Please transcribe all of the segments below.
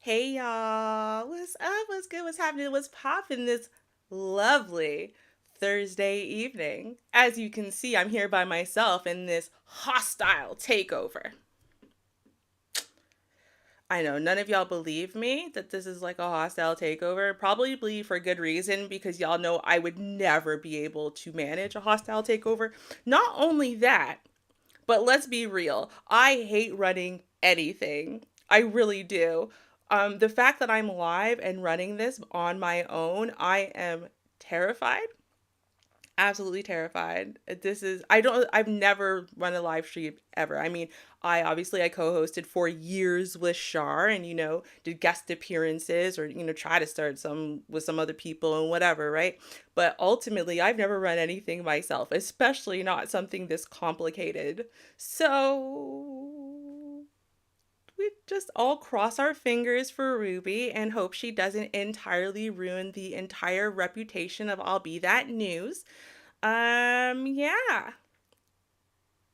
Hey y'all, what's up? What's good? What's happening? What's popping this lovely Thursday evening? As you can see, I'm here by myself in this hostile takeover. I know none of y'all believe me that this is like a hostile takeover. Probably for good reason because y'all know I would never be able to manage a hostile takeover. Not only that, but let's be real. I hate running anything. I really do. The fact that I'm live and running this on my own, I am terrified. Absolutely terrified. I've never run a live stream ever. I mean, I co-hosted for years with Shar and did guest appearances or try to start some with some other people and whatever, right? But ultimately, I've never run anything myself, especially not something this complicated. So we just all cross our fingers for Ruby and hope she doesn't entirely ruin the entire reputation of I'll Be That News. Yeah.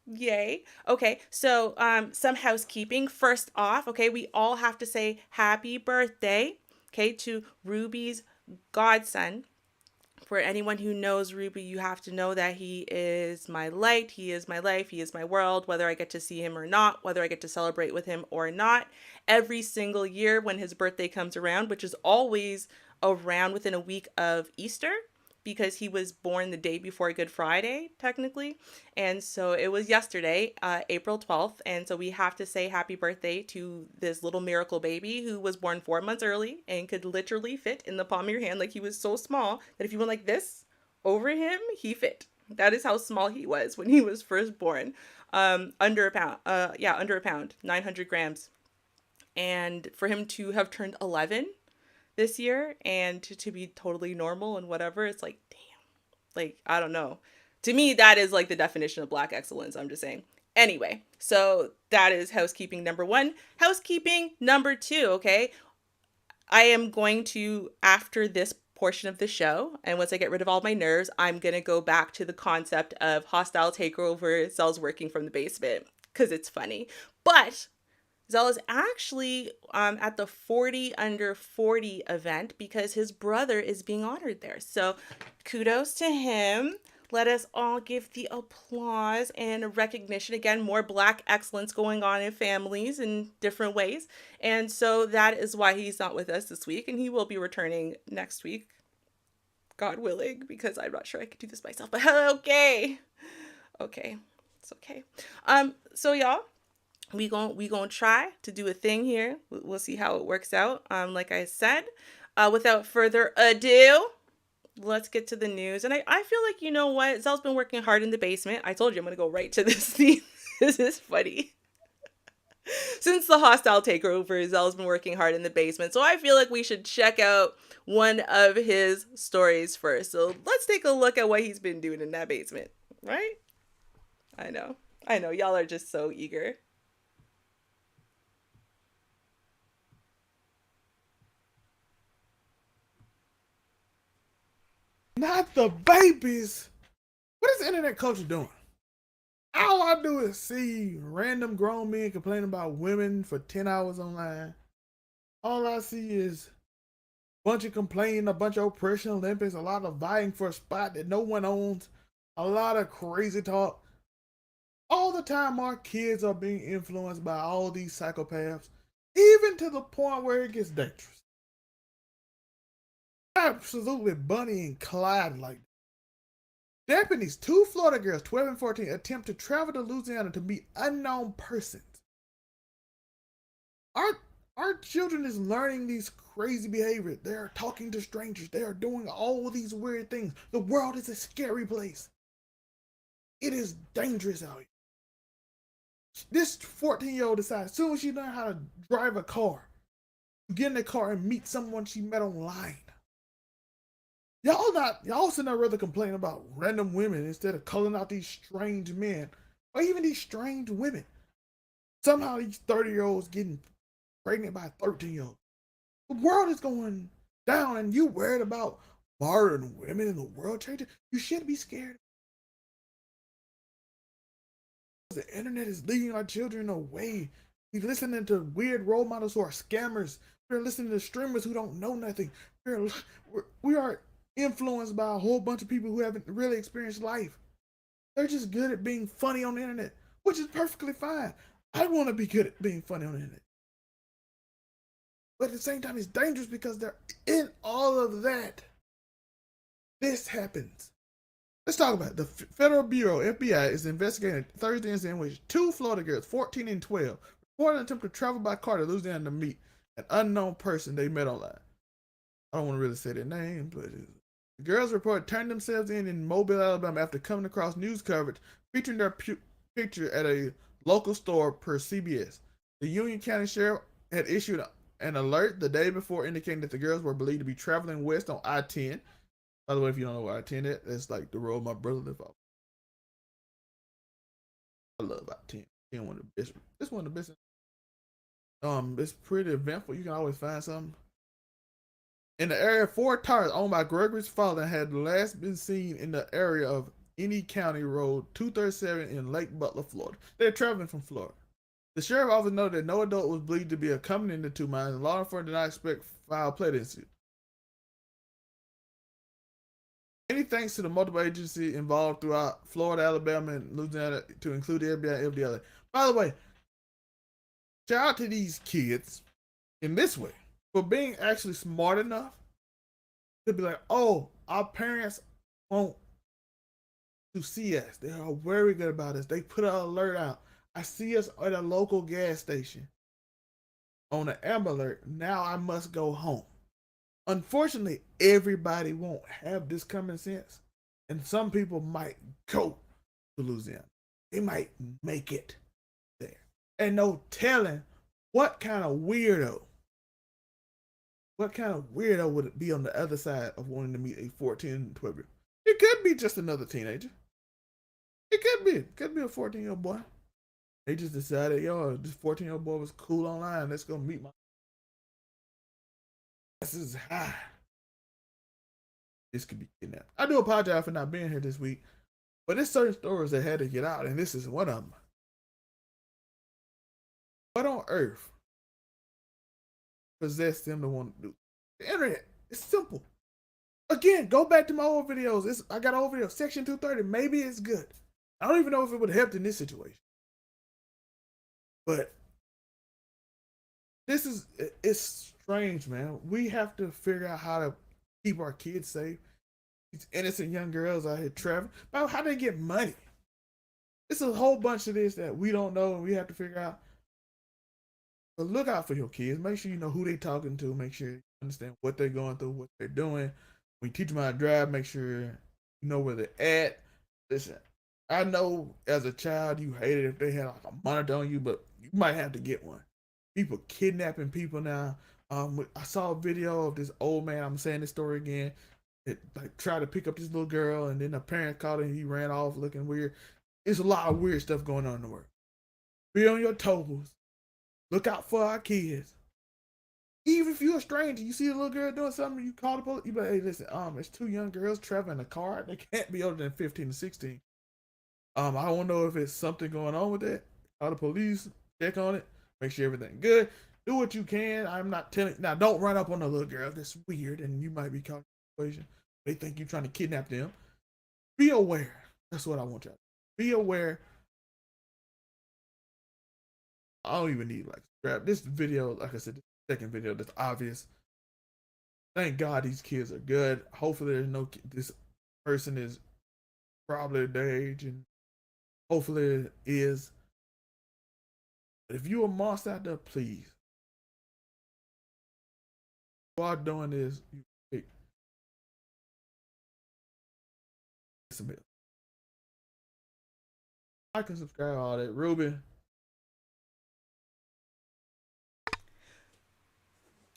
Yay. Okay, so some housekeeping. First off, okay, we all have to say happy birthday, okay, to Ruby's godson. For anyone who knows Ruby, you have to know that he is my light, he is my life, he is my world, whether I get to see him or not, whether I get to celebrate with him or not. Every single year when his birthday comes around, which is always around within a week of Easter, because he was born the day before Good Friday, technically. And so it was yesterday, April 12th. And so we have to say happy birthday to this little miracle baby who was born 4 months early and could literally fit in the palm of your hand. Like he was so small that if you went like this over him, he fit. That is how small he was when he was first born. Under a pound. Yeah, under a pound, 900 grams. And for him to have turned 11 this year and to be totally normal and whatever, it's like, damn. Like, I don't know. To me, that is like the definition of black excellence. I'm just saying. Anyway, so that is housekeeping number one. Housekeeping number two, okay? I am going to, after this portion of the show, and once I get rid of all my nerves, I'm going to go back to the concept of hostile takeover cells working from the basement because it's funny. But Zell is actually at the 40 under 40 event because his brother is being honored there. So kudos to him. Let us all give the applause and recognition. Again, more black excellence going on in families in different ways. And so that is why he's not with us this week. And he will be returning next week, God willing, because I'm not sure I could do this myself. But okay. Okay. It's okay. So y'all, we gonna try to do a thing here. We'll see how it works out. Like I said, without further ado, let's get to the news. And I feel like you know what, Zell's been working hard in the basement. I told you I'm gonna go right to this theme. This is funny. Since the hostile takeover, Zell's been working hard in the basement, so I feel like we should check out one of his stories first. So let's take a look at what he's been doing in that basement, right? I know, I know, y'all are just so eager. Not the babies. What is internet culture doing? All I do is see random grown men complaining about women for 10 hours online. All I see is a bunch of complaining, a bunch of oppression Olympics, a lot of vying for a spot that no one owns, a lot of crazy talk. All the time, our kids are being influenced by all these psychopaths, even to the point where it gets dangerous. Absolutely Bunny and Clyde like Deputies, two Florida girls, 12 and 14, attempt to travel to Louisiana to meet unknown persons. Our, our children is learning these crazy behaviors. They are talking to strangers. They are doing all these weird things. The world is a scary place. It is dangerous out here. This 14-year-old decides as soon as she learns how to drive a car, to get in the car and meet someone she met online. Y'all sitting there rather complaining about random women instead of calling out these strange men or even these strange women. Somehow these 30-year-olds getting pregnant by 13-year-olds. The world is going down and you worried about modern women in the world changing. You should be scared. The internet is leading our children away. We're listening to weird role models who are scammers We're listening to streamers who don't know nothing. We are influenced by a whole bunch of people who haven't really experienced life. They're just good at being funny on the internet, which is perfectly fine. I want to be good at being funny on the internet. But at the same time, it's dangerous because they're in all of that. This happens. Let's talk about it. The Federal Bureau, FBI, is investigating a Thursday incident in which two Florida girls, 14 and 12, reported an attempt to travel by car to Louisiana to meet an unknown person they met online. I don't want to really say their name, but the girls report turned themselves in Mobile, Alabama after coming across news coverage featuring their picture at a local store per CBS. The Union County Sheriff had issued an alert the day before indicating that the girls were believed to be traveling west on I-10. By the way, if you don't know where I-10 is, that's like the road my brother lived off. I love I-10. One of the best. It's one of the best. It's pretty eventful. You can always find something. In the area, four tires owned by Gregory's father had last been seen in the area of Any County Road 237 in Lake Butler, Florida. They're traveling from Florida. The sheriff office noted that no adult was believed to be accompanying the two minors, and law enforcement did not expect foul play to ensue. Many thanks to the multiple agencies involved throughout Florida, Alabama, and Louisiana, to include the FBI and FDLA. By the way, shout out to these kids in this way for being actually smart enough to be like, oh, our parents won't to see us. They are very good about us. They put an alert out. I see us at a local gas station on an Amber Alert. Now I must go home. Unfortunately, everybody won't have this common sense. And some people might go to Louisiana. They might make it there. And no telling what kind of weirdo would it be on the other side of wanting to meet a 14 and 12 year old? It could be just another teenager. It could be. It could be a 14-year-old boy. They just decided, yo, this 14-year-old boy was cool online. Let's go meet my. This is high. This could be kidnapped. I do apologize for not being here this week, but there's certain stories that had to get out, and this is one of them. What on earth possessed them to want to do? The internet. It's simple. Again, go back to my old videos. I got old videos. Section 230. Maybe it's good. I don't even know if it would have helped in this situation. But it's strange, man. We have to figure out how to keep our kids safe. These innocent young girls out here traveling. But how do they get money? It's a whole bunch of this that we don't know and we have to figure out. But look out for your kids. Make sure you know who they're talking to. Make sure you understand what they're going through, what they're doing. When you teach them how to drive, make sure you know where they're at. Listen, I know as a child you hated if they had like a monitor on you, but you might have to get one. People kidnapping people now. I saw a video of this old man. I'm saying this story again. It like tried to pick up this little girl, and then the parent caught him. He ran off looking weird. There's a lot of weird stuff going on in the world. Be on your toes. Look out for our kids. Even if you're a stranger, you see a little girl doing something, you call the police. You be like, hey, listen, it's two young girls traveling in a car. They can't be older than 15 to 16. I don't know if it's something going on with that. Call the police, check on it, make sure everything's good. Do what you can. I'm not telling. Now, don't run up on a little girl. That's weird, and you might be caught in a situation. They think you're trying to kidnap them. Be aware. That's what I want you to be aware. I don't even need like grab this video. Like I said, this second video that's obvious. Thank God these kids are good. Hopefully, there's no this person is probably their age, and hopefully it is. But if you're a monster out there, please. While doing this, you pick submit. Like and subscribe, all that. Ruben.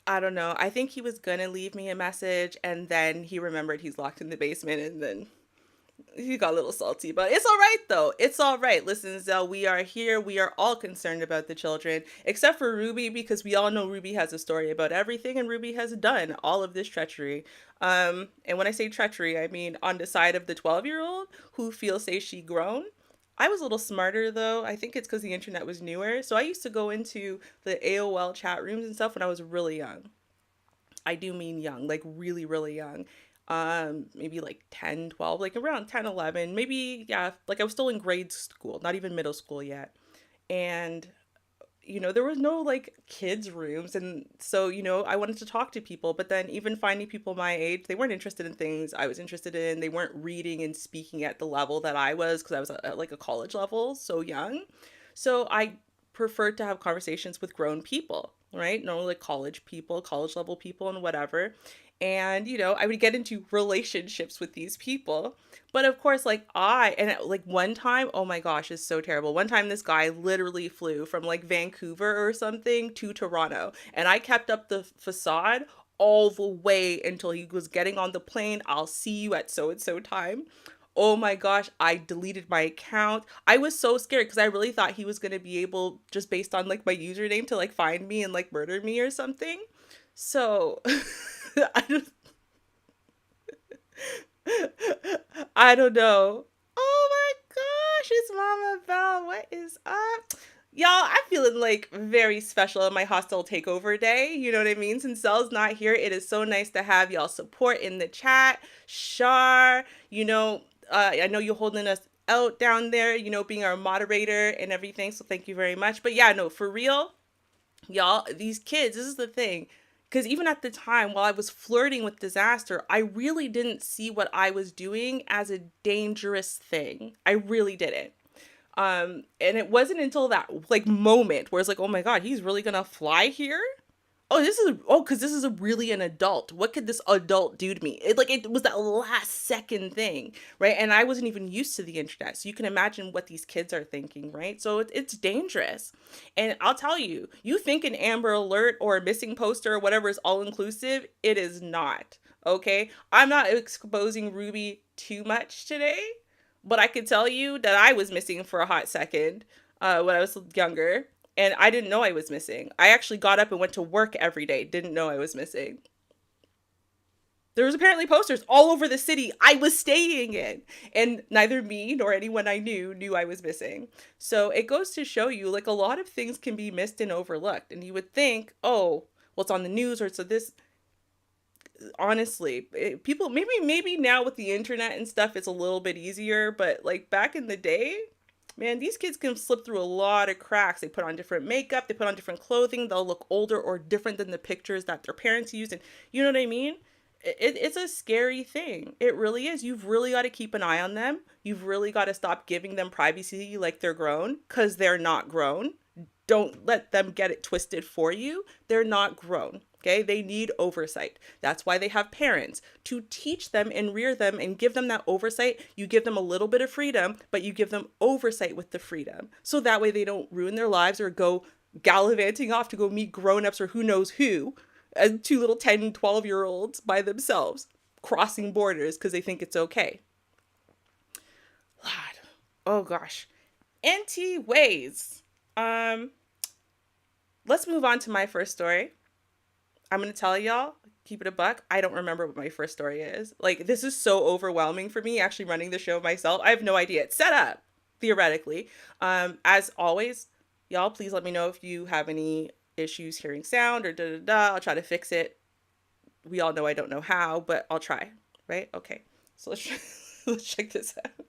I don't know. I think he was gonna leave me a message and then he remembered he's locked in the basement and then he got a little salty, but it's all right though. It's all right. Listen, Zell, we are here. We are all concerned about the children, except for Ruby, because we all know Ruby has a story about everything, and Ruby has done all of this treachery. And when I say treachery, I mean on the side of the 12-year-old who feels say she grown. I was a little smarter though. I think it's because the internet was newer. So I used to go into the AOL chat rooms and stuff when I was really young. I do mean young, like really, really young. Maybe like 10, 12, like around 10, 11, maybe, yeah, like I was still in grade school, not even middle school yet. And there was no like kids rooms, and so I wanted to talk to people, but then even finding people my age, they weren't interested in things I was interested in. They weren't reading and speaking at the level that I was, because I was at like a college level, so young. So I preferred to have conversations with grown people, right? Normally like college people, college level people, and whatever. And I would get into relationships with these people. But of course, like one time, oh my gosh, it's so terrible. One time this guy literally flew from like Vancouver or something to Toronto, and I kept up the facade all the way until he was getting on the plane. I'll see you at so and so time. Oh my gosh, I deleted my account. I was so scared because I really thought he was going to be able, just based on like my username, to like find me and like murder me or something. So I don't I don't know. Oh my gosh, it's Mama Bell. What is up? Y'all, I'm feeling like very special on my hostile takeover day. You know what I mean? Since Zell's not here, it is so nice to have y'all support in the chat. Shar, I know you're holding us out down there, being our moderator and everything. So thank you very much. But yeah, no, for real, y'all, these kids, this is the thing. Because even at the time, while I was flirting with disaster, I really didn't see what I was doing as a dangerous thing. I really didn't. And it wasn't until that like moment where it's like, oh my God, he's really gonna fly here? Because this is a really an adult. What could this adult do to me? It was that last second thing, right? And I wasn't even used to the internet, so you can imagine what these kids are thinking, right? So it's dangerous. And I'll tell you, you think an Amber Alert or a missing poster or whatever is all inclusive, it is not. Okay, I'm not exposing Ruby too much today, but I could tell you that I was missing for a hot second when I was younger. And I didn't know I was missing. I actually got up and went to work every day. Didn't know I was missing. There was apparently posters all over the city I was staying in. And neither me nor anyone I knew I was missing. So it goes to show you, like, a lot of things can be missed and overlooked. And you would think, oh, well, it's on the news or it's this. Honestly, people, maybe now with the internet and stuff, it's a little bit easier. But like back in the day, man, these kids can slip through a lot of cracks. They put on different makeup, they put on different clothing, they'll look older or different than the pictures that their parents used. And you know what I mean? It's a scary thing. It really is. You've really got to keep an eye on them. You've really got to stop giving them privacy like they're grown, because they're not grown. Don't let them get it twisted for you. They're not grown. Okay, they need oversight. That's why they have parents, to teach them and rear them and give them that oversight. You give them a little bit of freedom, but you give them oversight with the freedom. So that way they don't ruin their lives or go gallivanting off to go meet grown-ups or who knows who, as two little 10, 12-year-olds by themselves, crossing borders because they think it's okay. Lord. Oh gosh. Anti-ways. Let's move on to my first story. I'm going to tell y'all, keep it a buck, I don't remember what my first story is. Like, this is so overwhelming for me, actually running the show myself. I have no idea. It's set up, theoretically. As always, y'all, please let me know if you have any issues hearing sound or da-da-da. I'll try to fix it. We all know I don't know how, but I'll try, right? Okay, so let's check this out.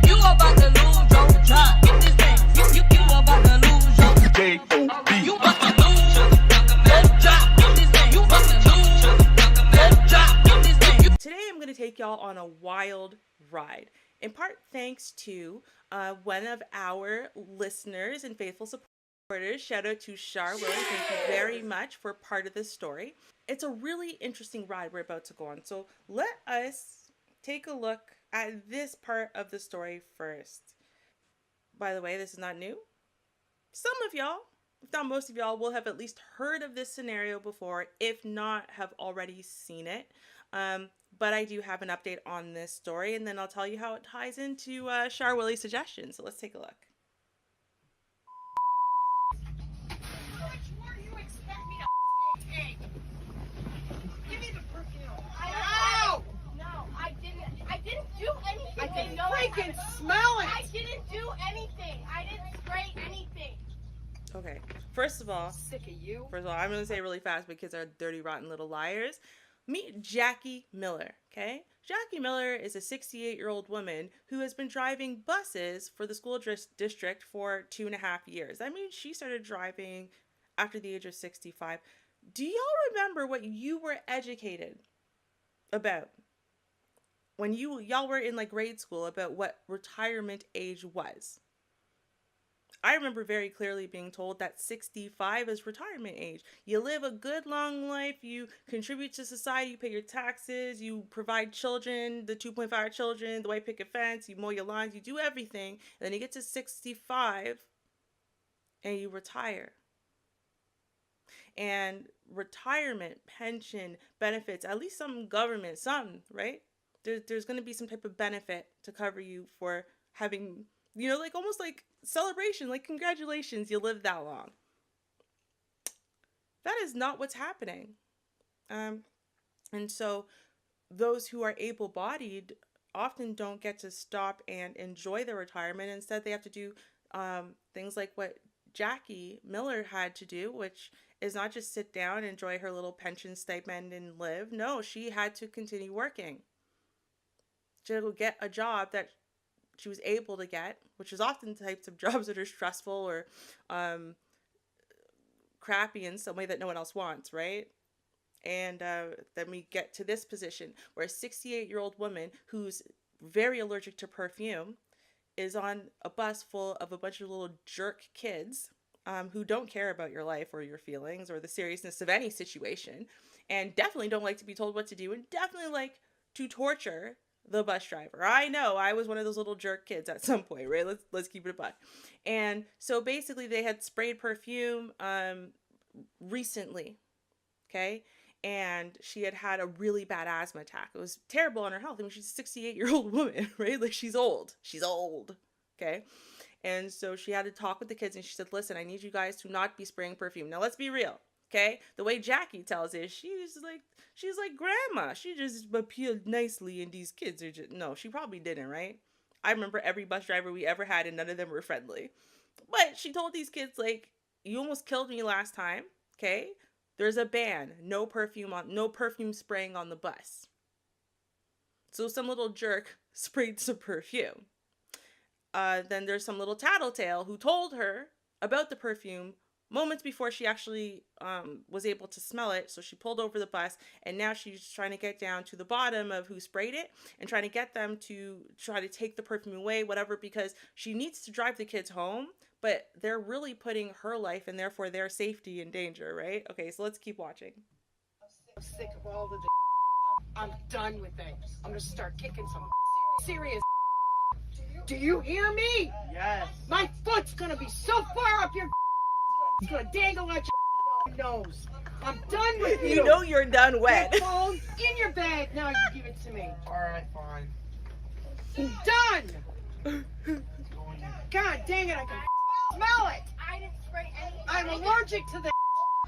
You about to lose your job. Get this thing. You about to lose your K-O-B. You about to lose your job. Today I'm going to take y'all on a wild ride, in part thanks to one of our listeners and faithful supporters. Shout out to Char Willie. Thank you very much for part of this story. It's a really interesting ride we're about to go on. So let us take a look at this part of the story first. By the way, this is not new. Some of y'all, if not most of y'all, will have at least heard of this scenario before, if not have already seen it. But I do have an update on this story, and then I'll tell you how it ties into Char Willie's suggestion. So let's take a look. What do you expect me to take? Give me the perfume. No, I didn't do anything. I can freaking smell Okay. First of all, Sick of you. I'm going to say really fast because they're dirty, rotten little liars. Meet Jackie Miller, okay? Jackie Miller is a 68-year-old woman who has been driving buses for the school district for 2.5 years. That means she started driving after the age of 65. Do y'all remember what you were educated about when y'all were in like grade school about what retirement age was? I remember very clearly being told that 65 is retirement age. You live a good long life, you contribute to society, you pay your taxes, you provide children, the 2.5 children, the white picket fence, you mow your lawns, you do everything. And then you get to 65 and you retire. And retirement, pension, benefits, at least some government, some, right? There's going to be some type of benefit to cover you for having, like almost like celebration, like congratulations, you lived that long. That is not what's happening. And so those who are able-bodied often don't get to stop and enjoy their retirement. Instead, they have to do things like what Jackie Miller had to do, which is not just sit down, enjoy her little pension stipend and live. No, she had to continue working. She had to go get a job that she was able to get, which is often types of jobs that are stressful or crappy in some way that no one else wants, right? And then we get to this position where a 68-year-old woman who's very allergic to perfume is on a bus full of a bunch of little jerk kids who don't care about your life or your feelings or the seriousness of any situation, and definitely don't like to be told what to do, and definitely like to torture the bus driver. I know I was one of those little jerk kids at some point, right? Let's keep it a buck. And so basically they had sprayed perfume recently, okay? And she had a really bad asthma attack. It was terrible on her health. I mean, she's a 68-year-old woman, right? Like she's old, okay? And so she had to talk with the kids and she said, listen, I need you guys to not be spraying perfume. Now let's be real. Okay, the way Jackie tells it, she's like grandma. She just appealed nicely, and these kids are just no. She probably didn't, right? I remember every bus driver we ever had, and none of them were friendly. But she told these kids like, "You almost killed me last time." Okay, there's a ban, no perfume spraying on the bus. So some little jerk sprayed some perfume. Then there's some little tattletale who told her about the perfume moments before she actually was able to smell it. So she pulled over the bus, and now she's trying to get down to the bottom of who sprayed it and trying to get them to try to take the perfume away, whatever, because she needs to drive the kids home, but they're really putting her life and therefore their safety in danger, right? Okay, so let's keep watching. I'm sick of all of the I'm done with it. I'm gonna start kicking some serious. Do you hear me? Yes. My foot's gonna be so far up your it's gonna dangle out your nose. I'm done with you. You know you're done when. Your phone in your bag. Now you give it to me. All right, fine. Done. God dang it! I can smell it. I didn't spray anything. I'm allergic to the.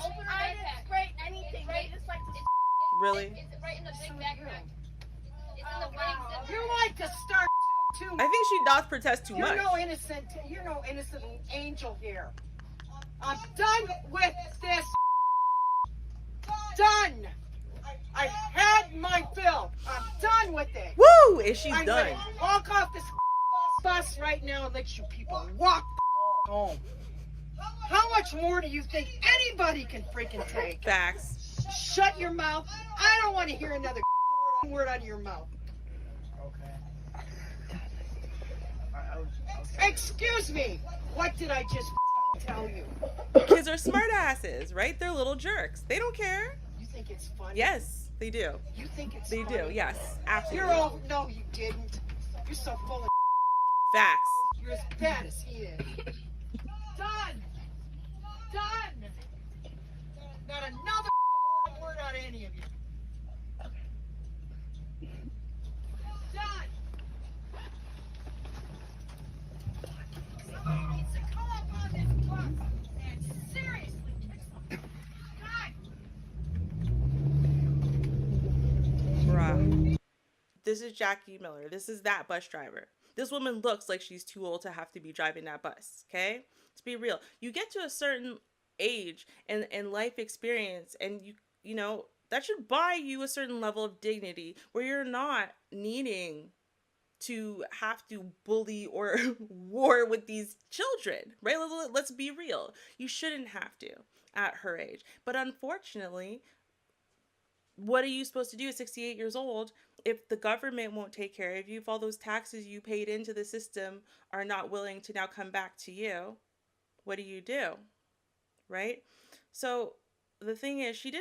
I didn't spray anything. They just like to. Really? Is it right in the big backpack? It's in the big zipper. You like to start too. I think she doth protest too much. You're no innocent angel here. I'm done with this. Done. I've had my fill. I'm done with it. Woo! Is she I'm done? gonna walk off this bus right now and let you people walk home. How much more do you think anybody can freaking take? Facts. Shut your mouth. I don't want to hear another word out of your mouth. Okay. Okay. Excuse me. What did I just tell you? Kids are smartasses, right? They're little jerks. They don't care. You think it's funny? Yes, they do. You think it's They funny? do. Yes, absolutely. You're all no, you didn't. You're so full of. Facts. You're as bad as he is. Done. Done. Not another word out of any of you. Done. Somebody needs to come up on this bus and seriously kick some. God. Bruh. This is Jackie Miller. This is that bus driver. This woman looks like she's too old to have to be driving that bus, okay? Let's be real. You get to a certain age and life experience, and you know, that should buy you a certain level of dignity where you're not needing to have to bully or war with these children, right? Let's be real. You shouldn't have to at her age. But unfortunately, what are you supposed to do at 68 years old if the government won't take care of you, if all those taxes you paid into the system are not willing to now come back to you? What do? Right? So the thing is, she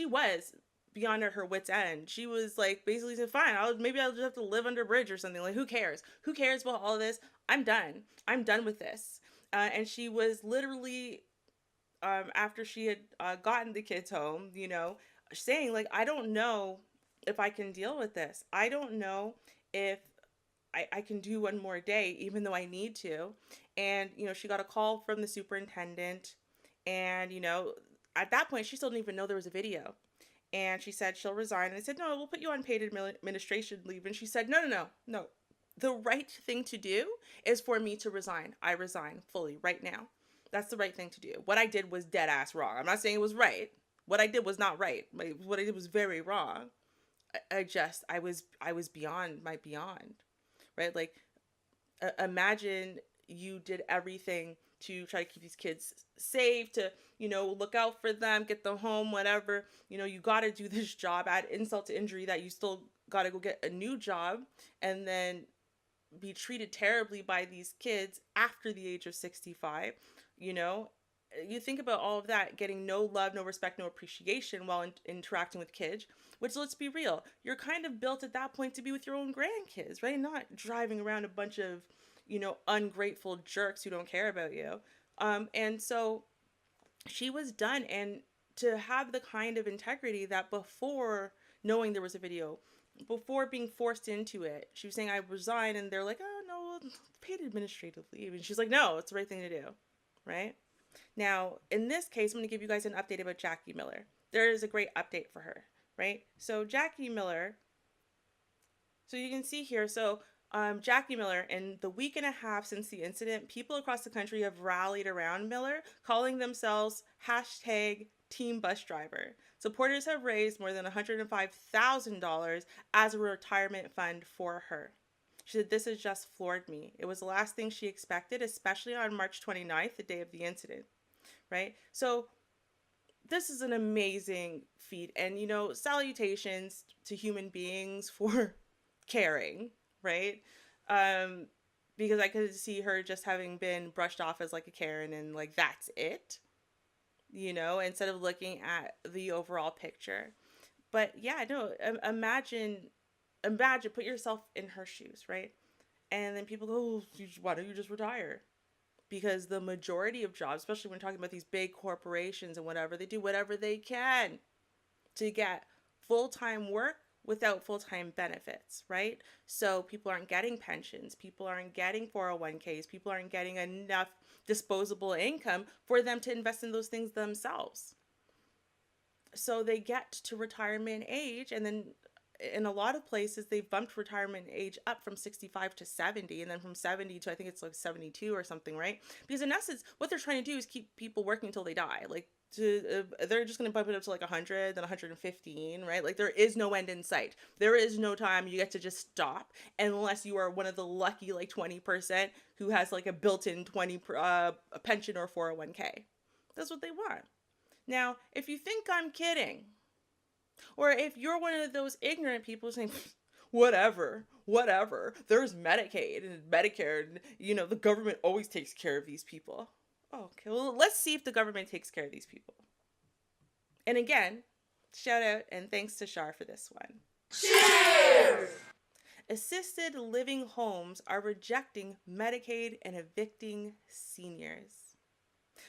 was beyond her wits end. She was like basically said, fine, maybe I'll just have to live under a bridge or something. Like, who cares? Who cares about all this? I'm done. I'm done with this. And she was literally, after she had gotten the kids home, you know, saying like, I don't know if I can deal with this. I don't know if I can do one more day, even though I need to. And, you know, she got a call from the superintendent. And, you know, at that point, she still didn't even know there was a video. And she said she'll resign. And I said, no, we'll put you on paid administration leave. And she said, no. The right thing to do is for me to resign. I resign fully right now. That's the right thing to do. What I did was dead ass wrong. I'm not saying it was right. What I did was not right. What I did was very wrong. I was beyond my beyond, right? Like, imagine you did everything to try to keep these kids safe, to, you know, look out for them, get them home, whatever. You know, you got to do this job, add insult to injury that you still got to go get a new job and then be treated terribly by these kids after the age of 65. You know, you think about all of that, getting no love, no respect, no appreciation while interacting with kids, which, let's be real, you're kind of built at that point to be with your own grandkids, right? Not driving around a bunch of, you know, ungrateful jerks who don't care about you. And so she was done. And to have the kind of integrity that before knowing there was a video, before being forced into it, she was saying, I resign. And they're like, oh, no, paid administrative leave. And she's like, no, it's the right thing to do, right? Now, in this case, I'm going to give you guys an update about Jackie Miller. There is a great update for her, right? So Jackie Miller, so you can see here, Jackie Miller, in the week and a half since the incident, people across the country have rallied around Miller, calling themselves hashtag Team Bus Driver. Supporters have raised more than $105,000 as a retirement fund for her. She said, this has just floored me. It was the last thing she expected, especially on March 29th, the day of the incident, right? So this is an amazing feat. And, you know, salutations to human beings for caring, right? Because I could see her just having been brushed off as like a Karen and like, that's it, you know, instead of looking at the overall picture. But yeah, no, imagine, put yourself in her shoes, right? And then people go, oh, why don't you just retire? Because the majority of jobs, especially when talking about these big corporations and whatever, they do whatever they can to get full-time work without full-time benefits, right? So people aren't getting pensions, people aren't getting 401ks, people aren't getting enough disposable income for them to invest in those things themselves. So they get to retirement age, and then in a lot of places they've bumped retirement age up from 65 to 70, and then from 70 to I think it's like 72 or something, right? Because in essence what they're trying to do is keep people working until they die. Like they're just going to bump it up to like 100, then 115, right? Like there is no end in sight. There is no time you get to just stop unless you are one of the lucky like 20% who has like a built-in 20 pension or 401k. That's what they want. Now, if you think I'm kidding, or if you're one of those ignorant people saying, whatever, there's Medicaid and Medicare, and, you know, the government always takes care of these people. Oh, okay, well, let's see if the government takes care of these people. And again, shout out and thanks to Shar for this one. Cheers! Assisted living homes are rejecting Medicaid and evicting seniors.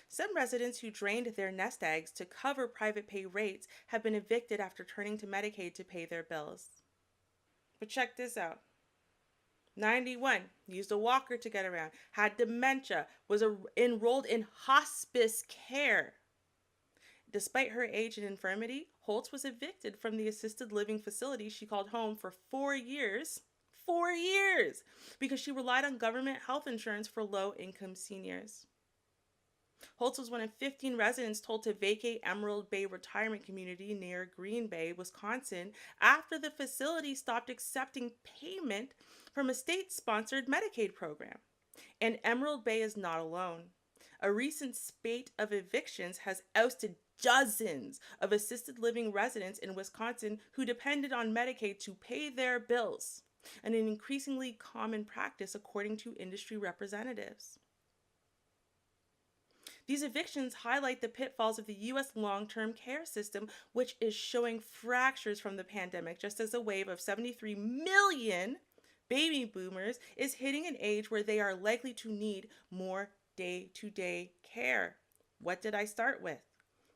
Some residents who drained their nest eggs to cover private pay rates have been evicted after turning to Medicaid to pay their bills. But check this out. 91, used a walker to get around, had dementia, was enrolled in hospice care. Despite her age and infirmity, Holtz was evicted from the assisted living facility she called home for 4 years, 4 years because she relied on government health insurance for low-income seniors. Holtz was one of 15 residents told to vacate Emerald Bay Retirement Community near Green Bay, Wisconsin, after the facility stopped accepting payment from a state-sponsored Medicaid program. And Emerald Bay is not alone. A recent spate of evictions has ousted dozens of assisted living residents in Wisconsin who depended on Medicaid to pay their bills, and an increasingly common practice according to industry representatives. These evictions highlight the pitfalls of the U.S. long-term care system, which is showing fractures from the pandemic, just as a wave of 73 million baby boomers is hitting an age where they are likely to need more day-to-day care. What did I start with?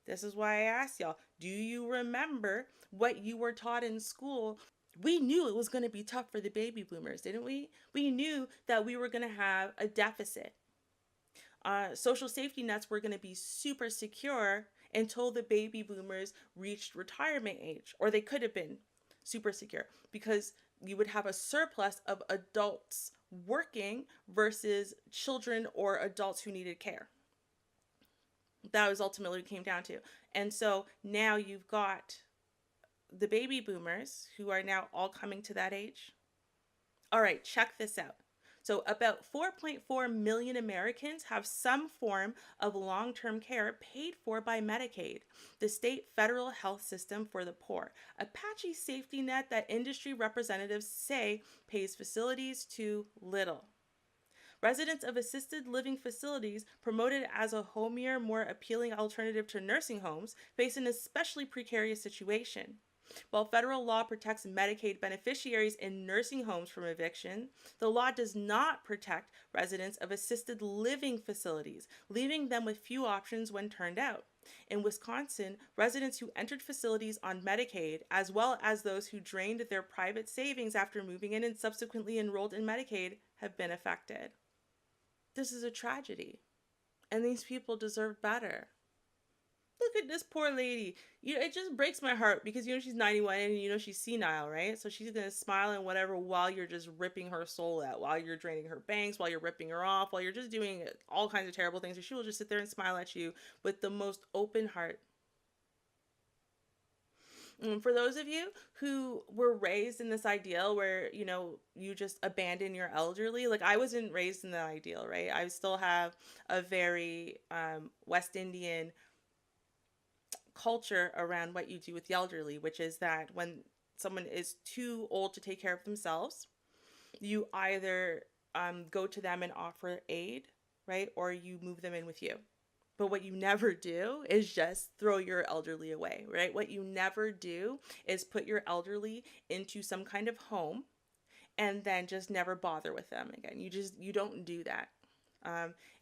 This is why I asked y'all, do you remember what you were taught in school? We knew it was going to be tough for the baby boomers, didn't we? We knew that we were going to have a deficit. Social safety nets were going to be super secure until the baby boomers reached retirement age, or they could have been super secure because you would have a surplus of adults working versus children or adults who needed care. That was ultimately what it came down to. And so now you've got the baby boomers who are now all coming to that age. All right, check this out. So about 4.4 million Americans have some form of long-term care paid for by Medicaid, the state federal health system for the poor, a patchy safety net that industry representatives say pays facilities too little. Residents of assisted living facilities, promoted as a homier, more appealing alternative to nursing homes, face an especially precarious situation. While federal law protects Medicaid beneficiaries in nursing homes from eviction, the law does not protect residents of assisted living facilities, leaving them with few options when turned out. In Wisconsin, residents who entered facilities on Medicaid, as well as those who drained their private savings after moving in and subsequently enrolled in Medicaid, have been affected. This is a tragedy, and these people deserve better. Look at this poor lady. It just breaks my heart because she's 91 and she's senile, right? So she's gonna smile and whatever while you're just ripping her soul out, while you're draining her banks, while you're ripping her off, while you're just doing all kinds of terrible things. And she will just sit there and smile at you with the most open heart. And for those of you who were raised in this ideal where, you just abandon your elderly, like I wasn't raised in that ideal, right? I still have a very West Indian culture around what you do with the elderly, which is that when someone is too old to take care of themselves, you either go to them and offer aid, right? Or you move them in with you. But what you never do is just throw your elderly away, right? What you never do is put your elderly into some kind of home and then just never bother with them again. You don't do that.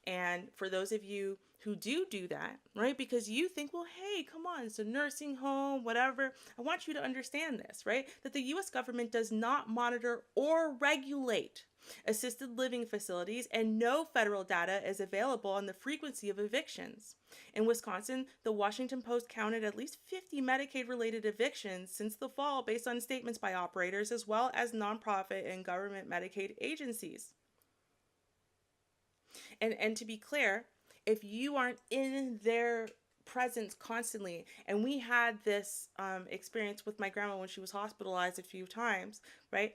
And for those of you who do that, right, because you think, well, hey, come on, it's a nursing home, whatever. I want you to understand this, right, that the U.S. government does not monitor or regulate assisted living facilities, and no federal data is available on the frequency of evictions. In Wisconsin, the Washington Post counted at least 50 Medicaid-related evictions since the fall based on statements by operators as well as nonprofit and government Medicaid agencies. And to be clear, if you aren't in their presence constantly, and we had this experience with my grandma when she was hospitalized a few times, right?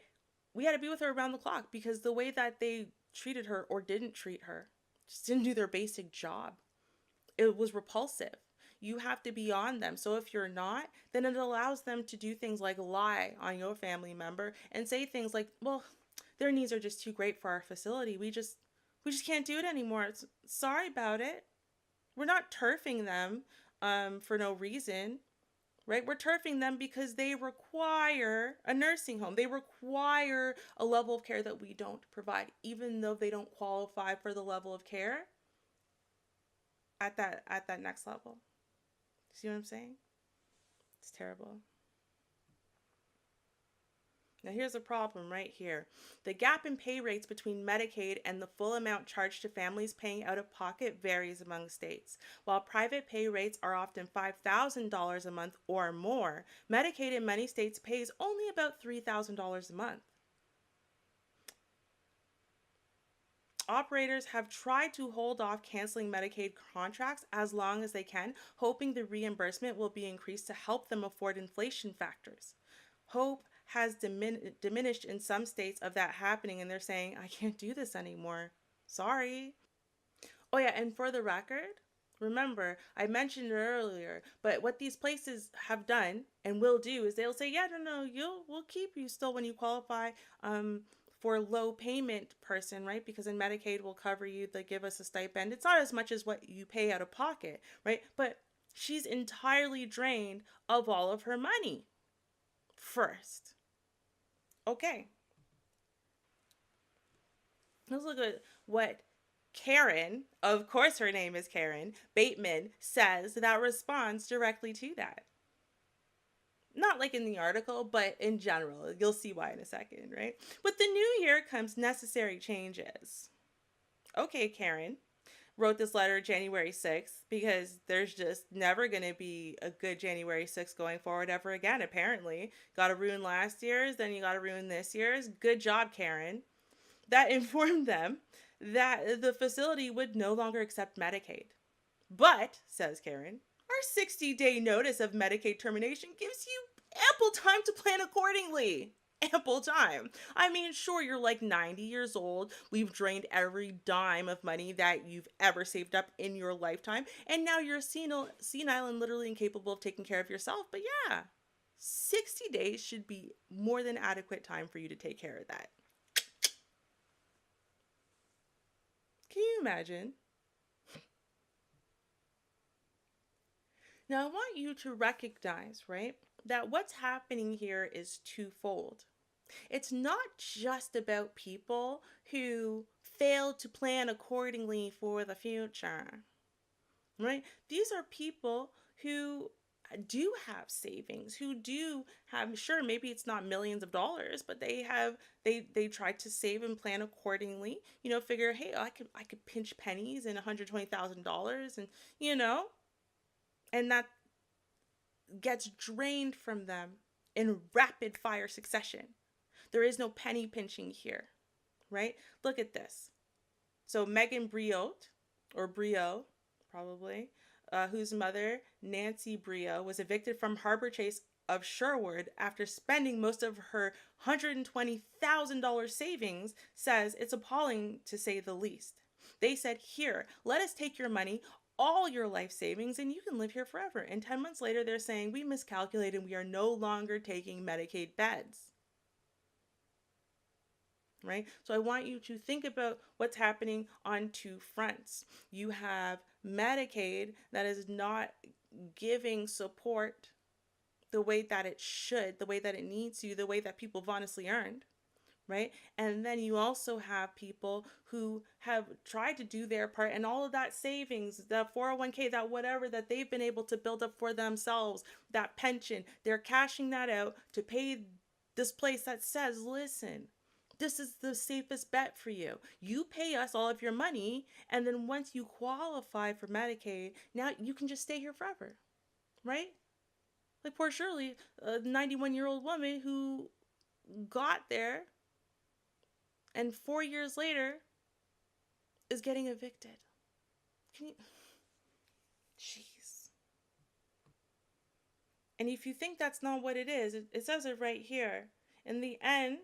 We had to be with her around the clock because the way that they treated her or didn't treat her just didn't do their basic job. It was repulsive. You have to be on them. So if you're not, then it allows them to do things like lie on your family member and say things like, well, their needs are just too great for our facility. We just can't do it anymore. Sorry about it. We're not turfing them for no reason, right? We're turfing them because they require a nursing home. They require a level of care that we don't provide, even though they don't qualify for the level of care at that next level. See what I'm saying? It's terrible. Now here's a problem right here. The gap in pay rates between Medicaid and the full amount charged to families paying out of pocket varies among states. While private pay rates are often $5,000 a month or more, Medicaid in many states pays only about $3,000 a month. operators have tried to hold off canceling Medicaid contracts as long as they can, hoping the reimbursement will be increased to help them afford inflation factors. Hope has diminished in some states of that happening, and they're saying, I can't do this anymore. Sorry. Oh, yeah, and for the record, remember, I mentioned it earlier, but what these places have done and will do is they'll say, yeah, no, we'll keep you still when you qualify for low payment person, right? Because in Medicaid will cover you, they give us a stipend. It's not as much as what you pay out of pocket, right? But she's entirely drained of all of her money first. Okay. Let's look at what Karen, of course her name is Karen, Bateman says that responds directly to that. Not like in the article, but in general. You'll see why in a second, right? With the new year comes necessary changes. Okay, Karen wrote this letter January 6th because there's just never going to be a good January 6th going forward ever again, apparently. Got to ruin last year's, then you got to ruin this year's. Good job, Karen. That informed them that the facility would no longer accept Medicaid. But, says Karen, our 60-day notice of Medicaid termination gives you ample time to plan accordingly. Ample time. I mean, sure, you're like 90 years old. We've drained every dime of money that you've ever saved up in your lifetime. And now you're senile and literally incapable of taking care of yourself. But yeah, 60 days should be more than adequate time for you to take care of that. Can you imagine? Now, I want you to recognize, right, that what's happening here is twofold. It's not just about people who fail to plan accordingly for the future, right? These are people who do have savings, who do have, sure, maybe it's not millions of dollars, but they try to save and plan accordingly, figure, hey, I could pinch pennies and $120,000 and and that gets drained from them in rapid fire succession. There is no penny pinching here, right? Look at this. So Megan Briot, or Brio, probably, whose mother, Nancy Brio, was evicted from Harbor Chase of Sherwood after spending most of her $120,000 savings, says it's appalling to say the least. They said, here, let us take your money, all your life savings, and you can live here forever. And 10 months later, they're saying, we miscalculated, we are no longer taking Medicaid beds. Right? So I want you to think about what's happening on two fronts. You have Medicaid that is not giving support the way that it should, the way that it needs to, the way that people have honestly earned, right? And then you also have people who have tried to do their part, and all of that savings, the 401k, that whatever that they've been able to build up for themselves, that pension, they're cashing that out to pay this place that says, listen, this is the safest bet for you. You pay us all of your money, and then once you qualify for Medicaid, now you can just stay here forever, right? Like poor Shirley, a 91-year-old woman who got there and 4 years later is getting evicted. Can you? Jeez. And if you think that's not what it is, it says it right here. In the end,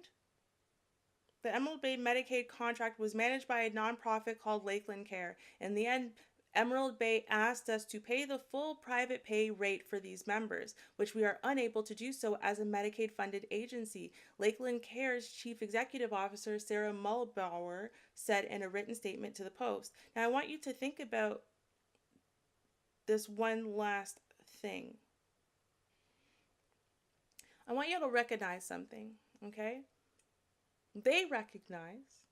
the Emerald Bay Medicaid contract was managed by a nonprofit called Lakeland Care. In the end, Emerald Bay asked us to pay the full private pay rate for these members, which we are unable to do so as a Medicaid-funded agency. Lakeland Care's Chief Executive Officer, Sarah Mullbauer, said in a written statement to the Post. Now, I want you to think about this one last thing. I want you to recognize something, okay? They recognize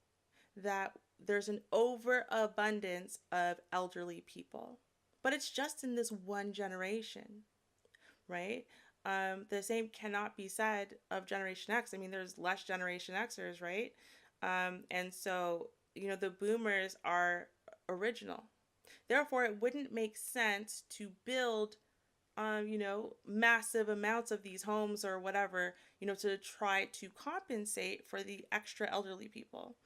that there's an overabundance of elderly people, but it's just in this one generation, right? The same cannot be said of Generation X. I mean, there's less Generation Xers, right? And so, the boomers are original. Therefore, it wouldn't make sense to build massive amounts of these homes or whatever, to try to compensate for the extra elderly people.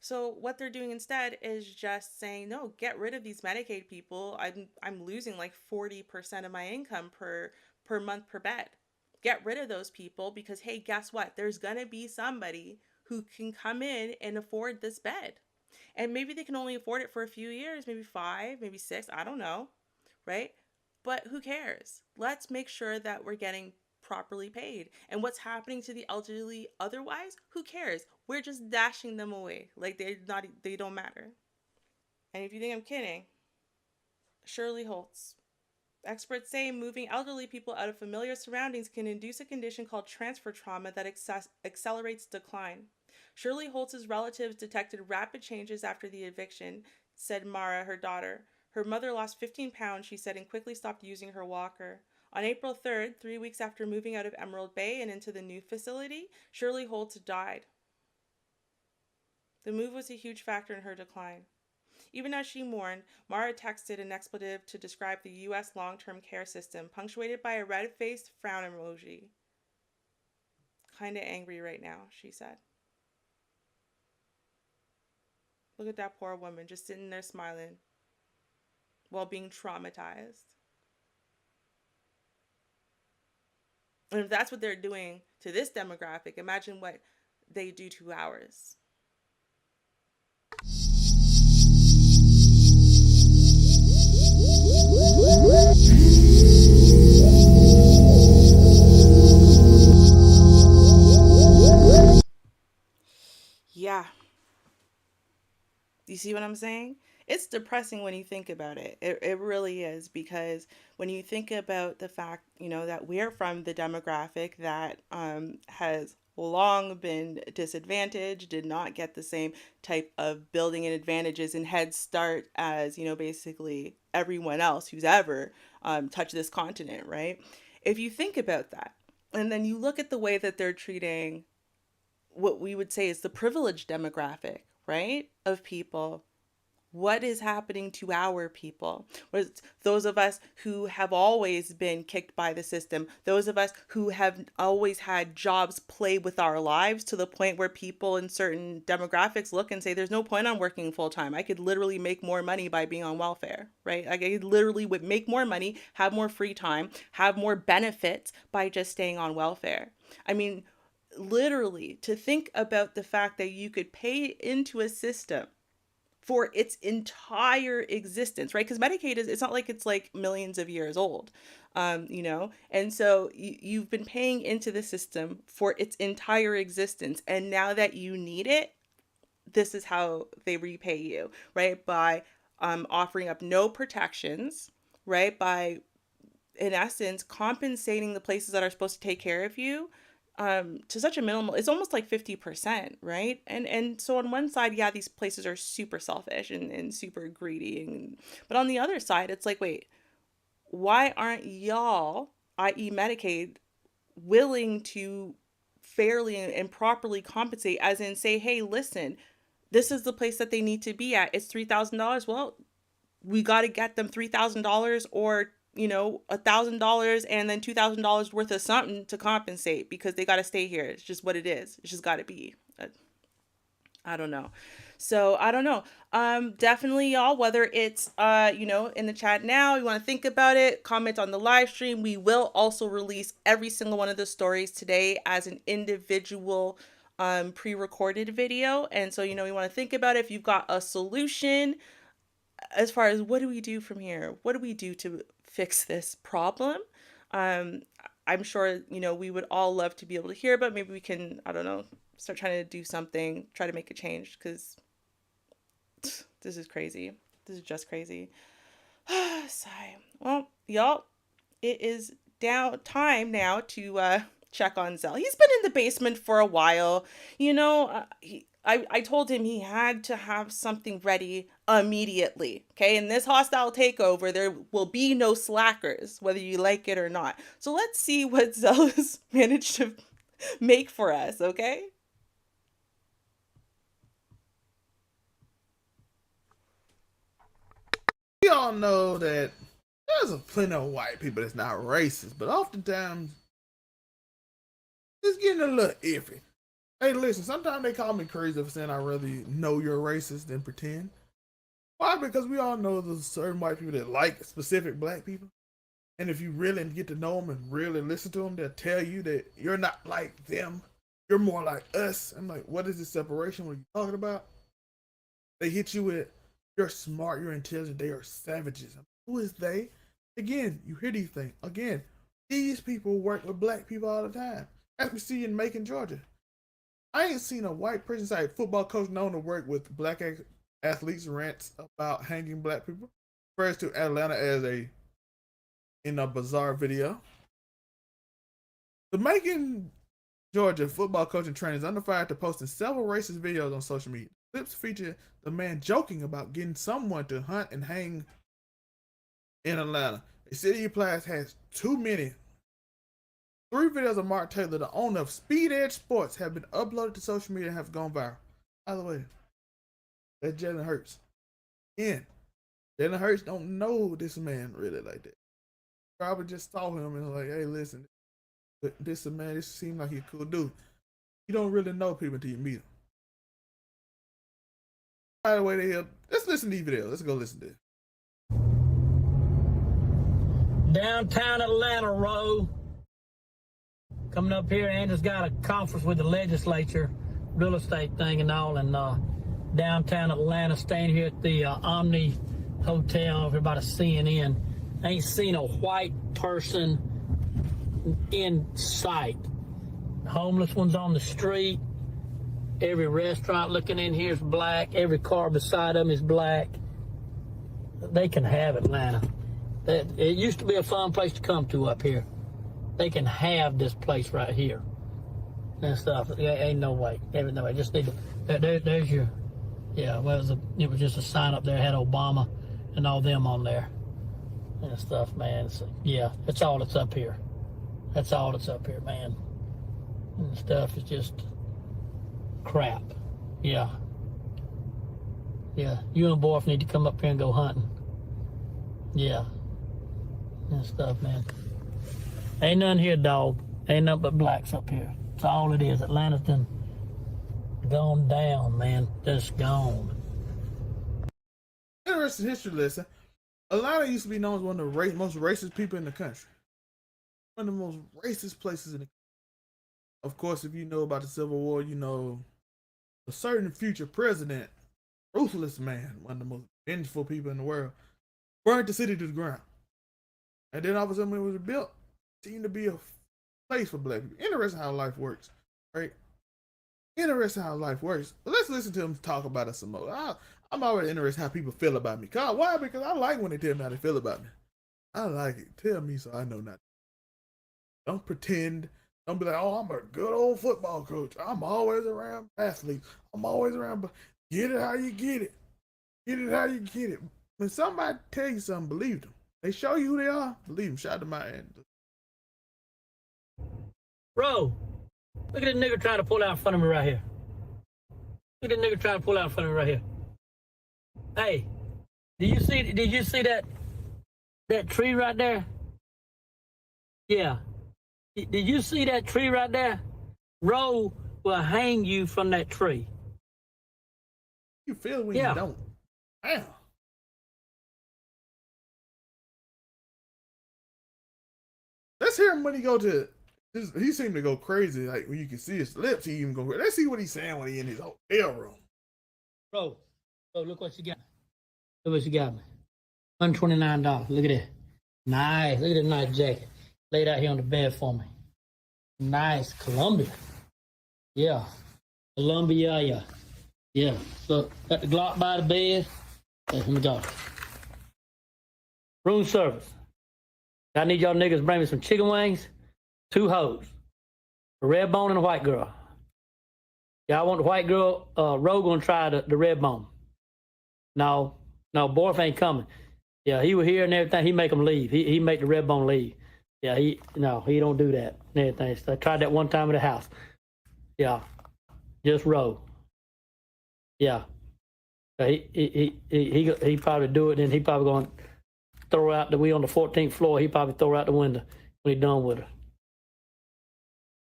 So what they're doing instead is just saying, no, get rid of these Medicaid people. I'm losing like 40% of my income per month per bed. Get rid of those people because hey, guess what? There's gonna be somebody who can come in and afford this bed. And maybe they can only afford it for a few years, maybe 5, maybe 6, I don't know, right? But who cares? Let's make sure that we're getting properly paid. And what's happening to the elderly otherwise, who cares? We're just dashing them away. Like they don't matter. And if you think I'm kidding, Shirley Holtz. Experts say moving elderly people out of familiar surroundings can induce a condition called transfer trauma that accelerates decline. Shirley Holtz's relatives detected rapid changes after the eviction, said Mara, her daughter. Her mother lost 15 pounds, she said, and quickly stopped using her walker. On April 3rd, 3 weeks after moving out of Emerald Bay and into the new facility, Shirley Holtz died. The move was a huge factor in her decline. Even as she mourned, Mara texted an expletive to describe the U.S. long-term care system, punctuated by a red-faced frown emoji. Kinda angry right now, she said. Look at that poor woman just sitting there smiling while being traumatized. And if that's what they're doing to this demographic, imagine what they do to ours. Yeah. You see what I'm saying? It's depressing when you think about it. It really is because when you think about the fact, that we're from the demographic that has long been disadvantaged, did not get the same type of building and advantages and head start as, basically everyone else who's ever touched this continent, right? If you think about that, and then you look at the way that they're treating what we would say is the privileged demographic, right, of people. What is happening to our people? Those of us who have always been kicked by the system, those of us who have always had jobs play with our lives to the point where people in certain demographics look and say, there's no point on working full time. I could literally make more money by being on welfare, right? I could literally would make more money, have more free time, have more benefits by just staying on welfare. I mean, literally, to think about the fact that you could pay into a system for its entire existence, right? Because Medicaid it's not like it's like millions of years old, and so you've been paying into the system for its entire existence. And now that you need it, this is how they repay you, right? By offering up no protections, right? By, in essence, compensating the places that are supposed to take care of you to such a minimal, it's almost like 50%, right? And so on one side, yeah, these places are super selfish and super greedy, but on the other side, it's like, wait, why aren't y'all, i.e. Medicaid, willing to fairly and properly compensate, as in say, hey, listen, this is the place that they need to be at, it's $3,000, well, we got to get them $3,000 or $1,000 and then $2,000 worth of something to compensate because they got to stay here. It's just what it is. It's just got to be. I don't know. So I don't know. Definitely y'all, whether it's, in the chat now, you want to think about it, comment on the live stream. We will also release every single one of the stories today as an individual pre-recorded video. And so, we want to think about it. If you've got a solution, as far as what do we do from here? What do we do to fix this problem? I'm sure, we would all love to be able to hear, but maybe we can, I don't know, start trying to do something, try to make a change, because this is crazy. This is just crazy. Sigh. Well, y'all, it is time now to check on Zell. He's been in the basement for a while. I told him he had to have something ready immediately. Okay, in this hostile takeover, there will be no slackers, whether you like it or not. So let's see what Zell has managed to make for us, okay? We all know that there's a plenty of white people that's not racist, but oftentimes it's getting a little iffy. Hey, listen, sometimes they call me crazy for saying I rather know you're racist than pretend. Why? Because we all know there's certain white people that like specific black people. And if you really get to know them and really listen to them, they'll tell you that you're not like them. You're more like us. I'm like, what is this separation? What are you talking about? They hit you with, you're smart, you're intelligent, they are savages. Who is they? Again, you hear these things. Again, these people work with black people all the time. As we see in Macon, Georgia. I ain't seen a white person say football coach known to work with black athletes rants about hanging black people. Refers to Atlanta as in a bizarre video. The Macon, Georgia football coach and trainer is under fire after posting several racist videos on social media. Clips feature the man joking about getting someone to hunt and hang in Atlanta. A city he applies has too many. 3 videos of Mark Taylor, the owner of Speed Edge Sports, have been uploaded to social media and have gone viral. By the way, that's Jalen Hurts. Again, Jalen Hurts don't know this man really like that. Probably just saw him and was like, hey, listen, this man, this seems like he's a cool dude. You don't really know people until you meet him. By the way, let's listen to these videos. Let's go listen to it. Downtown Atlanta, Row. Coming up here, Andrew's got a conference with the legislature, real estate thing and all, and downtown Atlanta, staying here at the Omni Hotel over by the CNN. Ain't seen a white person in sight. Homeless ones on the street. Every restaurant looking in here is black. Every car beside them is black. They can have Atlanta. It used to be a fun place to come to up here. They can have this place right here and stuff. Ain't no way. Ain't no way. Just need to. There's your. Yeah. Well, it was just a sign up there. Had Obama and all them on there and stuff, man. So, yeah, that's all that's up here. That's all that's up here, man. And stuff is just crap. Yeah. Yeah. You and the boy need to come up here and go hunting. Yeah. And stuff, man. Ain't none here, dog. Ain't nothing but blacks up here. That's all it is. Atlanta's done gone down, man. Just gone. Interesting history lesson. Atlanta used to be known as one of the most racist people in the country. One of the most racist places in the country. Of course, if you know about the Civil War, you know a certain future president, ruthless man, one of the most vengeful people in the world, burned the city to the ground. And then all of a sudden when it was built, it seemed to be a place for black people. Interesting how life works, right? Interesting how life works. But let's listen to them talk about it some more. I'm already interested how people feel about me. Why? Because I like when they tell me how they feel about me. I like it. Tell me so I know not. Don't pretend. Don't be like, oh, I'm a good old football coach. I'm always around athletes. I'm always around, but get it how you get it. Get it how you get it. When somebody tell you something, believe them. They show you who they are, believe them. Shout out to my end. Bro, look at this nigga trying to pull out in front of me right here. Look at this nigga trying to pull out in front of me right here. Hey, did you see that tree right there? Yeah. Did you see that tree right there? Roe will hang you from that tree. You feel when you don't. Damn. Let's hear him when he go to. He seemed to go crazy. Like when you can see his lips, he even go crazy. Let's see what he's saying when he in his hotel room. Bro, look what you got. Look what you got me. $129. Look at that. Nice. Look at that nice jacket. Laid out here on the bed for me. Nice. Columbia. Yeah. Columbia, yeah. Yeah. So got the Glock by the bed. Let me go. Room service. I need y'all niggas to bring me some chicken wings, 2 hoes, a red bone and a white girl. Yeah, I want the white girl. Roe gonna try the red bone. No, Borf ain't coming. Yeah, he was here and everything. He make them leave. He make the red bone leave. Yeah, he don't do that and everything. So I tried that one time at the house. Yeah, just Roe. Yeah, he probably do it. Then he probably gonna throw out we on the 14th floor. He probably throw her out the window when he done with her.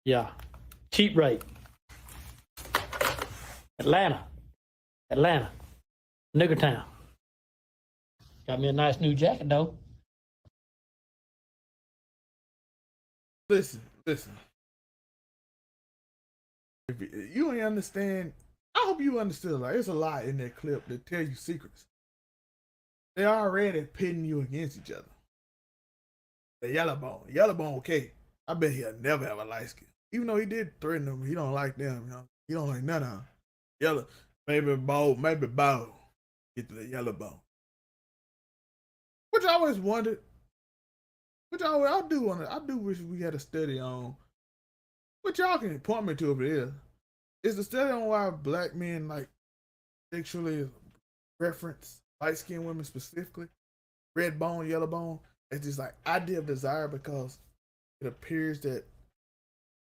Yeah, cheap rate. Atlanta. Atlanta. Nigger town. Got me a nice new jacket, though. Listen. If you ain't understand, I hope you understood. Like, there's a lot in that clip that tell you secrets. They already pitting you against each other. The yellow bone, okay. I bet he'll never have a light skin. Even though he did threaten them, he don't like them. He don't like none of them. Yellow, maybe bold, get to the yellow bone. Which I always wondered. I do wish we had a study on. Which y'all can point me to over there. Is the study on why black men like sexually reference light skinned women specifically, red bone, yellow bone. It's just like idea of desire because it appears that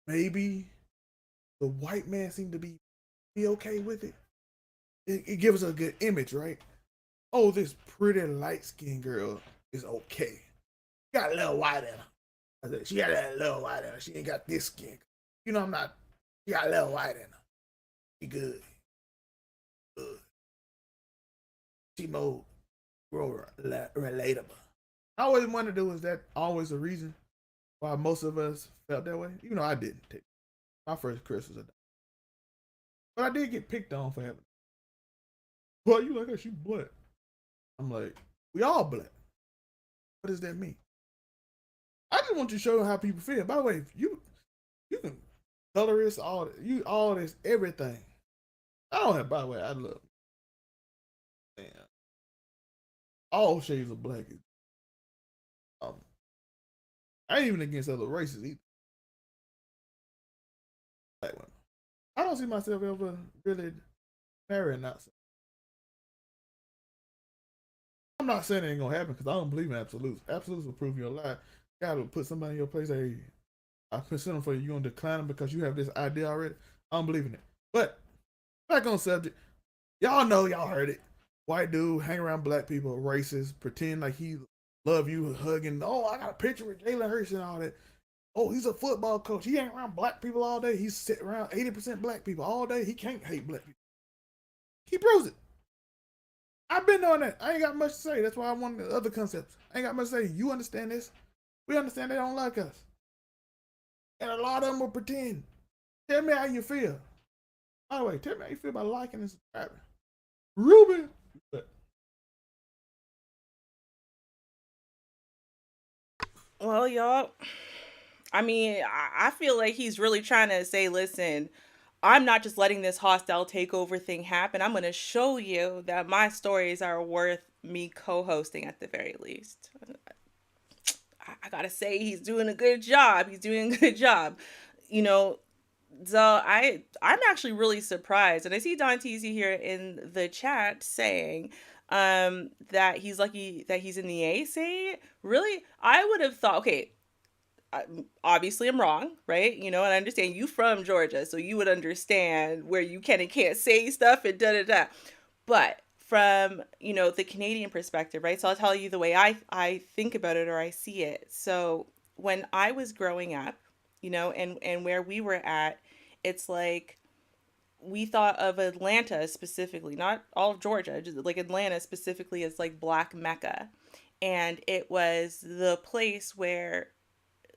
maybe the white man seemed to be okay with it. It gives us a good image, right? Oh, this pretty light skinned girl is okay. She got a little white in her. She got a little white in her. She ain't got this skin. I'm not. She got a little white in her. She good. She more relatable. I always wondered, was that always the reason why most of us felt that way? Even though I didn't take my first Christmas. But I did get picked on for having. Well, you like her, she black. I'm like, we all black. What does that mean? I just want you to show them how people feel. By the way, you can colorist all this everything. I don't have. By the way, I love. Man, all shades of black. I ain't even against other races either. Black women. I don't see myself ever really marrying outside. I'm not saying it ain't gonna happen because I don't believe in absolutes. Absolutes will prove you a lie. You gotta put somebody in your place. Hey, I present them for you. You gonna decline them because you have this idea already? I don't believe in it. But back on subject, y'all know, y'all heard it. White dude hang around black people, racist, pretend like he love you, hugging. Oh, I got a picture with Jalen Hurts and all that. Oh, he's a football coach. He hang around black people all day. He's sitting around 80% black people all day. He can't hate black people. He proves it. I've been on that. I ain't got much to say. That's why I want the other concepts. I ain't got much to say. You understand this? We understand they don't like us. And a lot of them will pretend. Tell me how you feel. By the way, tell me how you feel about liking and subscribing. Ruben. Well, y'all, I mean, I feel like he's really trying to say, listen, I'm not just letting this hostile takeover thing happen. I'm going to show you that my stories are worth me co-hosting at the very least. I gotta say, he's doing a good job. He's doing a good job. You know, so I'm actually really surprised, and I see Don TZ here in the chat saying that he's lucky that he's in the A say. Really, I would have thought, okay, obviously I'm wrong, right? And I understand you from Georgia, so you would understand where you can and can't say stuff and da da da. But from the Canadian perspective, right? So I'll tell you the way I think about it or I see it. So when I was growing up, and where we were at, it's like we thought of Atlanta specifically, not all of Georgia, just like Atlanta specifically as like Black Mecca. And it was the place where,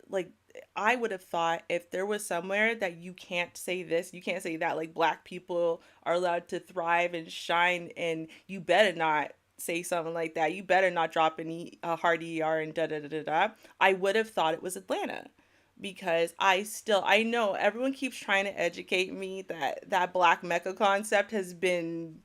like, I would have thought if there was somewhere that you can't say this, you can't say that, like black people are allowed to thrive and shine, and you better not say something like that. You better not drop a hard ER and da da da da da. I would have thought it was Atlanta because I know everyone keeps trying to educate me that Black Mecca concept has been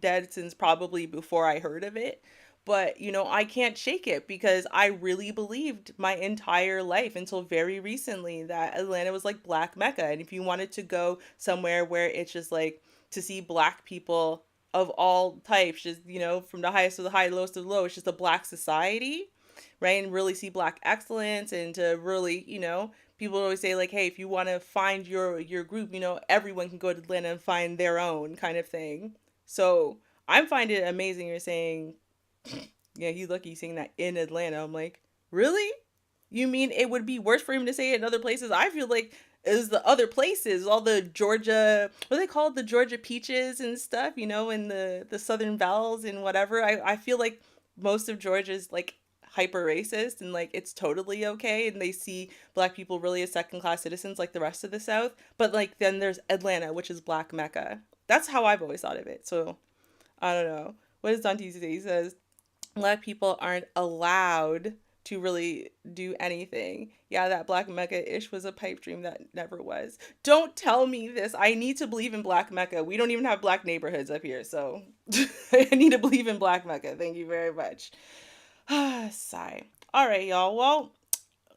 dead since probably before I heard of it. But, I can't shake it because I really believed my entire life until very recently that Atlanta was like Black Mecca. And if you wanted to go somewhere where it's just like to see black people of all types, just, from the highest to the high, lowest to the low, it's just a black society, right? And really see black excellence and to really, people always say like, hey, if you want to find your group, everyone can go to Atlanta and find their own kind of thing. So I'm finding it amazing you're saying, yeah, he's lucky he's saying that in Atlanta. I'm like, really? You mean it would be worse for him to say it in other places? I feel like is the other places, all the Georgia, what do they call it, the Georgia peaches and stuff, and the Southern Bells and whatever. I feel like most of Georgia is like hyper racist and like it's totally okay, and they see black people really as second class citizens like the rest of the South. But like then there's Atlanta, which is Black Mecca. That's how I've always thought of it. So I don't know. What does Dante say? He says black people aren't allowed to really do anything. Yeah, that Black Mecca ish was a pipe dream that never was. Don't tell me this. I need to believe in Black Mecca. We don't even have black neighborhoods up here, so I need to believe in Black Mecca. Thank you very much. Sigh. All right, y'all. Well,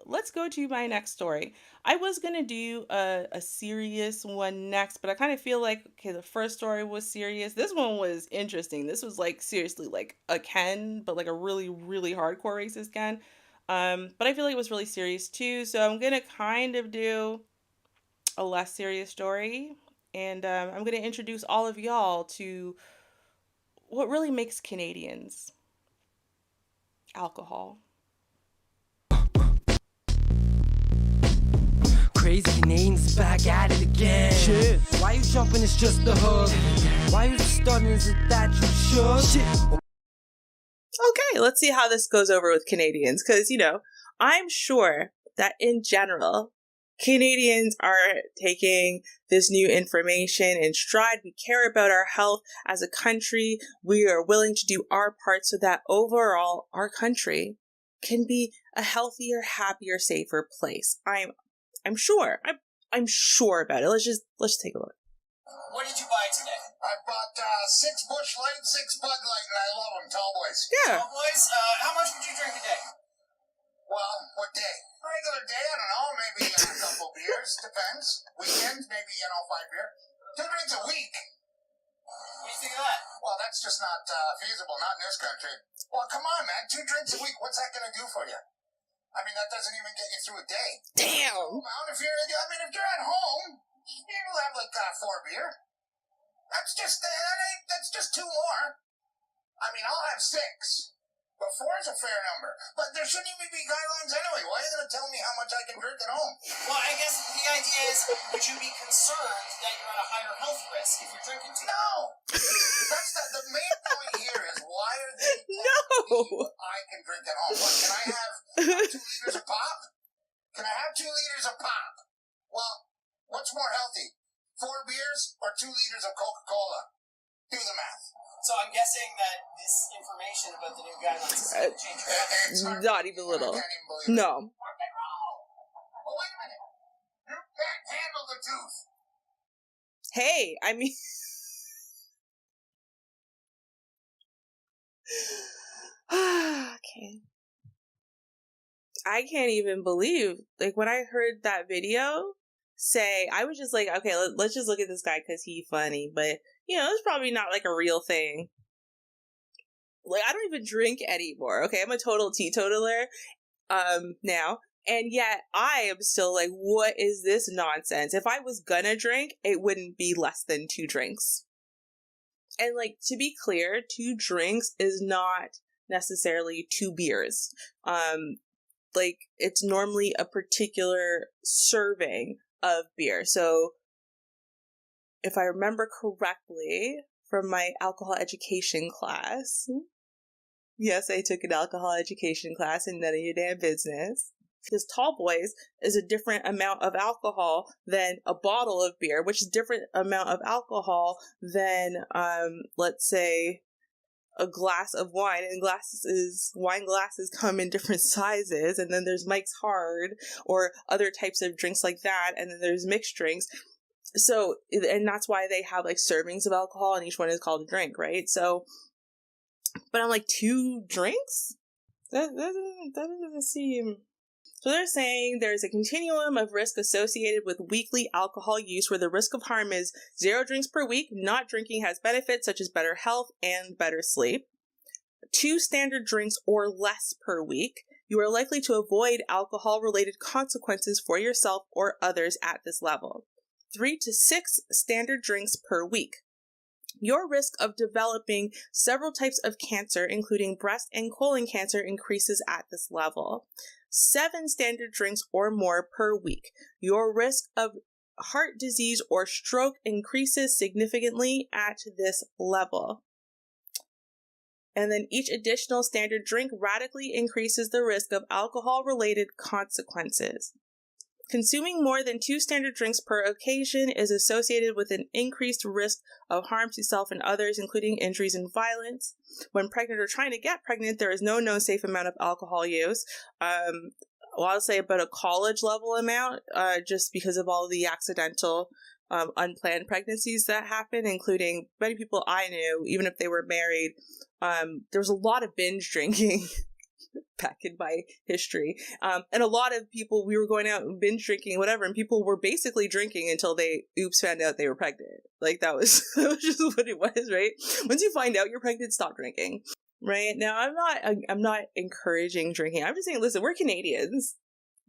let's go to my next story. I was gonna do a serious one next, but I kind of feel like, okay, the first story was serious. This one was interesting. This was like seriously like a Ken, but like a really, really hardcore racist Ken. But I feel like it was really serious too. So I'm gonna kind of do a less serious story, and I'm gonna introduce all of y'all to what really makes Canadians: alcohol. Crazy Canadians back at it again. Shit. Why you jumping? It's just the hug. Why you stunning? Is it that you should? Shit. Okay, let's see how this goes over with Canadians, because, I'm sure that in general, Canadians are taking this new information in stride. We care about our health as a country. We are willing to do our part so that overall our country can be a healthier, happier, safer place. I'm sure. I'm sure about it. Let's just take a look. What did you buy today? I bought 6 Busch Light, 6 Bud Light, and I love them, tall boys. Yeah. Tall boys, how much would you drink a day? Well, what day? Regular day, I don't know, maybe a couple beers, depends. Weekends, maybe, 5 beer. 2 drinks a week. What do you think of that? Well, that's just not feasible, not in this country. Well, come on, man, 2 drinks a week, what's that going to do for you? I mean, that doesn't even get you through a day. Damn. Well, if you're at home, you'll have like 4 beer. That's just 2 more. I mean, I'll have 6. But 4 is a fair number. But there shouldn't even be guidelines anyway. Why are you going to tell me how much I can drink at home? Well, I guess the idea is, would you be concerned that you're at a higher health risk if you're drinking too much? No. That's the main point here is why are they telling me what I can drink at home? What, can I have 2 liters of pop? Can I have 2 liters of pop? Well, what's more healthy? 4 beers or 2 liters of Coca-Cola? Do the math. So I'm guessing that this information about the new guidelines is going to change your health. Not even a little. I can't even believe it. No. Rock and roll! Well, wait a minute. You can't handle the truth. Hey, I mean... Okay. I can't even believe, like, when I heard that video say, I was just like, okay, let's just look at this guy because he's funny, but, it's probably not, like, a real thing. Like, I don't even drink anymore, okay? I'm a total teetotaler, now, and yet I am still like, what is this nonsense? If I was gonna drink, it wouldn't be less than 2 drinks. And, like, to be clear, 2 drinks is not necessarily 2 beers. Like, it's normally a particular serving of beer. So, if I remember correctly from my alcohol education class, yes, I took an alcohol education class and none of your damn business. Because Tall Boys is a different amount of alcohol than a bottle of beer, which is a different amount of alcohol than, let's say, a glass of wine. And wine glasses come in different sizes. And then there's Mike's Hard or other types of drinks like that. And then there's mixed drinks. So, and that's why they have like servings of alcohol and each one is called a drink, right? So, but I'm like, 2 drinks? That doesn't seem... So they're saying there's a continuum of risk associated with weekly alcohol use where the risk of harm is 0 drinks per week. Not drinking has benefits such as better health and better sleep. 2 standard drinks or less per week. You are likely to avoid alcohol-related consequences for yourself or others at this level. 3 to 6 standard drinks per week. Your risk of developing several types of cancer, including breast and colon cancer, increases at this level. 7 standard drinks or more per week. Your risk of heart disease or stroke increases significantly at this level. And then each additional standard drink radically increases the risk of alcohol-related consequences. Consuming more than 2 standard drinks per occasion is associated with an increased risk of harm to self and others, including injuries and violence. When pregnant or trying to get pregnant, there is no known safe amount of alcohol use. I'll say about a college level amount, just because of all the accidental, unplanned pregnancies that happen, including many people I knew, even if they were married. There was a lot of binge drinking back in my history. And a lot of people, we were going out and binge drinking, whatever, and people were basically drinking until they found out they were pregnant. Like that was just what it was, right? Once you find out you're pregnant, stop drinking. Right? Now, I'm not encouraging drinking. I'm just saying, listen, we're Canadians.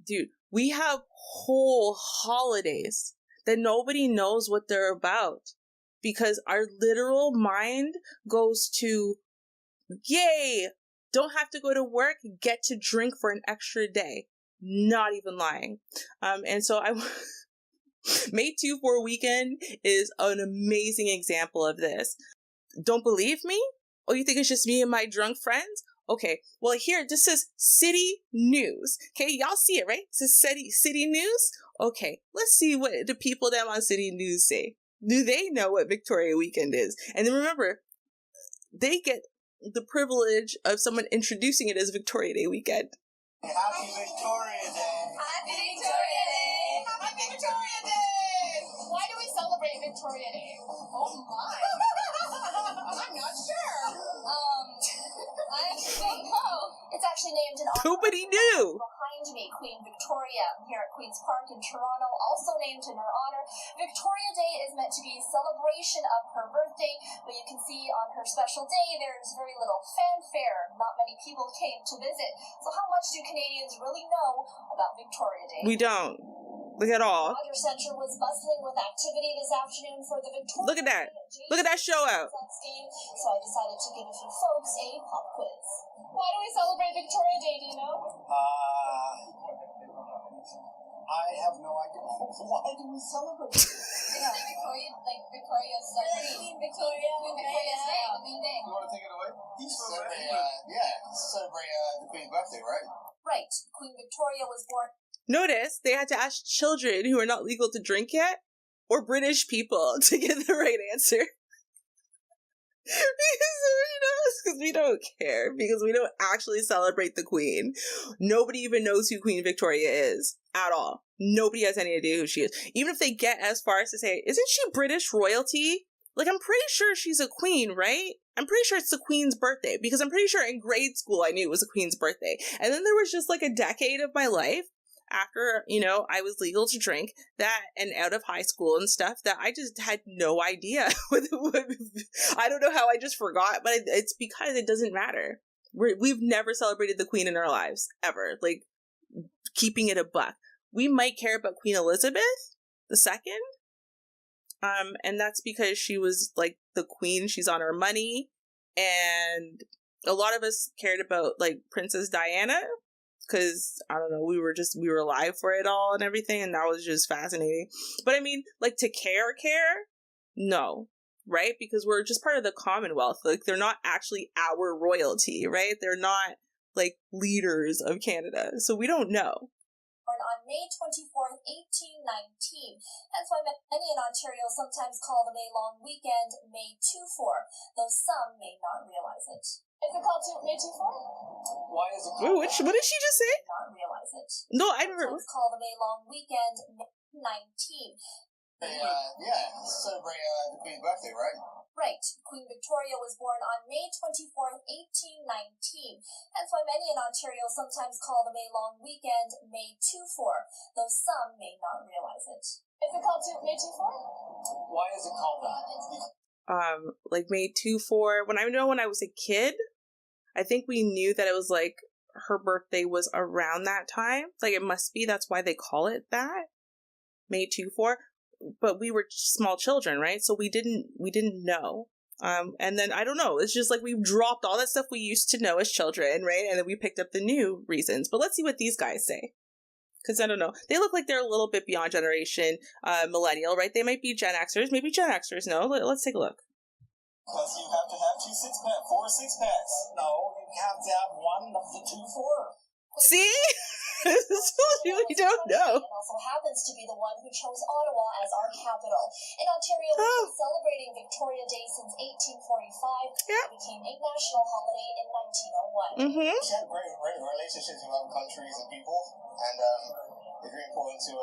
Dude, we have whole holidays that nobody knows what they're about because our literal mind goes to, yay, don't have to go to work, get to drink for an extra day. Not even lying. And so May 2-4 weekend is an amazing example of this. Don't believe me? Oh, you think it's just me and my drunk friends? Okay, well here, this says City News. Okay, y'all see it, right? It says City News? Okay, let's see what the people down on City News say. Do they know what Victoria Weekend is? And then remember, they get the privilege of someone introducing it as Victoria Day Weekend. Happy Victoria Day! Happy Victoria Day! Happy Victoria Day! Why do we celebrate Victoria Day? Oh my! I'm not sure. It's actually named in honor Nobody knew. behind me, Queen Victoria, here at Queen's Park in Toronto, also named in her honor. Victoria Day is meant to be a celebration of her birthday, but you can see on her special day there's very little fanfare. Not many people came to visit. So how much do Canadians really know about Victoria Day? We don't. Look at all. The Weather Center was bustling with activity this afternoon for the Victoria Look at that. Look at that show out. game, so I decided to give a few folks a pop quiz. Why do we celebrate Victoria Day, do you know? I have no idea. Why do we celebrate? It's Victoria's Queen Victoria's Day, the main day. You want to take it away? Celebrate the Queen's birthday, right? Right. Queen Victoria was born. Notice they had to ask children who are not legal to drink yet, or British people, to get the right answer. Because we don't care, because we don't actually celebrate the Queen. Nobody even knows who Queen Victoria is at all. Nobody has any idea who she is. Even if they get as far as to say, isn't she British royalty? Like, I'm pretty sure she's a queen, right? I'm pretty sure it's the Queen's birthday, because I'm pretty sure in grade school I knew it was the Queen's birthday. And then there was just like a decade of my life after, I was legal to drink, that, and out of high school and stuff, that I just had no idea. I don't know how I just forgot, but it's because it doesn't matter. We've never celebrated the Queen in our lives, ever. Like, keeping it a buck. We might care about Queen Elizabeth II, and that's because she was, like, the Queen. She's on our money, and a lot of us cared about, like, Princess Diana, because, I don't know, we were alive for it all and everything, and that was just fascinating. But I mean, like, to care? No, right? Because we're just part of the Commonwealth. Like, they're not actually our royalty, right? They're not, like, leaders of Canada, so we don't know. On May 24th, 1819. That's why many in Ontario sometimes call the May long weekend May 2-4, though some may not realize it. Is it called May 2-4? Why is it called Wait, what did she just say? Not realize it. No, I never. Sometimes call the May long weekend May 19. Celebrate the Queen's birthday, right? Right. Queen Victoria was born on May 24th, 1819. That's why many in Ontario sometimes call the May long weekend May 2-4, though some may not realize it. Is it called May 2-4? Why is it called that? Like May 2-4. When I was a kid, I think we knew that it was like her birthday was around that time. Like, it must be, that's why they call it that. May 2-4. But we were small children, right? So we didn't know. And then, I don't know, it's just like we've dropped all that stuff we used to know as children, right? And then we picked up the new reasons. But let's see what these guys say. Because I don't know. They look like they're a little bit beyond generation millennial, right? They might be Gen Xers. Maybe Gen Xers, no? Let's take a look. Because you have to have 4 6-packs. No, you have to have one of the 2 4. See? This is what you don't know. And also happens to be the one who chose Ottawa as our capital. In Ontario, we've been celebrating Victoria Day since 1845. It became a national holiday in 1901. Mm-hmm. She had great relationships with other countries and people, and it's very important to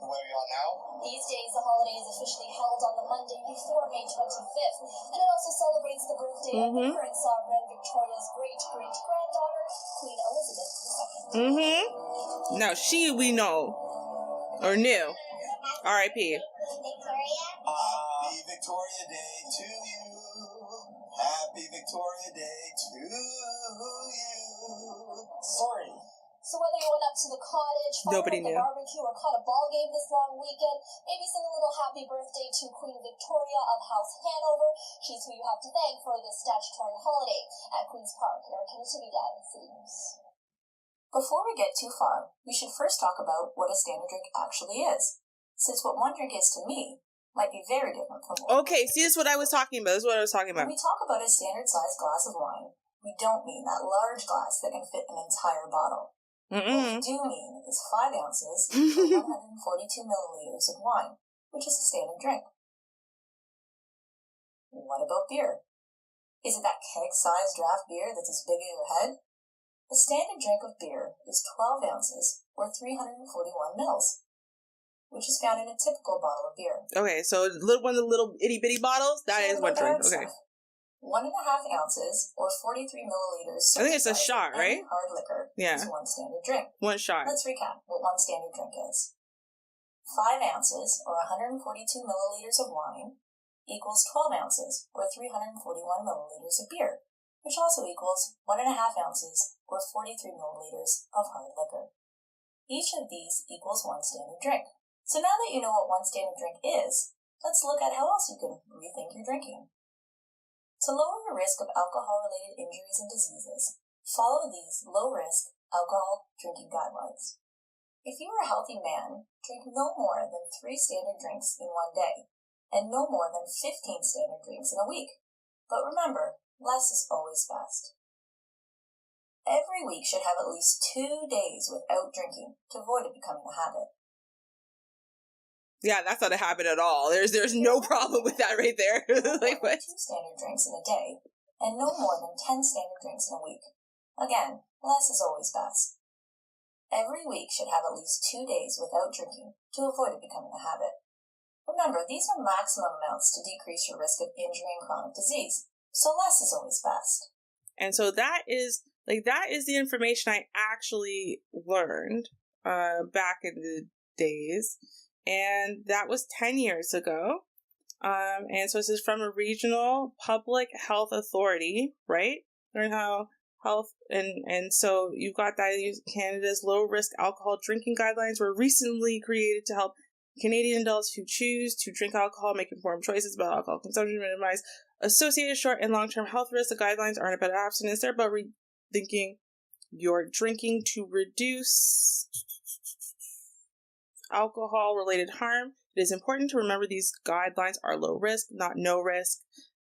where we are now. These days, the holiday is officially held on the Monday before May 25th, and it also celebrates the birthday of the current sovereign, Victoria's great-great-granddaughter, Queen Elizabeth II. Mm-hmm. Now, we know, or knew. R.I.P. Victoria? Happy Victoria Day to you. Happy Victoria Day to you. Sorry. So whether you went up to the cottage, Nobody followed knew. the barbecue, or caught a ball game this long weekend, maybe sing a little happy birthday to Queen Victoria of House Hanover. She's who you have to thank for this statutory holiday at Queen's Park. Erica Natividad, City News. Before we get too far, we should first talk about what a standard drink actually is, since what one drink is to me might be very different from what Okay, see, this is what I was talking about. When we talk about a standard-sized glass of wine, we don't mean that large glass that can fit an entire bottle. What we do mean is 5 ounces or 142 milliliters of wine, which is a standard drink. What about beer? Is it that keg-sized draft beer that's as big as your head? A standard drink of beer is 12 ounces or 341 mils, which is found in a typical bottle of beer. Okay, so one of the little itty-bitty bottles, that is one drink. Okay. 1.5 ounces or 43 milliliters. I think it's a shot, right? Hard liquor is one standard drink. One shot. Let's recap what one standard drink is. 5 ounces or 142 milliliters of wine equals 12 ounces or 341 milliliters of beer, which also equals 1.5 ounces or 43 milliliters of hard liquor. Each of these equals one standard drink. So now that you know what one standard drink is, let's look at how else you can rethink your drinking. To lower your risk of alcohol-related injuries and diseases, follow these low-risk alcohol drinking guidelines. If you are a healthy man, drink no more than 3 standard drinks in one day, and no more than 15 standard drinks in a week. But remember, less is always best. Every week should have at least 2 days without drinking to avoid it becoming a habit. Yeah, that's not a habit at all. There's no problem with that right there. Like what? 2 standard drinks in a day, and no more than 10 standard drinks in a week. Again, less is always best. Every week should have at least 2 days without drinking to avoid it becoming a habit. Remember, these are maximum amounts to decrease your risk of injury and chronic disease, so less is always best. And so that is the information I actually learned back in the days. And that was 10 years ago. And so this is from a regional public health authority, right? Learn how health, and so you've got that. Canada's low-risk alcohol drinking guidelines were recently created to help Canadian adults who choose to drink alcohol make informed choices about alcohol consumption, minimize associated short and long-term health risks. The guidelines aren't about abstinence, they're about rethinking your drinking to reduce alcohol-related harm. It is important to remember these guidelines are low risk, not no risk.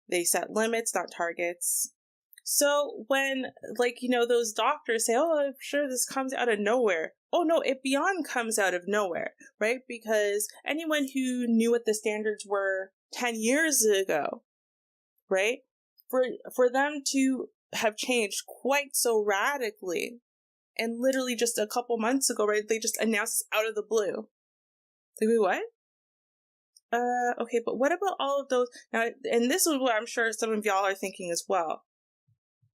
They set limits, not targets. So when, those doctors say, oh, I'm sure this comes out of nowhere. Oh, no, it beyond comes out of nowhere, right? Because anyone who knew what the standards were 10 years ago, right? For them to have changed quite so radically, and literally just a couple months ago, right, they just announced this out of the blue. Like, wait, what? Okay, but what about all of those? Now, and this is what I'm sure some of y'all are thinking as well.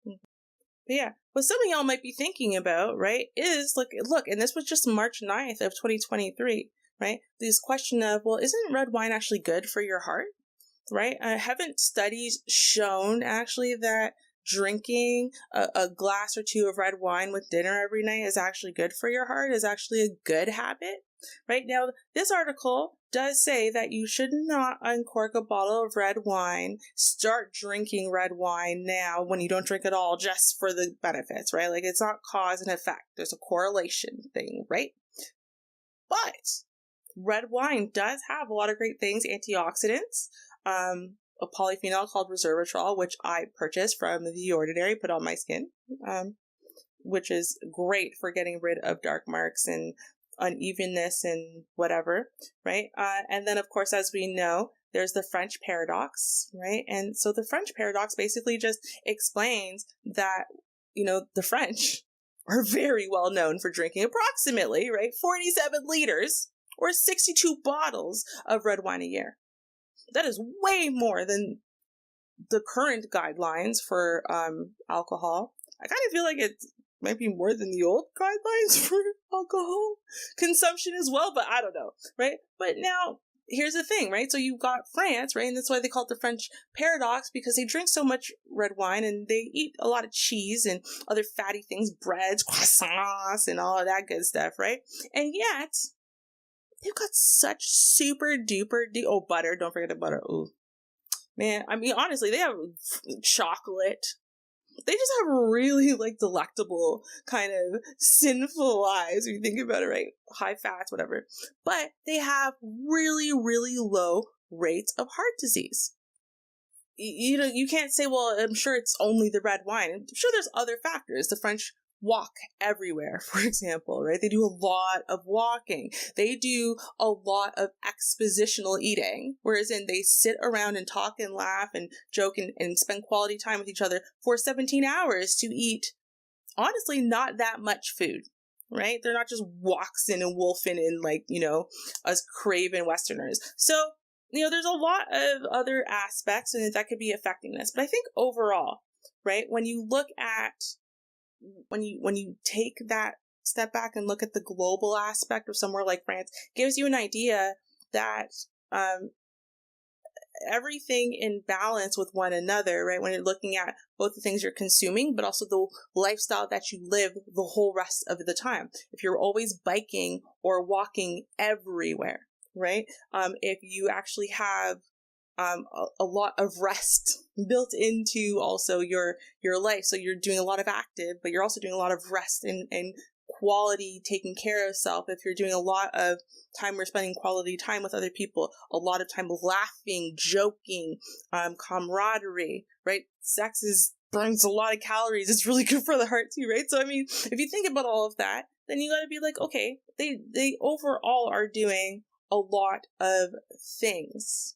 But yeah, what some of y'all might be thinking about, right, is, look, and this was just March 9th of 2023, right? This question of, well, isn't red wine actually good for your heart, right? Haven't studies shown, actually, that drinking a glass or two of red wine with dinner every night is actually good for your heart, is actually a good habit? Right now, this article does say that you should not uncork a bottle of red wine, start drinking red wine now when you don't drink at all just for the benefits, right? Like, it's not cause and effect. There's a correlation thing, right? But red wine does have a lot of great things, antioxidants, a polyphenol called resveratrol, which I purchased from The Ordinary, put on my skin, which is great for getting rid of dark marks and unevenness and whatever, right? And then, of course, as we know, there's the French paradox, right? And so the French paradox basically just explains that, the French are very well known for drinking approximately, right, 47 liters or 62 bottles of red wine a year. That is way more than the current guidelines for alcohol. I kind of feel like it might be more than the old guidelines for alcohol consumption as well, but I don't know, right? But now, here's the thing, right? So you've got France, right? And that's why they call it the French paradox, because they drink so much red wine and they eat a lot of cheese and other fatty things, breads, croissants, and all of that good stuff, right? And yet, they've got such super duper, butter, don't forget the butter, ooh. Man, I mean, honestly, they have chocolate. They just have really, delectable kind of sinful lives when you think about it, right? High fats, whatever. But they have really, really low rates of heart disease. You can't say, well, I'm sure it's only the red wine. I'm sure there's other factors. The French walk everywhere, for example, right? They do a lot of walking. They do a lot of expositional eating, whereas they sit around and talk and laugh and joke and spend quality time with each other for 17 hours to eat, honestly, not that much food, right? They're not just waxing and wolfing in us craven Westerners. So, there's a lot of other aspects and that could be affecting this. But I think overall, right, when you look at when you take that step back and look at the global aspect of somewhere like France, gives you an idea that everything in balance with one another, right? When you're looking at both the things you're consuming, but also the lifestyle that you live the whole rest of the time. If you're always biking or walking everywhere, right? If you actually have a lot of rest built into also your life. So you're doing a lot of active, but you're also doing a lot of rest and quality taking care of self. If you're doing a lot of time we're spending quality time with other people, a lot of time laughing, joking, camaraderie, right? Sex burns a lot of calories. It's really good for the heart too, right? So, I mean, if you think about all of that, then you got to be like, okay, they overall are doing a lot of things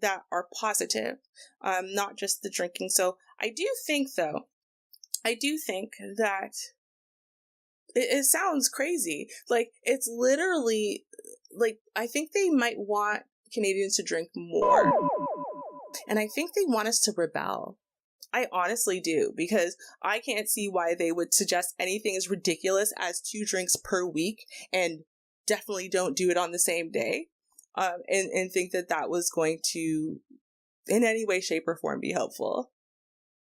that are positive, not just the drinking. So I do think that it sounds crazy. It's literally, I think they might want Canadians to drink more. And I think they want us to rebel. I honestly do, because I can't see why they would suggest anything as ridiculous as 2 drinks per week and definitely don't do it on the same day. And think that was going to, in any way, shape, or form, be helpful.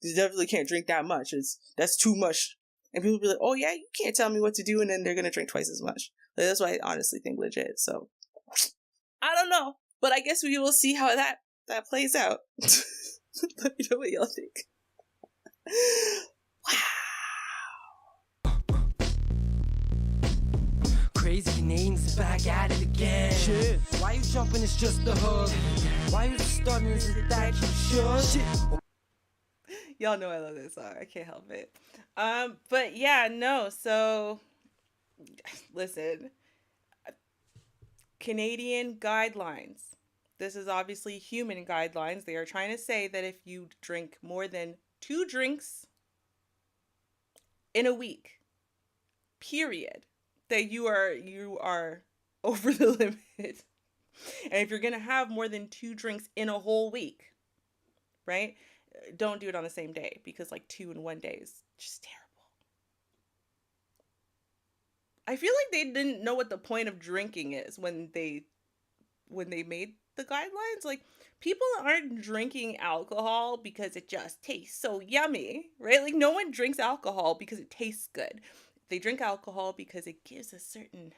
You definitely can't drink that much. That's too much. And people be like, oh yeah, you can't tell me what to do, and then they're going to drink twice as much. That's why I honestly think legit. So, I don't know. But I guess we will see how that plays out. Let me know what y'all think. Crazy Canadians back at it again. Shit. Why you jumping? It's just a hug. Why you starting? Is it that you should? Shit. Y'all know I love this song. I can't help it. But yeah, no. So, listen. Canadian guidelines. This is obviously human guidelines. They are trying to say that if you drink more than 2 drinks in a week, period, that you are over the limit. And if you're going to have more than 2 drinks in a whole week, right? Don't do it on the same day, because 2 in one day is just terrible. I feel like they didn't know what the point of drinking is when they made the guidelines. People aren't drinking alcohol because it just tastes so yummy, right? No one drinks alcohol because it tastes good. They drink alcohol because it gives a certain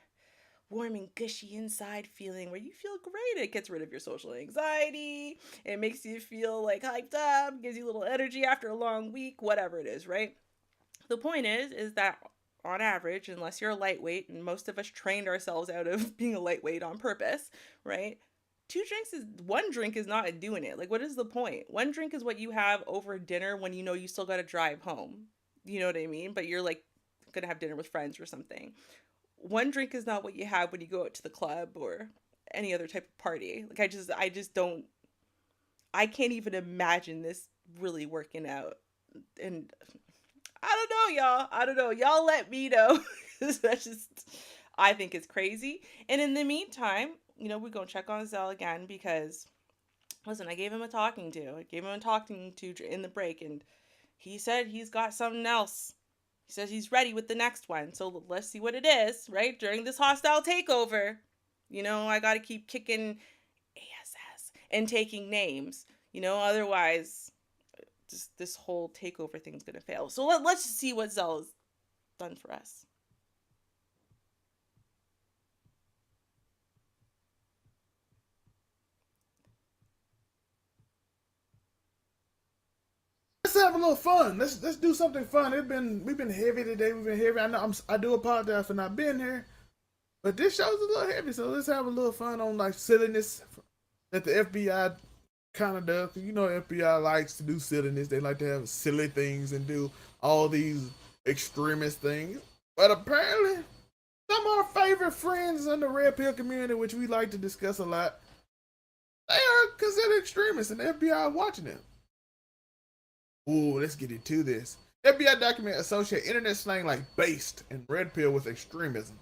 warm and gushy inside feeling where you feel great. It gets rid of your social anxiety. It makes you feel like hyped up, gives you a little energy after a long week, whatever it is, right? The point is that on average, unless you're a lightweight, and most of us trained ourselves out of being a lightweight on purpose, right? One drink is not doing it. Like, what is the point? One drink is what you have over dinner when you know you still got to drive home. You know what I mean? But you're like gonna have dinner with friends or something. One drink is not what you have when you go out to the club or any other type of party. Like, I just don't. I can't even imagine this really working out. And I don't know, y'all. I don't know. Y'all let me know. That's just, I think it's crazy. And in the meantime, we're going to check on Zell again because, listen, I gave him a talking to. I gave him a talking to in the break, and he said he's got something else. He says he's ready with the next one. So let's see what it is, right? During this hostile takeover, I got to keep kicking ASS and taking names, otherwise this whole takeover thing's gonna fail. So let's just see what Zell has done for us. Let's have a little fun. Let's do something fun. We've been heavy today. We've been heavy. I know I do apologize for not being here, but this show's a little heavy. So let's have a little fun on like silliness that the FBI kind of does. FBI likes to do silliness. They like to have silly things and do all these extremist things. But apparently, some of our favorite friends in the red pill community, which we like to discuss a lot, they are considered extremists, and the FBI is watching them. Ooh, let's get into this. FBI document associate internet slang like based and red pill with extremism.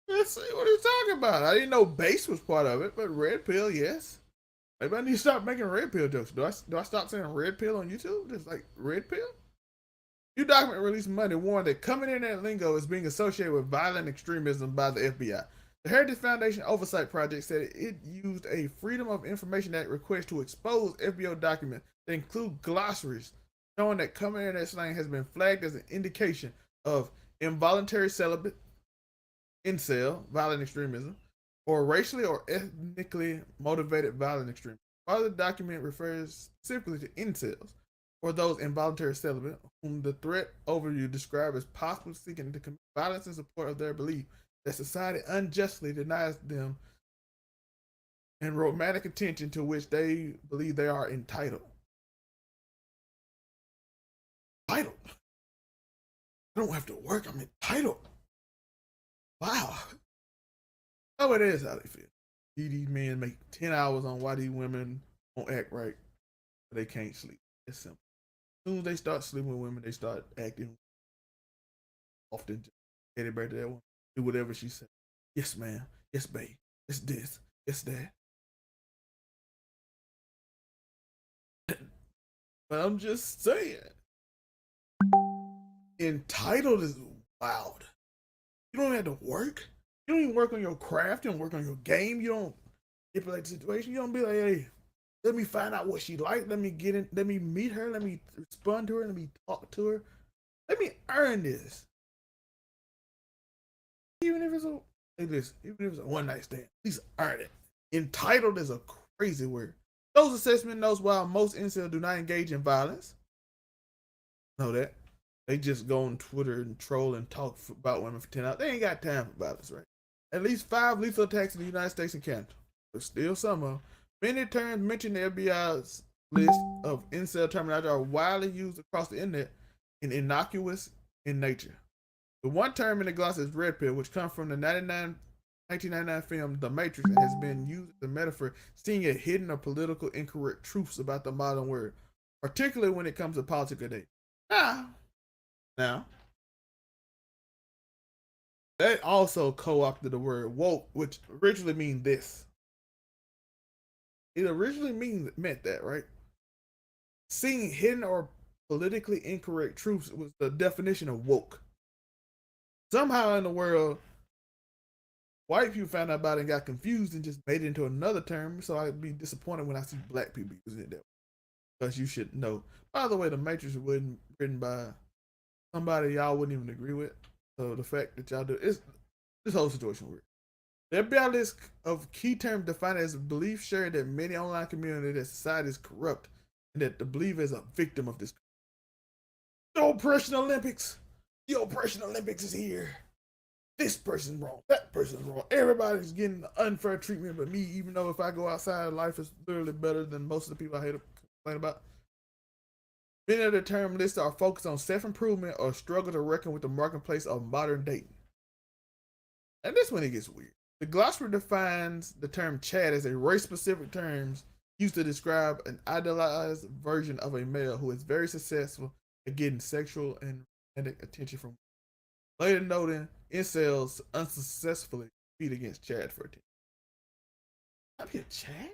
Let's see what he's talking about. I didn't know base was part of it, but red pill, yes. Maybe I need to stop making red pill jokes. Do I stop saying red pill on YouTube? Just like red pill? New document released Monday warned that common internet lingo is being associated with violent extremism by the FBI. The Heritage Foundation Oversight Project said it used a Freedom of Information Act request to expose FBI documents that include glossaries showing that common internet slang has been flagged as an indication of involuntary celibate, incel, violent extremism, or racially or ethnically motivated violent extremism. Part of the document refers specifically to incels, or those involuntary celibate, whom the threat overview described as possibly seeking to commit violence in support of their belief that society unjustly denies them and romantic attention to which they believe they are entitled. Entitled? I don't have to work, I'm entitled. Wow. Oh, it is how they feel. These men make 10 hours on why these women don't act right, but they can't sleep. It's simple. As soon as they start sleeping with women, they start acting often just headed back to that one. Do whatever she said. Yes, ma'am. Yes, babe. It's this. It's that. But I'm just saying. Entitled is wild. You don't have to work. You don't even work on your craft. You don't work on your game. You don't manipulate the situation. You don't be like, hey, let me find out what she like. Let me get in. Let me meet her. Let me respond to her. Let me talk to her. Let me earn this. Even if it's a one night stand, at least earn it. Entitled is a crazy word. Those assessment notes while most incels do not engage in violence. Know that. They just go on Twitter and troll and talk about women for 10 hours. They ain't got time for violence, right? At least 5 lethal attacks in the United States and Canada. But still some of them. Many terms mentioned in the FBI's list of incel terminology are widely used across the internet and innocuous in nature. The one term in the gloss is red pill, which comes from the 1999 film The Matrix and has been used as a metaphor, seeing a hidden or political incorrect truths about the modern word, particularly when it comes to politics today. Now, they also co-opted the word woke, which originally means this. It originally meant that, right? Seeing hidden or politically incorrect truths was the definition of woke. Somehow in the world, white people found out about it and got confused and just made it into another term. So I'd be disappointed when I see black people using it that way. Because you should know. By the way, The Matrix was written by somebody y'all wouldn't even agree with. So the fact that y'all do it's this whole situation weird. The FBI list of key terms defined as a belief shared that many online communities that society is corrupt and that the believer is a victim of this. The oppression Olympics. The oppression Olympics is here. This person's wrong. That person's wrong. Everybody's getting unfair treatment but me, even though if I go outside, life is literally better than most of the people I hate to complain about. Many of the term lists are focused on self-improvement or struggle to reckon with the marketplace of modern dating. And this one it gets weird. The glossary defines the term Chad as a race-specific term used to describe an idealized version of a male who is very successful at getting sexual and romantic attention from women. Later noting incels unsuccessfully compete against Chad for attention. I'd be a Chad?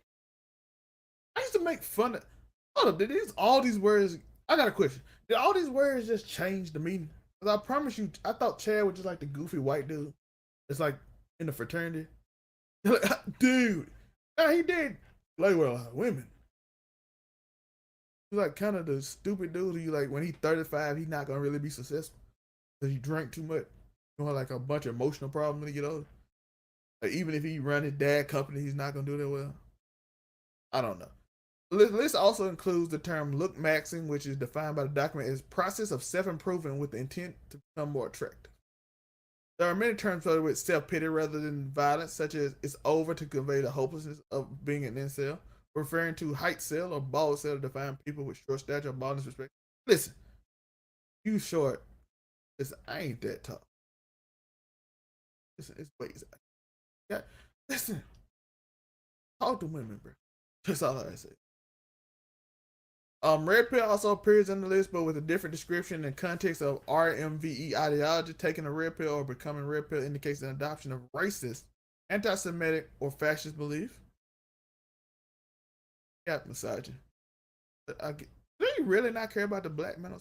I used to make fun of. Hold up, did all these words? I got a question. Did all these words just change the meaning? Because I promise you, I thought Chad was just like the goofy white dude. It's like in the fraternity. Dude, yeah, he did play with a lot of women. He's like kind of the stupid dude who you like when he's 35, he's not gonna really be successful because he drank too much. You know, like a bunch of emotional problems when he get older. Like even if he run his dad company, he's not gonna do that well. I don't know. List also includes the term look maxing, which is defined by the document as process of self-improvement with the intent to become more attractive. There are many terms for with self-pity rather than violence, such as it's over to convey the hopelessness of being an incel, referring to height cell or bald cell to define people with short stature or baldness respect. Listen, you short, listen, I ain't that tall. Listen, it's ways. Yeah, listen, talk to women, bro. That's all I say. Red pill also appears on the list, but with a different description and context of RMVE ideology. Taking a red pill or becoming red pill indicates an adoption of racist, anti-Semitic, or fascist belief. Yeah, misogyny. Do you really not care about the black men?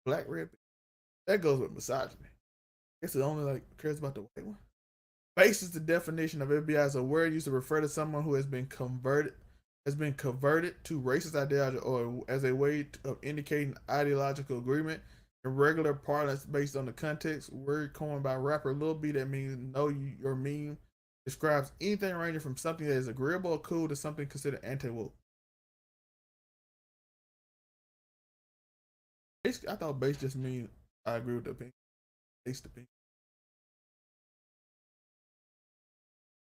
Black red pill? That goes with misogyny. I guess it only like cares about the white one. Base is the definition of FBI as a word used to refer to someone who has been converted to racist ideology or as a way of indicating ideological agreement. In regular parlance, based on the context, word coined by rapper Lil B that means know your meme describes anything ranging from something that is agreeable or cool to something considered anti-woke. I thought base just means I agree with the opinion. Base the opinion.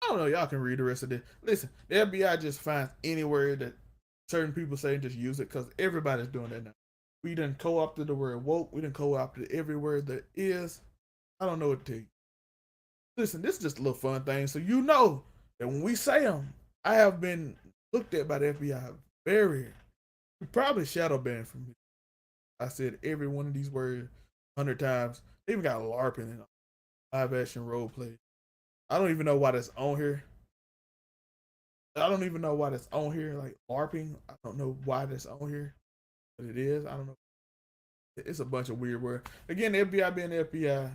I don't know. Y'all can read the rest of this. Listen, the FBI just finds any word that certain people say and just use it because everybody's doing that now. We done co-opted the word woke. We done co-opted every word that is. I don't know what to tell you. Listen, this is just a little fun thing. So you know that when we say them, I have been looked at by the FBI very, probably shadow banned from me. I said every one of these words 100 times. They even got LARPing in live action role play. I don't even know why that's on here. I don't even know why that's on here. Like LARPing. I don't know why that's on here. But it is. I don't know. It's a bunch of weird words. Again, the FBI being the FBI.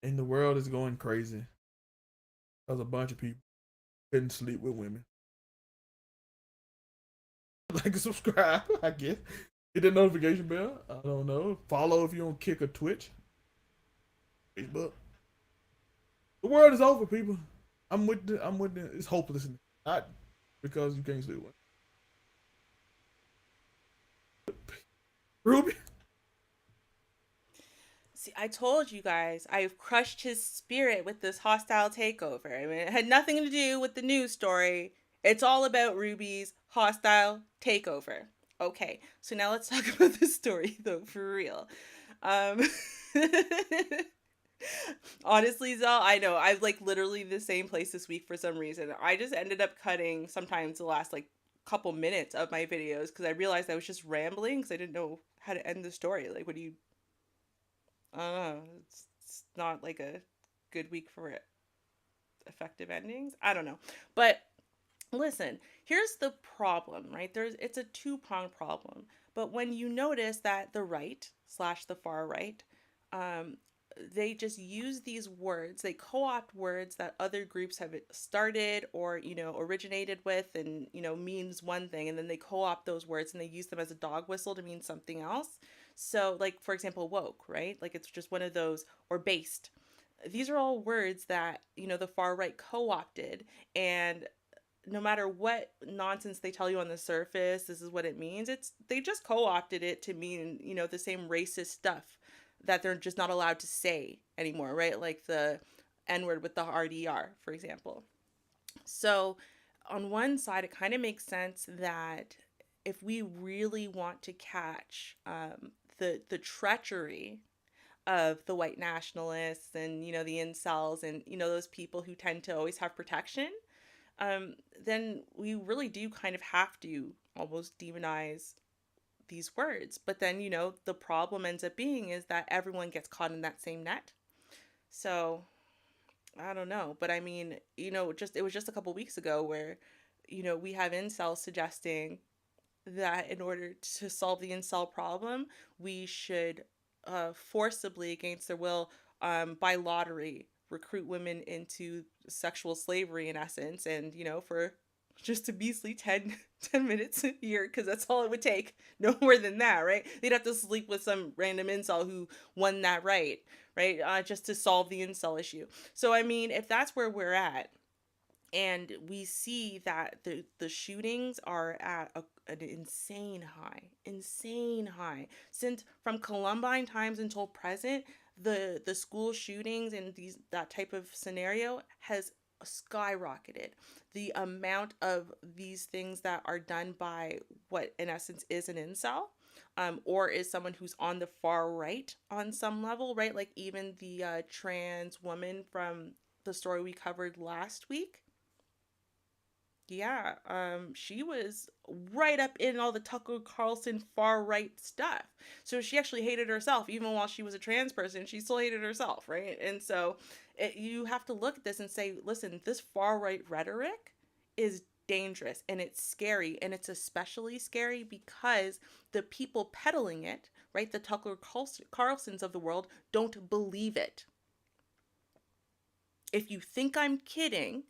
And the world is going crazy. Because a bunch of people couldn't sleep with women. Like and subscribe, I guess. Hit the notification bell. I don't know. Follow if you don't kick or Twitch. Facebook. The world is over, people. I'm with the it's hopeless. Not because you can't sleep with Ruby. See, I told you guys, I've crushed his spirit with this hostile takeover. I mean, it had nothing to do with the news story. It's all about Ruby's hostile takeover. Okay, so now let's talk about this story, though, for real. Um, Honestly, Zell, I know I've like literally the same place this week for some reason. I just ended up cutting sometimes the last like couple minutes of my videos because I realized I was just rambling because I didn't know how to end the story. Like, what do you? I don't know. It's not like a good week for effective endings. I don't know, but listen, here's the problem, right? It's a two-pronged problem. But when you notice that the right slash the far right, um, they just use these words, they co-opt words that other groups have started or, originated with, and, means one thing, and then they co-opt those words and they use them as a dog whistle to mean something else. So, like, for example, woke, right? Like, it's just one of those, or based. These are all words that, the far right co-opted, and no matter what nonsense they tell you on the surface, this is what it means. They just co-opted it to mean, the same racist stuff that they're just not allowed to say anymore, right? Like the N-word with the RDR, for example. So on one side, it kind of makes sense that if we really want to catch the treachery of the white nationalists and, the incels and, those people who tend to always have protection, then we really do kind of have to almost demonize these words. But then, the problem ends up being is that everyone gets caught in that same net. So I don't know. But I mean, it was just a couple weeks ago where, we have incels suggesting that in order to solve the incel problem, we should forcibly, against their will, by lottery, recruit women into sexual slavery in essence, and for just a measly 10 minutes a year, because that's all it would take, no more than that, right? They'd have to sleep with some random incel who won that right, just to solve the incel issue. So I mean, if that's where we're at, and we see that the shootings are at an insane high. Since from Columbine times until present, the school shootings and that type of scenario has skyrocketed. The amount of these things that are done by what in essence is an incel, or is someone who's on the far right on some level, right? Like even the trans woman from the story we covered last week. Yeah, she was right up in all the Tucker Carlson far right stuff. So she actually hated herself, even while she was a trans person. She still hated herself, right? And so you have to look at this and say, listen, this far right rhetoric is dangerous and it's scary, and it's especially scary because the people peddling it, right, the Tucker Carlsons of the world, don't believe it. If you think I'm kidding,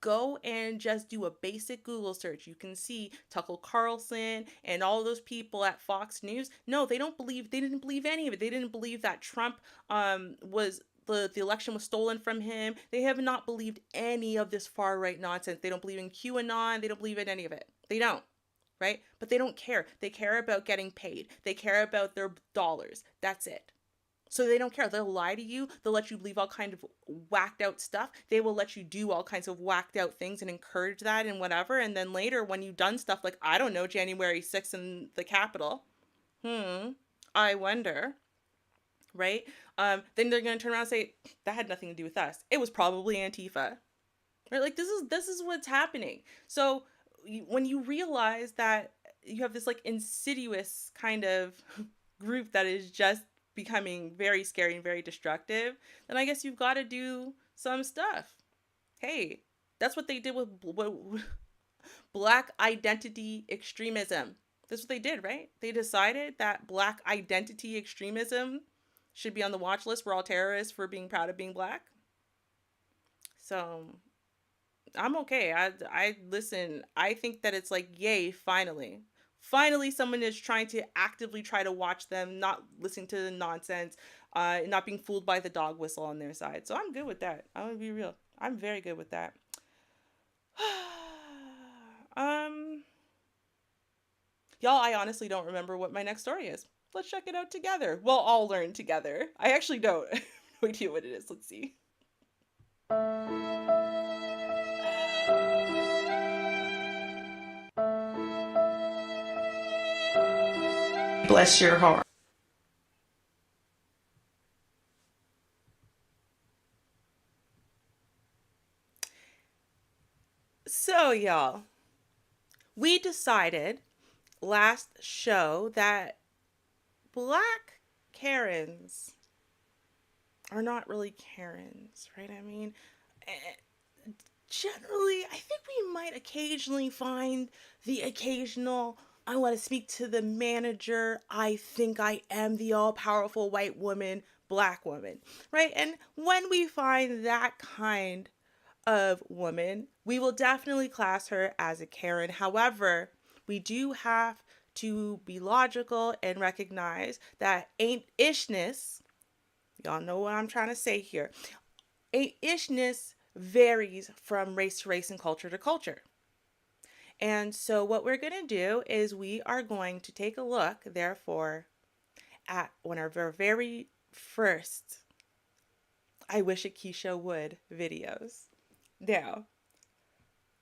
go and just do a basic Google search. You can see Tucker Carlson and all those people at Fox News. No, they didn't believe any of it. They didn't believe that Trump was the election was stolen from him. They have not believed any of this far right nonsense. They don't believe in QAnon. They don't believe in any of it. They don't. Right? But they don't care. They care about getting paid. They care about their dollars. That's it. So they don't care. They'll lie to you. They'll let you believe all kind of whacked out stuff. They will let you do all kinds of whacked out things and encourage that and whatever. And then later, when you've done stuff like, I don't know, January 6th in the Capitol, I wonder, right? Then they're going to turn around and say, that had nothing to do with us. It was probably Antifa, right? Like this is what's happening. So when you realize that you have this like insidious kind of group that is just becoming very scary and very destructive, then I guess you've got to do some stuff. Hey, that's what they did with Black identity extremism. That's what they did, right? They decided that Black identity extremism should be on the watch list. We're all terrorists for being proud of being Black. So I'm okay. I listen. I think that it's like, yay, finally. Finally, someone is trying to actively try to watch them, not listening to the nonsense, not being fooled by the dog whistle on their side. So I'm good with that. I'm gonna be real. I'm very good with that. Y'all, I honestly don't remember what my next story is. Let's check it out together. We'll all learn together. I actually don't. I have no idea what it is. Let's see. Bless your heart. So, y'all, we decided last show that Black Karens are not really Karens, right? I mean, generally, I think we might occasionally find the occasional, I want to speak to the manager, I think I am the all-powerful white woman, Black woman, right? And when we find that kind of woman, we will definitely class her as a Karen. However, we do have to be logical and recognize that ain't ishness, y'all know what I'm trying to say here, ain't ishness varies from race to race and culture to culture. And so what we're going to do is we are going to take a look, therefore, at one of our very first I Wish a Keisha Would videos. Now,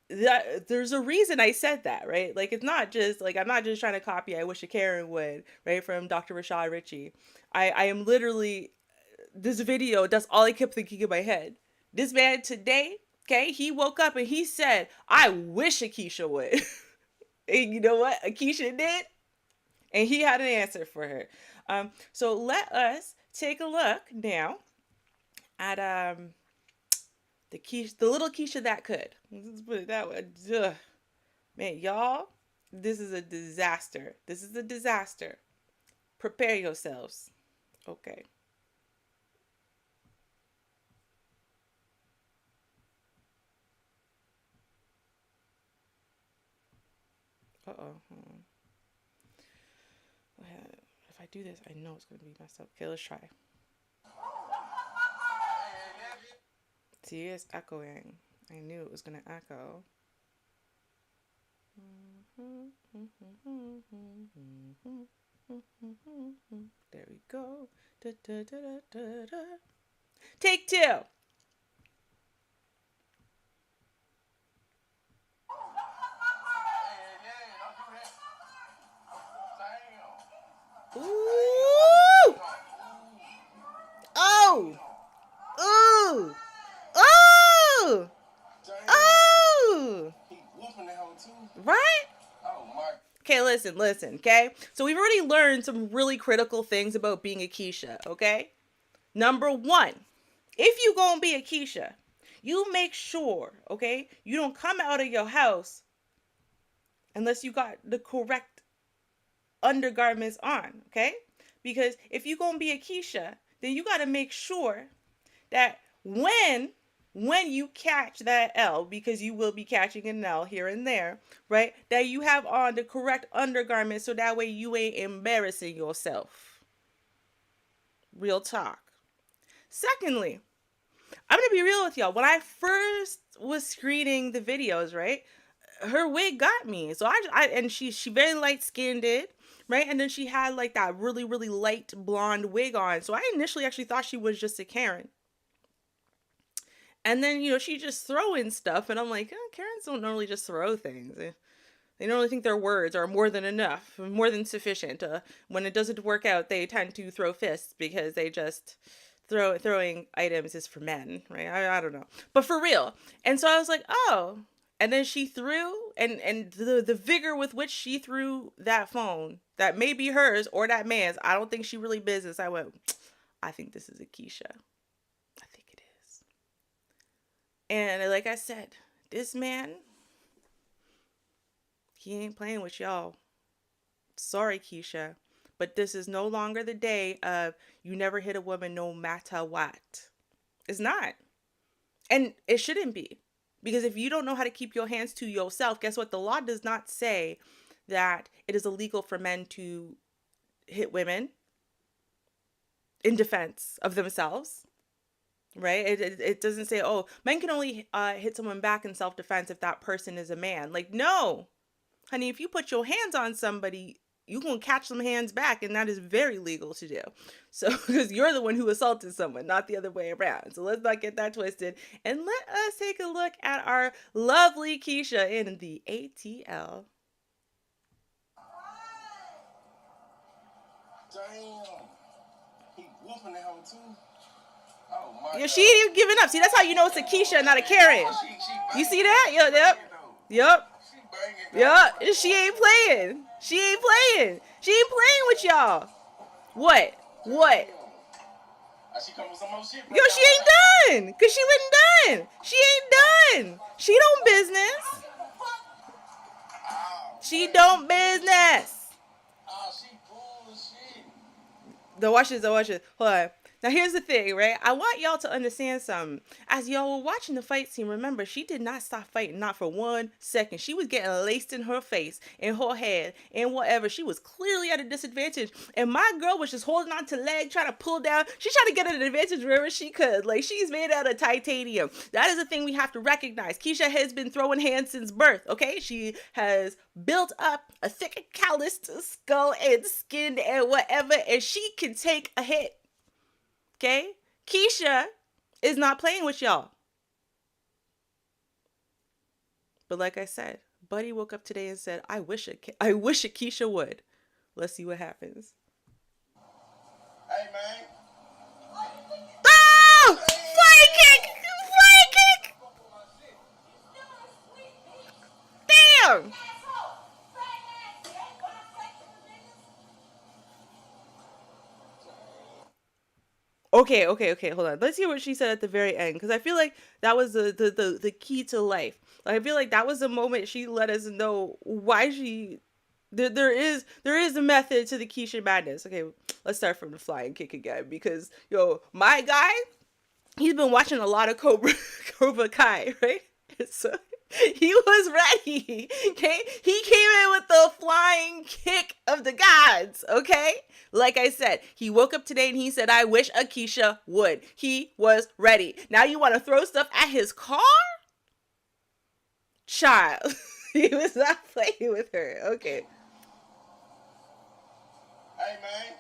there's a reason I said that, right? Like, it's not just like I'm not just trying to copy I Wish a Karen Would, right, from Dr. Rashad Ritchie. I am literally, this video, that's all I kept thinking in my head. This man today, okay, he woke up and he said, I wish a Keisha would. And you know what? Keisha did. And he had an answer for her. So let us take a look now at the little Keisha that could. Let's put it that way. Ugh. Man, y'all, this is a disaster. This is a disaster. Prepare yourselves. Okay. Uh-oh. If I do this, I know it's going to be messed up. Okay, let's try. See, it's echoing. I knew it was going to echo. There we go. Da, da, da, da, da. Take two. Ooh! Oh! Ooh! Ooh! Ooh! Right? Okay, listen, okay? So we've already learned some really critical things about being a Keisha, okay? Number one, if you gonna be a Keisha, you make sure, okay, you don't come out of your house unless you got the correct undergarments on, okay? Because if you gonna be a Keisha, then you gotta make sure that when you catch that L, because you will be catching an L here and there, right, that you have on the correct undergarments so that way you ain't embarrassing yourself. Real talk. Secondly, I'm gonna be real with y'all. When I first was screening the videos, right, her wig got me. So and she very light skinned it, right? And then she had like that really, really light blonde wig on. So I initially actually thought she was just a Karen. And then, she just throwing stuff. And I'm like, Karens don't normally just throw things. They don't really think their words are more than enough, more than sufficient. When it doesn't work out, they tend to throw fists because they just throwing items is for men, right? I don't know. But for real. And so I was like, oh. And then she threw, and the vigor with which she threw that phone, that may be hers or that man's, I don't think she really business. I went, I think this is a Keisha. I think it is. And like I said, this man, he ain't playing with y'all. Sorry, Keisha. But this is no longer the day of you never hit a woman no matter what. It's not. And it shouldn't be. Because if you don't know how to keep your hands to yourself, guess what? The law does not say that it is illegal for men to hit women in defense of themselves, right? It doesn't say, oh, men can only hit someone back in self-defense if that person is a man. Like, no, honey, if you put your hands on somebody, you gonna catch some hands back, and that is very legal to do. So, because you're the one who assaulted someone, not the other way around. So let's not get that twisted. And let us take a look at our lovely Keisha in the ATL. Damn. He whooping that hoe too. Oh my She ain't even giving up. See, that's how you know it's a Keisha, not a Karen. You see that? Yep. Yep. She ain't playing. She ain't playing with y'all. What? Yo, she ain't done. Cause she wasn't done. She ain't done. She don't business. She don't business. She bullshit. Watch this. Hold on. Now here's the thing, right? I want y'all to understand something. As y'all were watching the fight scene, remember, she did not stop fighting, not for 1 second. She was getting laced in her face, in her head, and whatever. She was clearly at a disadvantage. And my girl was just holding on to leg, trying to pull down. She's trying to get an advantage wherever she could. Like, she's made out of titanium. That is a thing we have to recognize. Keisha has been throwing hands since birth, okay? She has built up a thick calloused skull and skin and whatever, and she can take a hit. Okay? Keisha is not playing with y'all. But like I said, Buddy woke up today and said, I wish a Keisha would. Let's see what happens. Hey, man. Oh! Flying kick! Flying kick! Damn! Okay, hold on. Let's hear what she said at the very end, because I feel like that was the key to life. Like, I feel like that was the moment she let us know why she there is a method to the Keisha madness. Okay, let's start from the flying kick again, because my guy, he's been watching a lot of Cobra Kai, right? So he was ready. Okay, he came in with the flying kick of the gods. Okay, like I said, he woke up today and he said, I wish a Keisha would. He was ready. Now you want to throw stuff at his car? Child. He was not playing with her. Okay. Hey, man.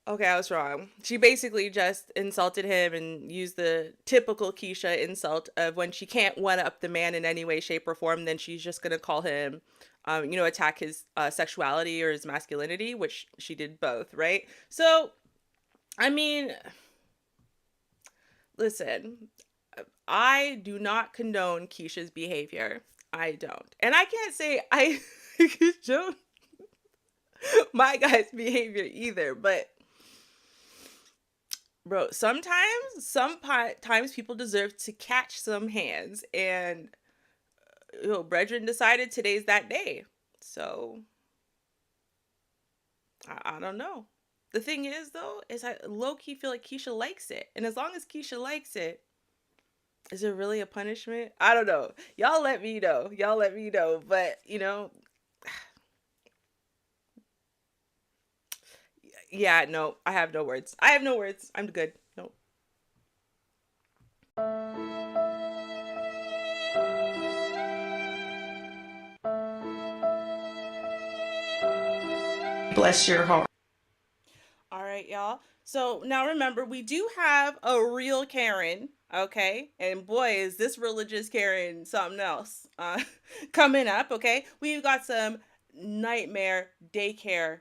Okay, I was wrong. She basically just insulted him and used the typical Keisha insult of when she can't one-up the man in any way, shape, or form, then she's just going to call him, attack his sexuality or his masculinity, which she did both, right? So, I mean, listen, I do not condone Keisha's behavior. I don't. And I can't say I condone my guy's behavior either, but bro, sometimes people deserve to catch some hands, and Brethren decided today's that day. So I don't know. The thing is, though, is I low-key feel like Keisha likes it. And as long as Keisha likes it, is it really a punishment? I don't know. Y'all let me know. But, yeah, no, I have no words. I'm good. No. Bless your heart. All right, y'all. So now remember, we do have a real Karen, okay? And boy, is this religious Karen something else coming up, okay? We've got some nightmare daycare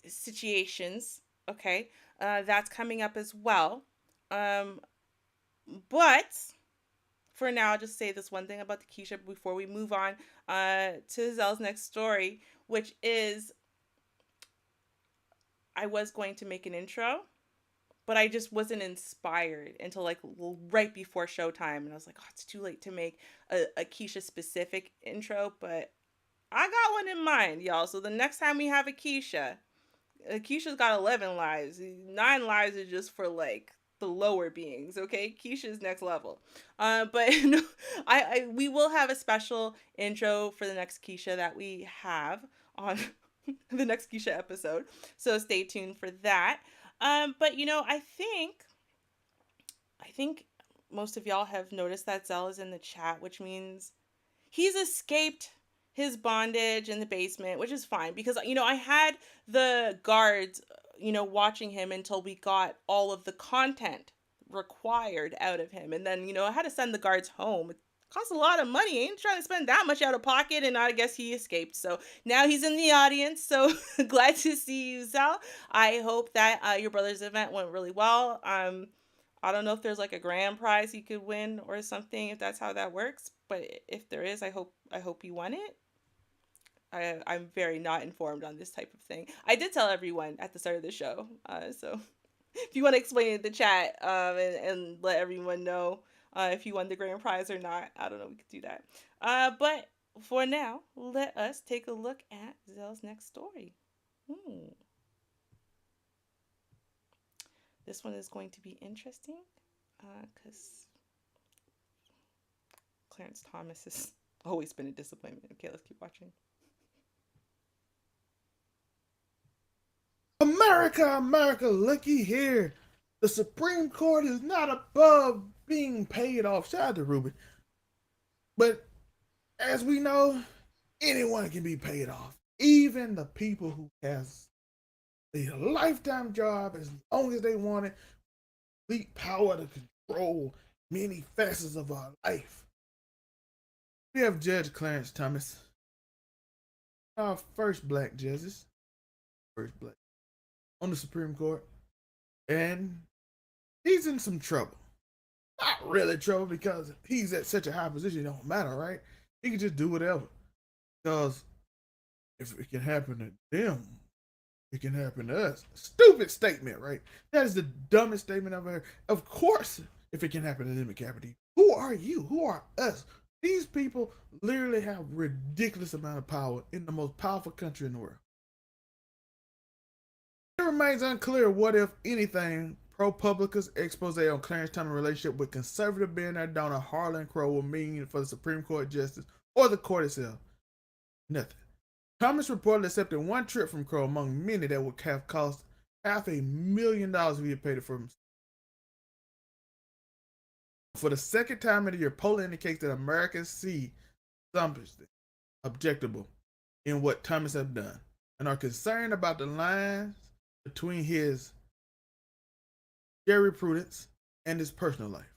situations, okay? That's coming up as well. But for now, I'll just say this one thing about the Keisha before we move on to Zelle's next story, which is I was going to make an intro, but I just wasn't inspired until like right before showtime. And I was like, oh, it's too late to make a Keisha specific intro, but I got one in mind, y'all. So the next time we have a Keisha's got 11 lives. 9 lives is just for like the lower beings, okay? Keisha's next level. But no, we will have a special intro for the next Keisha that we have on the next Keisha episode. So stay tuned for that. But I think most of y'all have noticed that Zell is in the chat, which means he's escaped his bondage in the basement, which is fine because I had the guards watching him until we got all of the content required out of him, and then I had to send the guards home. It costs a lot of money. I ain't trying to spend that much out of pocket, and I guess he escaped. So now he's in the audience. So glad to see you, Zal. I hope that your brother's event went really well. I don't know if there's like a grand prize you could win or something, if that's how that works. But if there is, I hope you won it. I'm very not informed on this type of thing. I did tell everyone at the start of the show, so If you want to explain it in the chat, and let everyone know if you won the grand prize or not, I don't know. We could do that. But for now, let us take a look at Zell's next story. This one is going to be interesting because Clarence Thomas has always been a disappointment. Okay, let's keep watching. America, America, looky here. The Supreme Court is not above being paid off. Shout out to Ruby. But as we know, anyone can be paid off. Even the people who has a lifetime job as long as they want it, complete power to control many facets of our life. We have Judge Clarence Thomas, our first black judges, on the Supreme Court, and he's in some trouble. Not really trouble because he's at such a high position, it don't matter, right? He can just do whatever. Because if it can happen to them, it can happen to us. Stupid statement, right? That is the dumbest statement I've ever heard. Of course, if it can happen to them, it can happen to you. Who are you? Who are us? These people literally have ridiculous amount of power in the most powerful country in the world. It remains unclear what, if anything, ProPublica's expose on Clarence Thomas' relationship with conservative billionaire donor Harlan Crow will mean for the Supreme Court justice or the court itself. Nothing. Thomas reportedly accepted one trip from Crow among many that would have cost $500,000 if he had paid it for himself. For the second time in the year, polling indicates that Americans see something objectionable in what Thomas has done and are concerned about the lines between his jurisprudence and his personal life.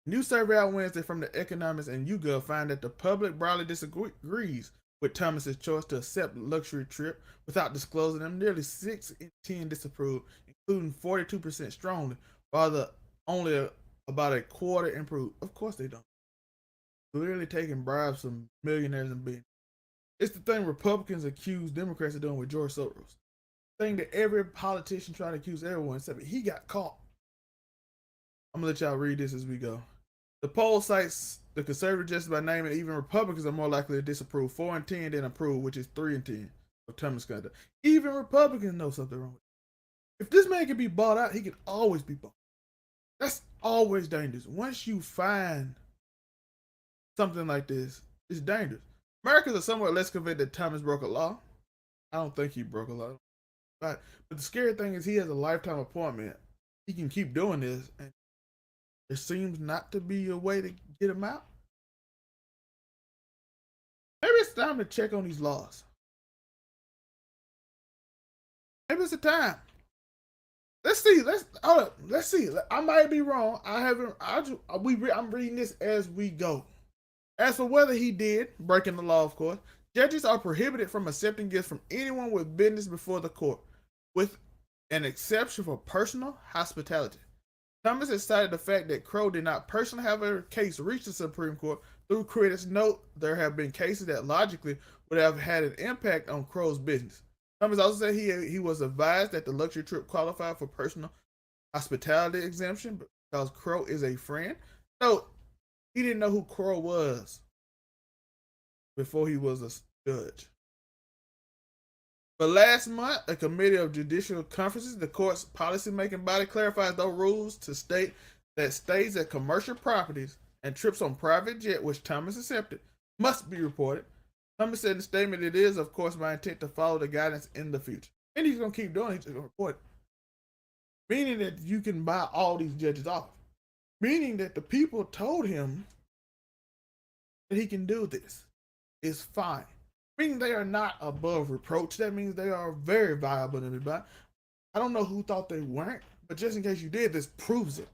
New survey out Wednesday from the Economist and YouGov find that the public broadly disagrees with Thomas's choice to accept luxury trip without disclosing them. Nearly 6 in 10 disapprove, including 42% strongly, while only about a quarter improve. Of course they don't. Clearly taking bribes from millionaires and billionaires. It's the thing Republicans accuse Democrats of doing with George Soros. Thing that every politician trying to accuse everyone, except he got caught. I'm gonna let y'all read this as we go. The poll cites the conservative justice by name, and even Republicans are more likely to disapprove. 4 in 10 than approve, which is 3 in 10 of Thomas' conduct. Even Republicans know something wrong with it. If this man can be bought out, he can always be bought. That's always dangerous. Once you find something like this, it's dangerous. Americans are somewhat less convinced that Thomas broke a law. I don't think he broke a law. But the scary thing is he has a lifetime appointment. He can keep doing this, and there seems not to be a way to get him out. Maybe it's time to check on these laws. Maybe it's the time. Let's see. Let's see. I might be wrong. I'm reading this as we go. As for whether he did, breaking the law, of course, judges are prohibited from accepting gifts from anyone with business before the court, with an exception for personal hospitality. Thomas has cited the fact that Crow did not personally have a case reach the Supreme Court. Through critics note there have been cases that logically would have had an impact on Crow's business. Thomas also said he was advised that the luxury trip qualified for personal hospitality exemption because Crow is a friend. Note, he didn't know who Crow was before he was a judge. But last month, a committee of judicial conferences, the court's policymaking body, clarifies those rules to state that stays at commercial properties and trips on private jet, which Thomas accepted, must be reported. Thomas said in the statement, it is, of course, my intent to follow the guidance in the future. And he's going to keep doing it. He's going to report it. Meaning that you can buy all these judges off. Meaning that the people told him that he can do this. It's fine. Meaning they are not above reproach. That means they are very viable to everybody. I don't know who thought they weren't, but just in case you did, this proves it.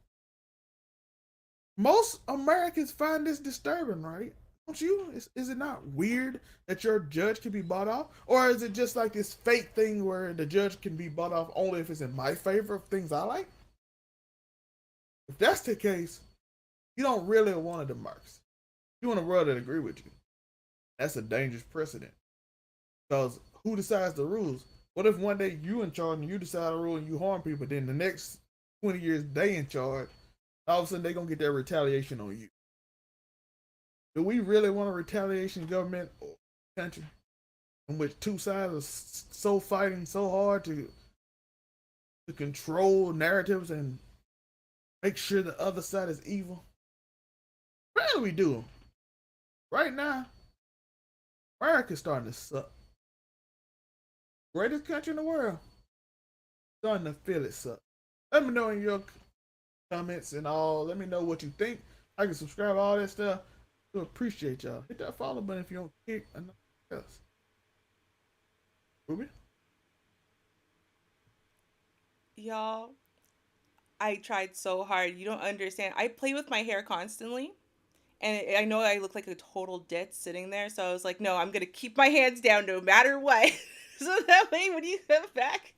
Most Americans find this disturbing, right? Don't you? Is it not weird that your judge can be bought off? Or is it just like this fake thing where the judge can be bought off only if it's in my favor of things I like? If that's the case, you don't really want a democracy. You want a world that agree with you. That's a dangerous precedent. Because who decides the rules? What if one day you in charge and you decide to rule and you harm people, then the next 20 years they in charge, all of a sudden they gonna get that retaliation on you? Do we really want a retaliation government or country in which two sides are so fighting so hard to control narratives and make sure the other side is evil? Really, we do. Right now, America's starting to suck. Greatest country in the world, starting to feel it suck. Let me know in your comments and all. Let me know what you think. I can subscribe, all that stuff. I appreciate y'all. Hit that follow button if you don't kick or nothing else. Ruby? Y'all, I tried so hard. You don't understand. I play with my hair constantly. And I know I look like a total ditz sitting there. So I was like, no, I'm going to keep my hands down no matter what. So that way when you come back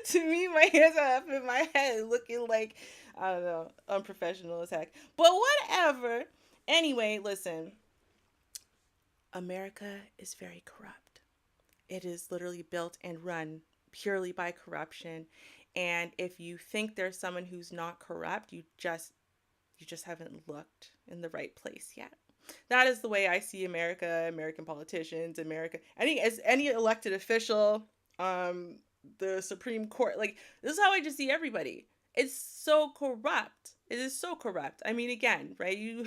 to me, my hands are up in my head looking like, I don't know, unprofessional as heck. But whatever. Anyway, listen. America is very corrupt. It is literally built and run purely by corruption. And if you think there's someone who's not corrupt, you just haven't looked in the right place yet. That is the way I see America, American politicians, America, any elected official, the Supreme Court. Like, this is how I just see everybody. It's so corrupt. It is so corrupt. I mean, again, right?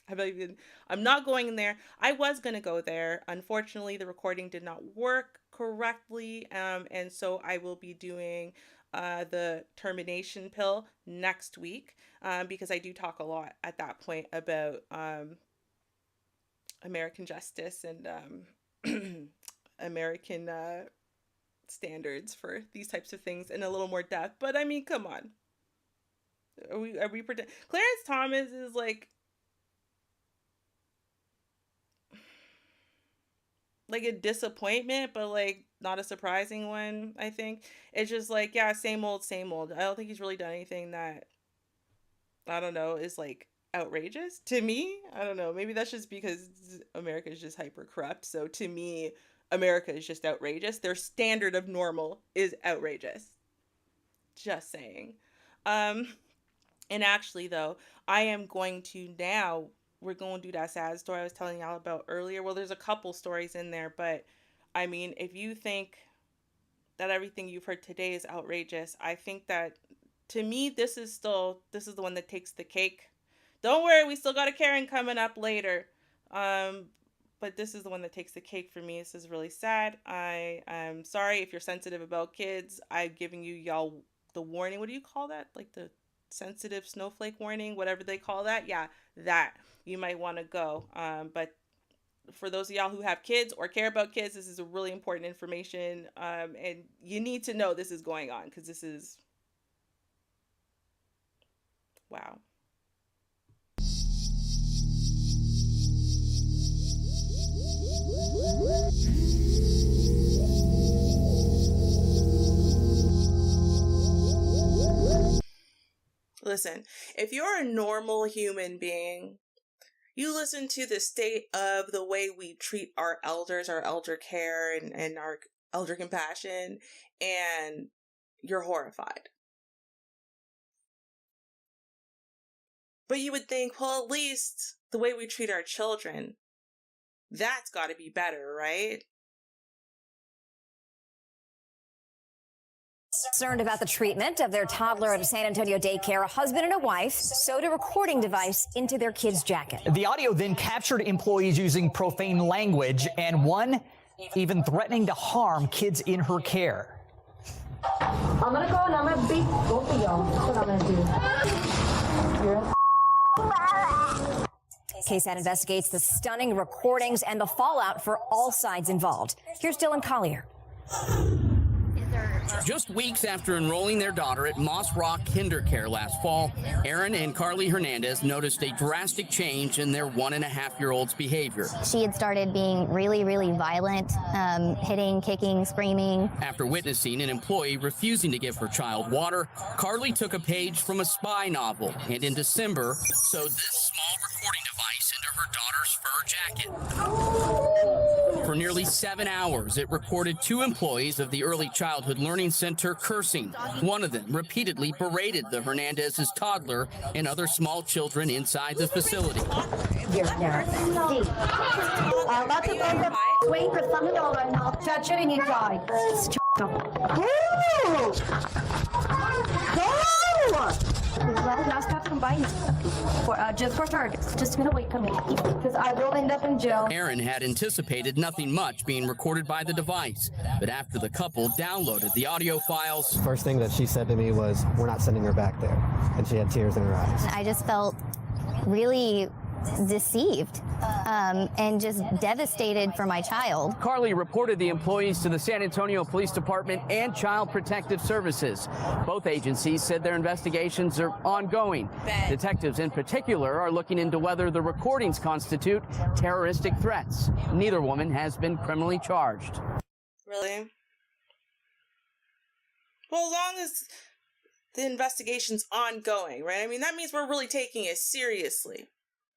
I'm not going in there. I was going to go there. Unfortunately, the recording did not work correctly. And so I will be doing the termination pill next week, because I do talk a lot at that point about American justice and American standards for these types of things in a little more depth. But I mean, come on. Are we pretend? Clarence Thomas is like a disappointment, but like not a surprising one. I think it's just like, yeah, same old. I don't think he's really done anything that, I don't know, is like outrageous to me. I don't know, maybe that's just because America is just hyper corrupt. So to me, America is just outrageous. Their standard of normal is outrageous. Just saying. And actually though, I am going to now, we're going to do that sad story I was telling y'all about earlier. Well, there's a couple stories in there, but I mean, if you think that everything you've heard today is outrageous, I think that, to me, this is the one that takes the cake. Don't worry, we still got a Karen coming up later. But this is the one that takes the cake for me. This is really sad. I'm sorry if you're sensitive about kids. I'm giving y'all the warning. What do you call that? Like the sensitive snowflake warning, whatever they call that. Yeah, that. You might want to go. But for those of y'all who have kids or care about kids, this is a really important information. And you need to know this is going on, because this is, wow. Listen, if you're a normal human being, you listen to the state of the way we treat our elders, our elder care, and our elder compassion, and you're horrified. But you would think, well, at least the way we treat our children, that's got to be better, right? Concerned about the treatment of their toddler at a San Antonio daycare, a husband and a wife sewed a recording device into their kid's jacket. The audio then captured employees using profane language, and one even threatening to harm kids in her care. I'm gonna go and I'm gonna beat both of y'all. That's what I'm gonna do. KSAT investigates the stunning recordings and the fallout for all sides involved. Here's Dylan Collier. Just weeks after enrolling their daughter at Moss Rock Kindercare last fall, Aaron and Carly Hernandez noticed a drastic change in their 1.5-year-old's behavior. She had started being really, really violent, hitting, kicking, screaming. After witnessing an employee refusing to give her child water, Carly took a page from a spy novel and in December sewed this small recording device into her daughter's fur jacket. For For nearly 7 hours, it recorded 2 employees of the Early Childhood Learning Center cursing. One of them repeatedly berated the Hernandez's toddler and other small children inside the facility. Wait for some dollar and I'll touch it and you die. Last time combined for just for charges. Just gonna wait for me because I will end up in jail. Aaron had anticipated nothing much being recorded by the device, but after the couple downloaded the audio files, first thing that she said to me was, "We're not sending her back there," and she had tears in her eyes. I just felt really deceived and just devastated for my child. Carly reported the employees to the San Antonio Police Department and Child Protective Services. Both agencies said their investigations are ongoing. Detectives in particular are looking into whether the recordings constitute terroristic threats. Neither woman has been criminally charged. Really? Well, as long as the investigation's ongoing, right? I mean, that means we're really taking it seriously.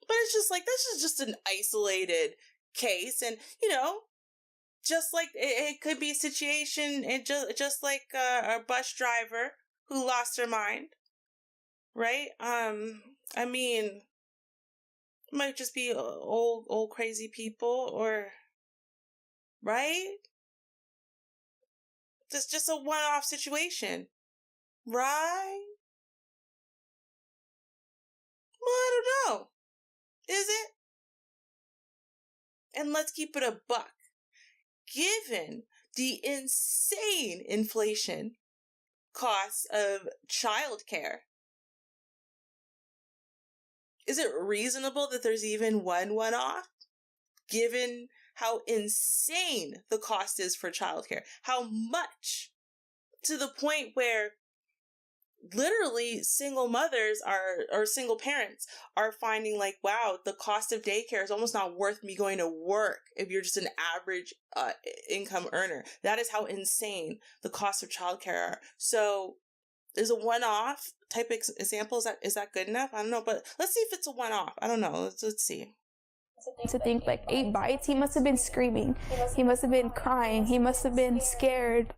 But it's just like, this is just an isolated case. And, you know, just like it could be a situation, and just like a bus driver who lost her mind, right? I mean, it might just be old crazy people, or, right? Just a one-off situation, right? Well, I don't know. Is it? And let's keep it a buck. Given the insane inflation costs of childcare, is it reasonable that there's even one-off? Given how insane the cost is for childcare, how much, to the point where literally single mothers or single parents are finding like, wow, the cost of daycare is almost not worth me going to work if you're just an average income earner. That is how insane the cost of childcare are. So is a one-off type example, is that good enough? I don't know, but let's see if it's a one-off. I don't know. Let's see. To think like 8 bites, he must have been screaming. He must have been crying. He must have been scared.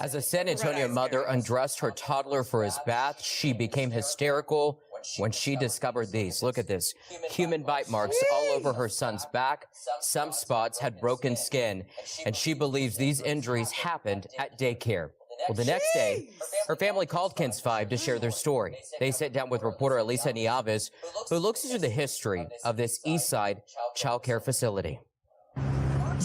As a San Antonio mother undressed her toddler for his bath, she became hysterical when she discovered these. Look at this. Human bite marks all over her son's back. Some spots had broken skin, and she believes these injuries happened at daycare. Well, the next day, her family called KENS 5 to share their story. They sat down with reporter Elisa Nieves, who looks into the history of this East Side child care facility.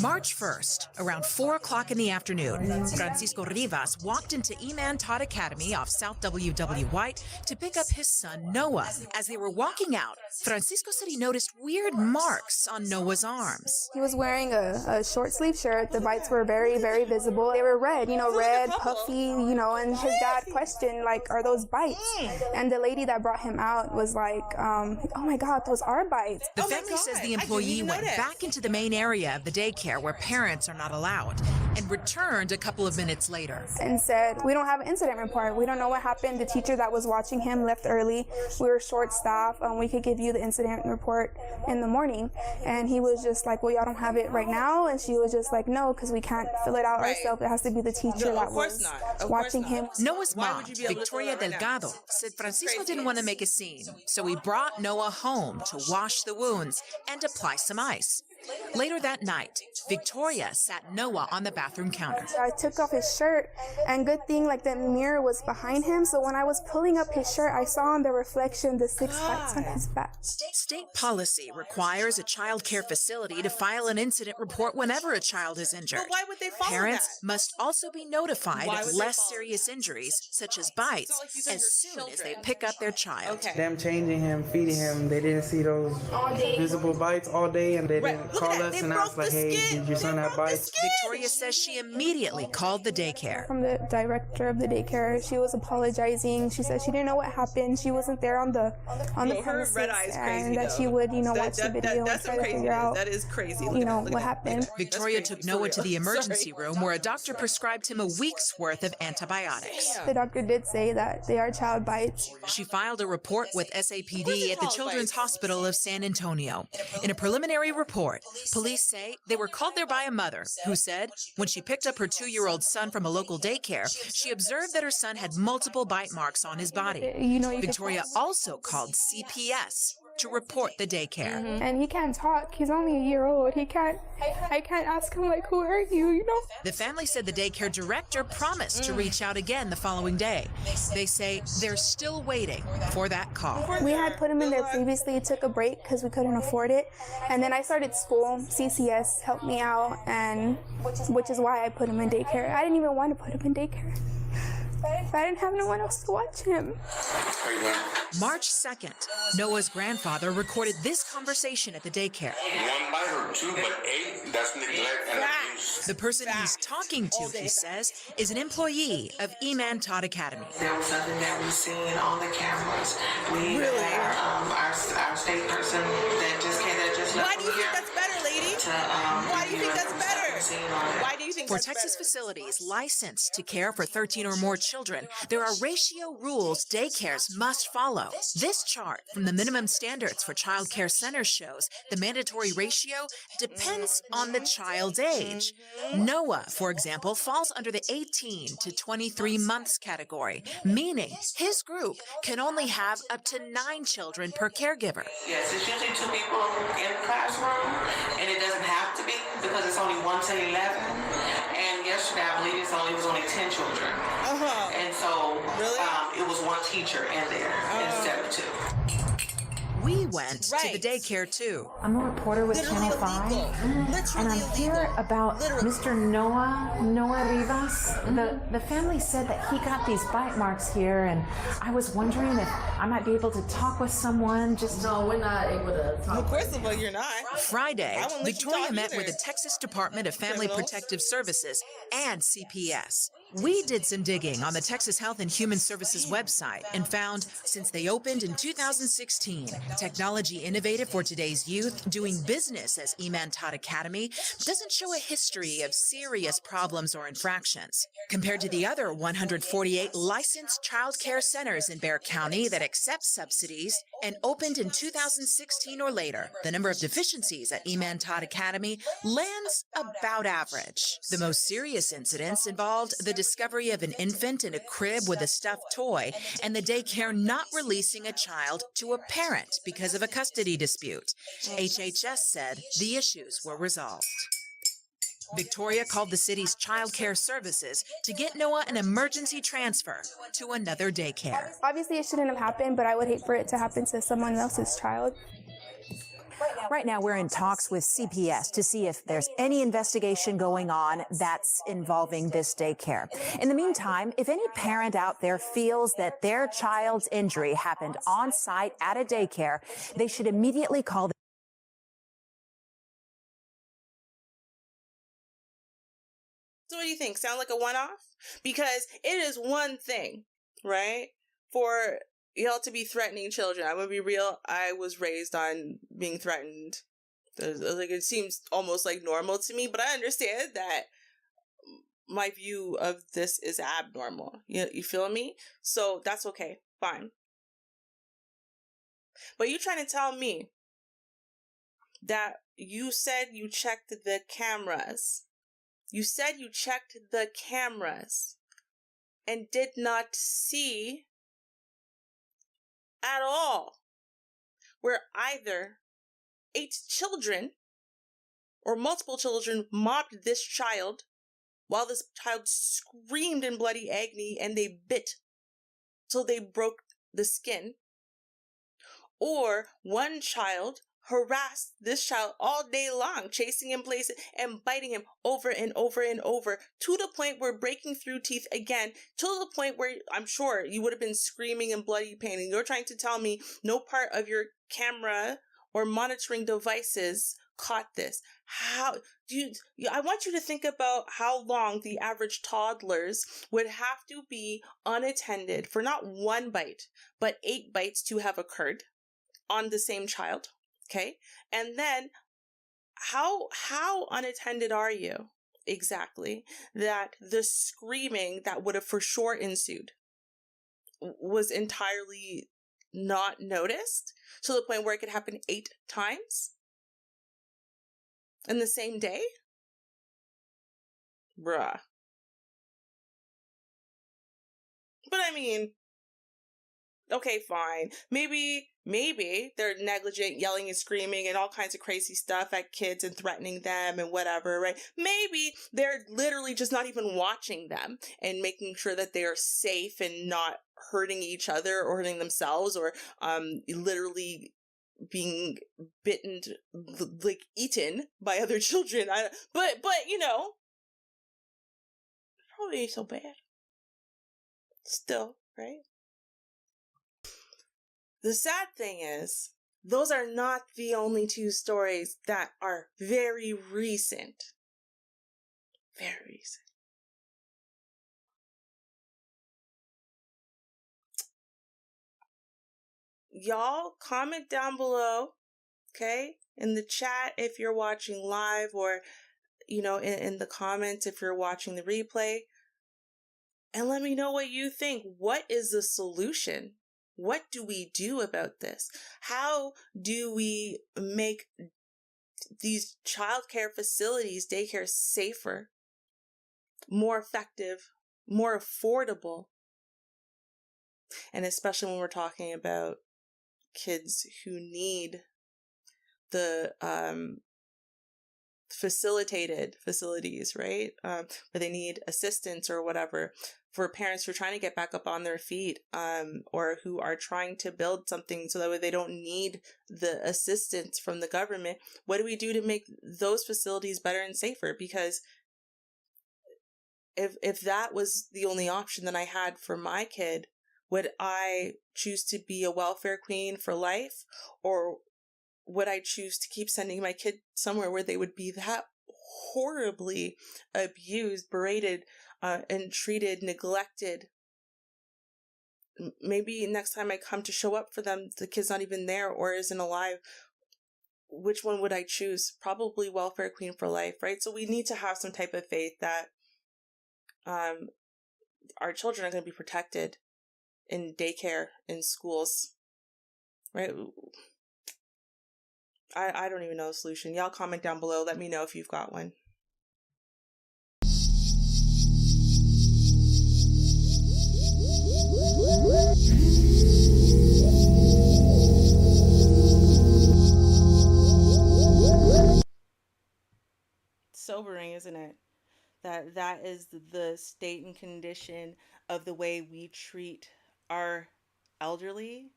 March 1st, around 4 o'clock in the afternoon, Francisco Rivas walked into Eman Todd Academy off South W.W. White to pick up his son, Noah. As they were walking out, Francisco said he noticed weird marks on Noah's arms. He was wearing a short sleeve shirt. The bites were very, very visible. They were red, red, puffy, and his dad questioned, like, are those bites? And the lady that brought him out was like, oh my God, those are bites. The family says the employee went back into the main area of the daycare where parents are not allowed and returned a couple of minutes later. And said, we don't have an incident report. We don't know what happened. The teacher that was watching him left early. We were short staffed. We could give you the incident report in the morning. And he was just like, well, y'all don't have it right now. And she was just like, no, because we can't fill it out ourselves. It has to be the teacher that was watching him. Noah's mom, Victoria Delgado, said Francisco didn't want to make a scene. So he brought Noah home to wash the wounds and apply some ice. Later that night, Victoria sat Noah on the bathroom counter. I took off his shirt, and good thing, like, the mirror was behind him, so when I was pulling up his shirt, I saw in the reflection the 6 bites on his back. State policy requires a child care facility to file an incident report whenever a child is injured. But why would they follow Parents that? must also be notified of less serious injuries, such as bites, as soon as they pick up their child. Okay. Them changing him, feeding him, they didn't see those visible bites all day, and they didn't call us and ask, like, hey, did your son have bites? Victoria says she immediately called the daycare. From the director of the daycare, she was apologizing. She said she didn't know what happened. She wasn't there on the premises, red eyes crazy, and that she would, watch the video and try to figure out, that is crazy. what happened. Victoria took Noah to the emergency room where a doctor prescribed him a week's worth of antibiotics. The doctor did say that they are child bites. She filed a report with SAPD at the Children's Hospital of San Antonio. In a preliminary report, report. Police say they were called there by a mother who said when she picked up her 2-year-old son from a local daycare, she observed that her son had multiple bite marks on his body. Victoria also called CPS to report the daycare. And he can't talk. He's only a year old. I can't ask him, like, who hurt you, you know? The family said the daycare director promised to reach out again the following day. They say they're still waiting for that call. We had put him in there previously, took a break because we couldn't afford it. And then I started school. CCS helped me out, and which is why I put him in daycare. I didn't even want to put him in daycare. I didn't have no one else to watch him. March 2nd, Noah's grandfather recorded this conversation at the daycare. 1 bite or 2, but 8, that's neglect and abuse. The person he's talking to, he says, is an employee of Eman Todd Academy. There was something that we seen on the cameras. We had our state person that just came, that just left. Why do you think that's better, lady? Why do you think that's better? Why do you think For that's Texas better? facilities licensed to care for 13 or more children, there are ratio rules daycares must follow. This chart from the minimum standards for child care centers shows the mandatory ratio depends on the child's age. Noah, for example, falls under the 18 to 23 months category, meaning his group can only have up to 9 children per caregiver. Yes, it's usually 2 people in the classroom, and it doesn't have to be because it's only 1 to 11. And yesterday, I believe it was only 10 children. And so it was 1 teacher in there instead of 2. We went to the daycare too. I'm a reporter with Channel 5, and I'm here about Mr. Noah Rivas. The family said that he got these bite marks here, and I was wondering if I might be able to talk with someone. No, we're not able to talk. Of course, well, you're not. Friday, I won't let you Victoria talk met either. with the Texas Department of Family Criminals. Protective Services and CPS. We did some digging on the Texas Health and Human Services website and found since they opened in 2016, technology innovative for today's youth, doing business as Eman Todd Academy, doesn't show a history of serious problems or infractions. Compared to the other 148 licensed child care centers in Bexar County that accept subsidies and opened in 2016 or later, the number of deficiencies at Eman Todd Academy lands about average. The most serious incidents involved the discovery of an infant in a crib with a stuffed toy and the daycare not releasing a child to a parent because of a custody dispute. HHS said the issues were resolved. Victoria called the city's child care services to get Noah an emergency transfer to another daycare. Obviously, it shouldn't have happened, but I would hate for it to happen to someone else's child. Right now, we're in talks with CPS to see if there's any investigation going on that's involving this daycare. In the meantime, if any parent out there feels that their child's injury happened on site at a daycare, they should immediately call So what do you think? Sound like a one-off? Because it is one thing, right, for y'all to be threatening children. I'm gonna be real. I was raised on being threatened. Like, it seems almost like normal to me, but I understand that my view of this is abnormal. You feel me? So that's okay. Fine. But you trying to tell me that you said you checked the cameras. You said you checked the cameras and did not see at all where either 8 children or multiple children mobbed this child while this child screamed in bloody agony and they bit till they broke the skin, or one child harassed this child all day long, chasing him places and biting him over and over and over, to the point where breaking through teeth again, to the point where I'm sure you would have been screaming in bloody pain. And you're trying to tell me no part of your camera or monitoring devices caught this. How do you? I want you to think about how long the average toddlers would have to be unattended for not 1 bite, but 8 bites to have occurred on the same child. Okay. And then how unattended are you exactly that the screaming that would have for sure ensued was entirely not noticed to the point where it could happen 8 times? in the same day? Bruh. But I mean, okay, fine. Maybe they're negligent, yelling and screaming and all kinds of crazy stuff at kids and threatening them and whatever, right? Maybe they're literally just not even watching them and making sure that they are safe and not hurting each other or hurting themselves or literally being bitten, like eaten by other children. But you know, probably ain't so bad. Still, right? The sad thing is, those are not the only two stories that are very recent. Very recent. Y'all comment down below, okay? In the chat if you're watching live or, you know, in the comments if you're watching the replay. And let me know what you think. What is the solution? What do we do about this? How do we make these childcare facilities, daycare, safer, more effective, more affordable? And especially when we're talking about kids who need the facilitated facilities, right? Where they need assistance or whatever, for parents who are trying to get back up on their feet, or who are trying to build something so that way they don't need the assistance from the government. What do we do to make those facilities better and safer? Because if that was the only option that I had for my kid, would I choose to be a welfare queen for life, or would I choose to keep sending my kid somewhere where they would be that horribly abused, berated, and treated, neglected? Maybe next time I come to show up for them, the kid's not even there or isn't alive. Which one would I choose? Probably welfare queen for life, right? So we need to have some type of faith that our children are going to be protected in daycare, in schools, right? I don't even know the solution. Y'all comment down below. Let me know if you've got one. Sobering, isn't it? That is the state and condition of the way we treat our elderly,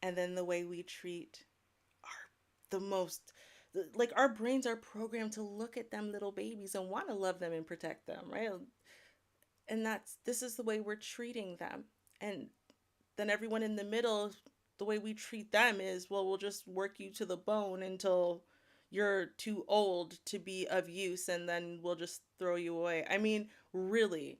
and then the way we treat like our brains are programmed to look at them little babies and want to love them and protect them, right? And this is the way we're treating them. And then everyone in the middle, the way we treat them is, well, we'll just work you to the bone until you're too old to be of use, and then we'll just throw you away. I mean, really,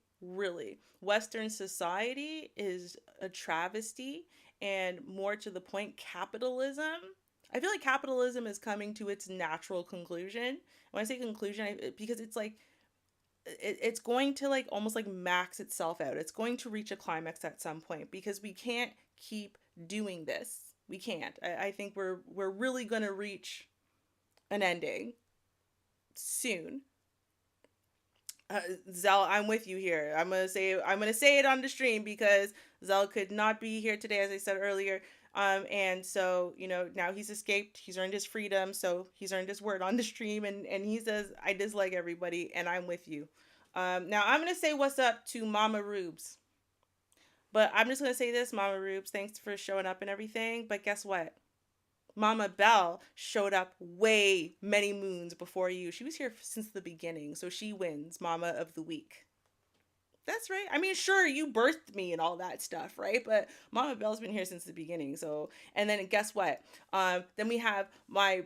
Western society is a travesty, and more to the point, capitalism. I feel like capitalism is coming to its natural conclusion. When I say conclusion, because it's like, it's going to like almost like max itself out. It's going to reach a climax at some point, because we can't keep doing this. We can't. I think we're really going to reach an ending soon. Zell, I'm with you here. I'm gonna say it on the stream, because Zell could not be here today, as I said earlier. And so, you know, now he's escaped, he's earned his freedom, so he's earned his word on the stream, and he says, I dislike everybody, and I'm with you. Now I'm gonna say what's up to Mama Rubes. But I'm just gonna say this, Mama Rubes, thanks for showing up and everything, but guess what? Mama Belle showed up way many moons before you. She was here since the beginning, so she wins Mama of the Week. That's right. I mean, sure, you birthed me and all that stuff, right? But Mama Belle's been here since the beginning. So, and then guess what? Then we have my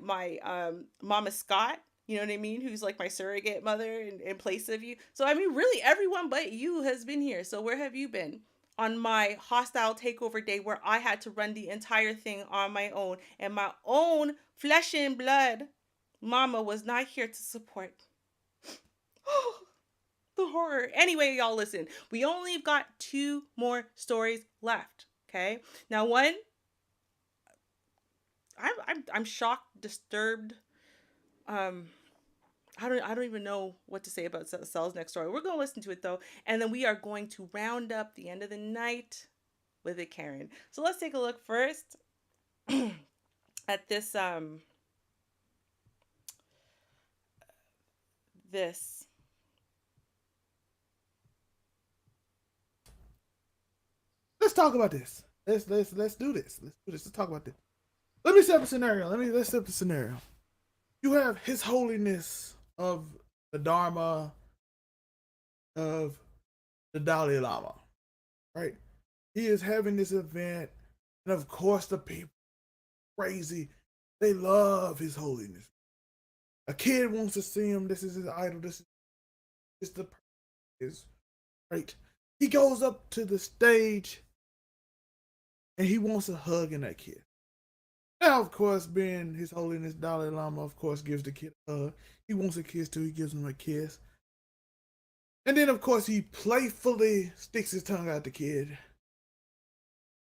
Mama Scott, you know what I mean? Who's like my surrogate mother in place of you. So, I mean, really everyone but you has been here. So where have you been? On my hostile takeover day, where I had to run the entire thing on my own, and my own flesh and blood Mama was not here to support. The horror. Anyway, y'all, listen. We only got 2 more stories left. Okay. Now, one, I'm shocked, disturbed, I don't even know what to say about Cells Next Door. We're going to listen to it though, and then we are going to round up the end of the night with it, Karen. So let's take a look first at this. Let's talk about this. Let's do this. Let's do this. Let's talk about this. Let me set up a scenario. Let's set up the scenario. You have His Holiness of the Dharma of the Dalai Lama, right? He is having this event, and of course the people crazy. They love His Holiness. A kid wants to see him. This is his idol. This is the is right. He goes up to the stage and he wants a hug in that kid. Now, of course, being His Holiness Dalai Lama, of course, gives the kid a hug. He wants a kiss too. He gives him a kiss. And then, of course, he playfully sticks his tongue out the kid.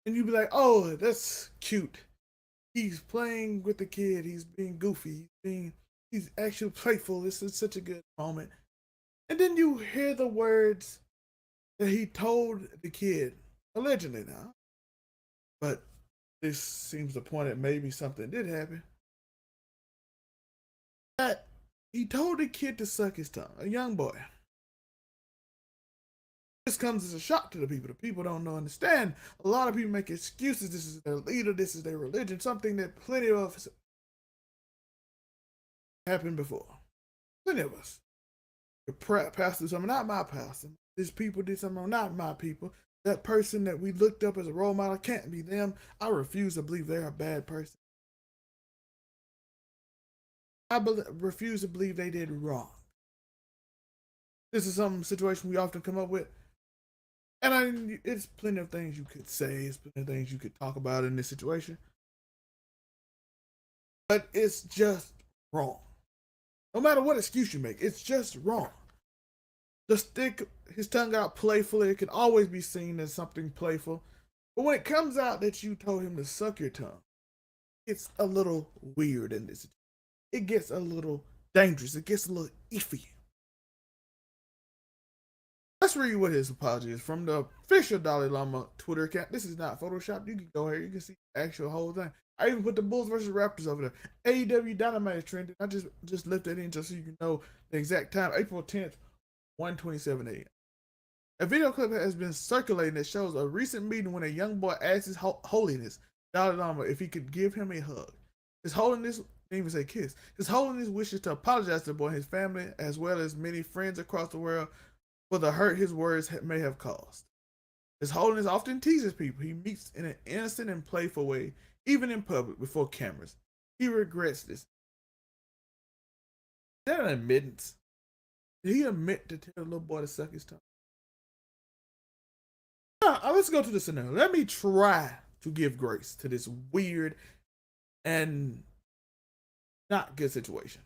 And you be like, oh, that's cute. He's playing with the kid. He's being goofy. He's actually playful. This is such a good moment. And then you hear the words that he told the kid, allegedly now. But this seems to point at maybe something did happen. That he told the kid to suck his tongue, a young boy. This comes as a shock to the people. The people don't understand. A lot of people make excuses. This is their leader. This is their religion. Something that plenty of us happened before. Plenty of us. The pastor, something, not my pastor. These people did something, not my people. That person that we looked up as a role model can't be them. I refuse to believe they're a bad person. I refuse to believe they did wrong. This is some situation we often come up with. And it's plenty of things you could say. It's plenty of things you could talk about in this situation. But it's just wrong. No matter what excuse you make, it's just wrong. To stick his tongue out playfully, it can always be seen as something playful. But when it comes out that you told him to suck your tongue, it's a little weird in this. It gets a little dangerous. It gets a little iffy. Let's read what his apology is from the official Dalai Lama Twitter account. This is not Photoshopped. You can go here. You can see the actual whole thing. I even put the Bulls versus Raptors over there. AEW Dynamite is trending. I just left that in just so you can know the exact time. April 10th, 1:27 a.m. A video clip has been circulating that shows a recent meeting when a young boy asked His Holiness Dalai Lama if he could give him a hug. His Holiness didn't even say kiss. His Holiness wishes to apologize to the boy and his family, as well as many friends across the world, for the hurt his words may have caused. His Holiness often teases people he meets in an innocent and playful way, even in public before cameras. He regrets this. Is that an admittance? Did he admit to tell the little boy to suck his tongue? Let's go to the scenario. Let me try to give grace to this weird and not good situation.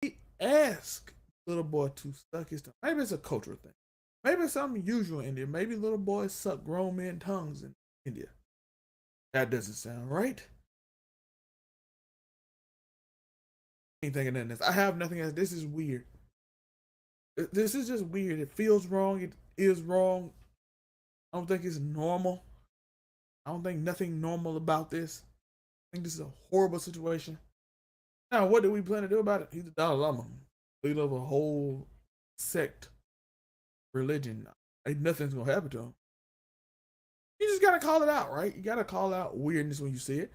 He asked the little boy to suck his tongue. Maybe it's a cultural thing. Maybe it's something usual in India. Maybe little boys suck grown men tongues in India. That doesn't sound right. I ain't thinking of this. I have nothing else. This is weird. This is just weird. It feels wrong. It is wrong. I don't think it's normal. I don't think nothing normal about this. I think this is a horrible situation. Now, what do we plan to do about it? He's the Dalai Lama, leader of a whole sect, religion. Ain't nothing's gonna happen to him. You just gotta call it out, right? You gotta call out weirdness when you see it.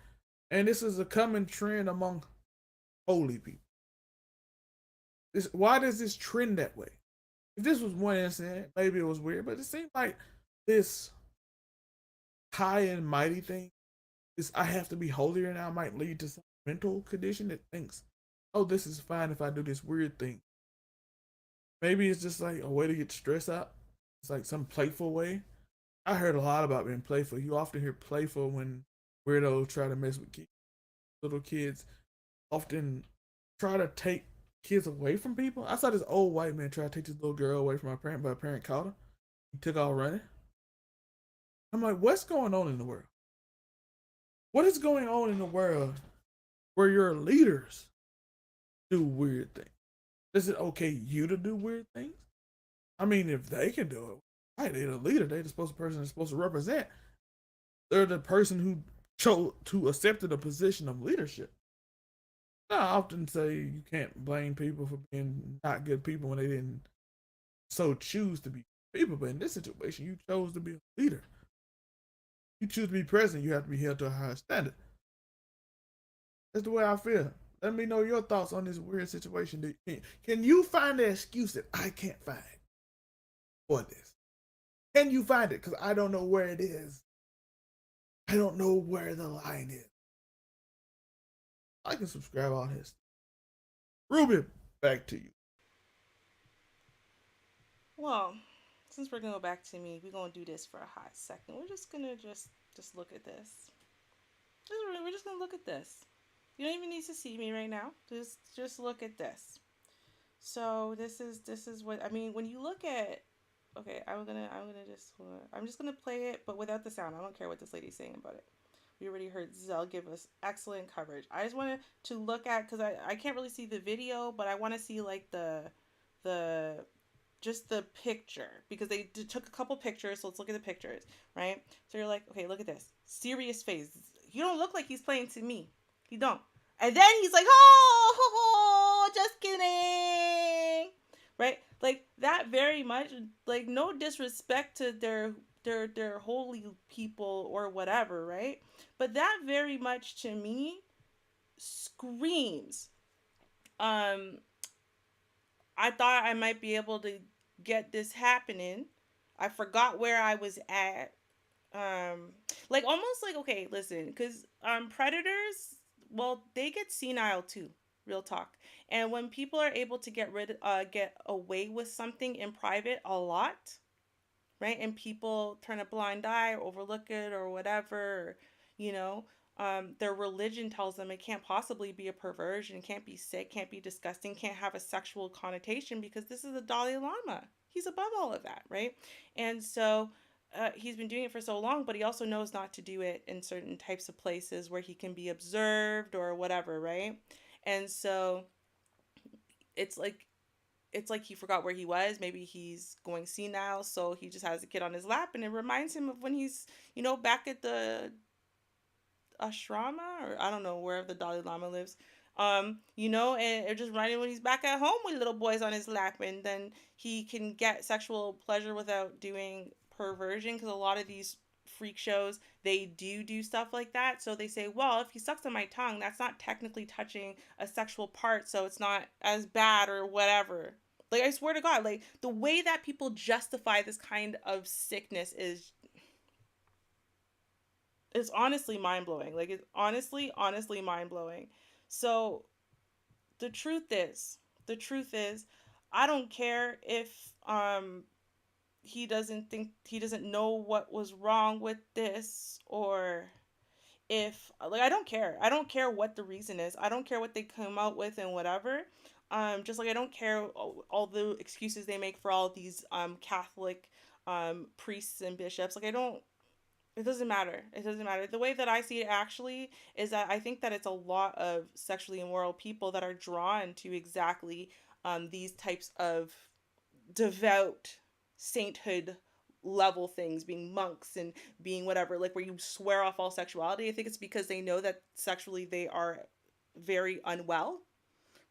And this is a common trend among holy people. Why does this trend that way? If this was one incident, maybe it was weird, but it seems like this high and mighty thing, this I have to be holier now, might lead to some mental condition that thinks, oh, this is fine if I do this weird thing. Maybe it's just like a way to get stress out. It's like some playful way. I heard a lot about being playful. You often hear playful when weirdos try to mess with kids. Little kids often try to take kids away from people. I saw this old white man try to take this little girl away from her parent, but her parent caught her. He took off running. I'm like, what's going on in the world? What is going on in the world where your leaders do weird things. Is it okay you to do weird things? I mean, if they can do it, right? They're the leader. They're the person that's supposed to represent. They're the person who chose to accepted a position of leadership. I often say you can't blame people for being not good people when they didn't so choose to be people. But in this situation, you chose to be a leader. You choose to be president, you have to be held to a higher standard. That's the way I feel. Let me know your thoughts on this weird situation. Can you find the excuse that I can't find for this? Can you find it? Because I don't know where it is. I don't know where the line is. I can subscribe all this. Ruby, back to you. Well, since we're gonna go back to me, we're gonna do this for a hot second. We're just gonna just look at this. We're just gonna look at this. You don't even need to see me right now. Just look at this. So this is what I mean when you look at. Okay, I'm just gonna play it, but without the sound. I don't care what this lady's saying about it. We already heard Zell give us excellent coverage. I just wanted to look at, because I can't really see the video, but I want to see like the just the picture, because they took a couple pictures. So let's look at the pictures, right? So you're like, okay, look at this serious face. You don't look like he's playing to me. He don't. And then he's like, oh, just kidding, right? Like that very much, like no disrespect to their holy people or whatever, right? But that very much to me screams, I thought I might be able to get this happening. I forgot where I was at. Like almost like, okay, listen, because predators, well, they get senile too, real talk. And when people are able to get away with something in private a lot, right? And people turn a blind eye or overlook it or whatever, or, you know, their religion tells them it can't possibly be a perversion, can't be sick, can't be disgusting, can't have a sexual connotation because this is the Dalai Lama. He's above all of that, right? And so he's been doing it for so long, but he also knows not to do it in certain types of places where he can be observed or whatever, right? And so it's like he forgot where he was. Maybe he's going senile, so he just has a kid on his lap, and it reminds him of when he's, back at the ashrama, or I don't know, wherever the Dalai Lama lives. And it just reminded him when he's back at home with little boys on his lap, and then he can get sexual pleasure without doing perversion, because a lot of these freak shows, they do stuff like that. So they say, well, if he sucks on my tongue, that's not technically touching a sexual part, so it's not as bad or whatever. Like, I swear to God, like, the way that people justify this kind of sickness is honestly mind-blowing. Like, it's honestly mind-blowing. So the truth is, I don't care if he doesn't know what was wrong with this, or if, like, I don't care what the reason is. I don't care what they come out with and whatever. Just like I don't care all the excuses they make for all these Catholic priests and bishops. Like, it doesn't matter. The way that I see it actually is that I think that it's a lot of sexually immoral people that are drawn to exactly these types of devout sainthood level things, being monks and being whatever, like where you swear off all sexuality. I think it's because they know that sexually they are very unwell,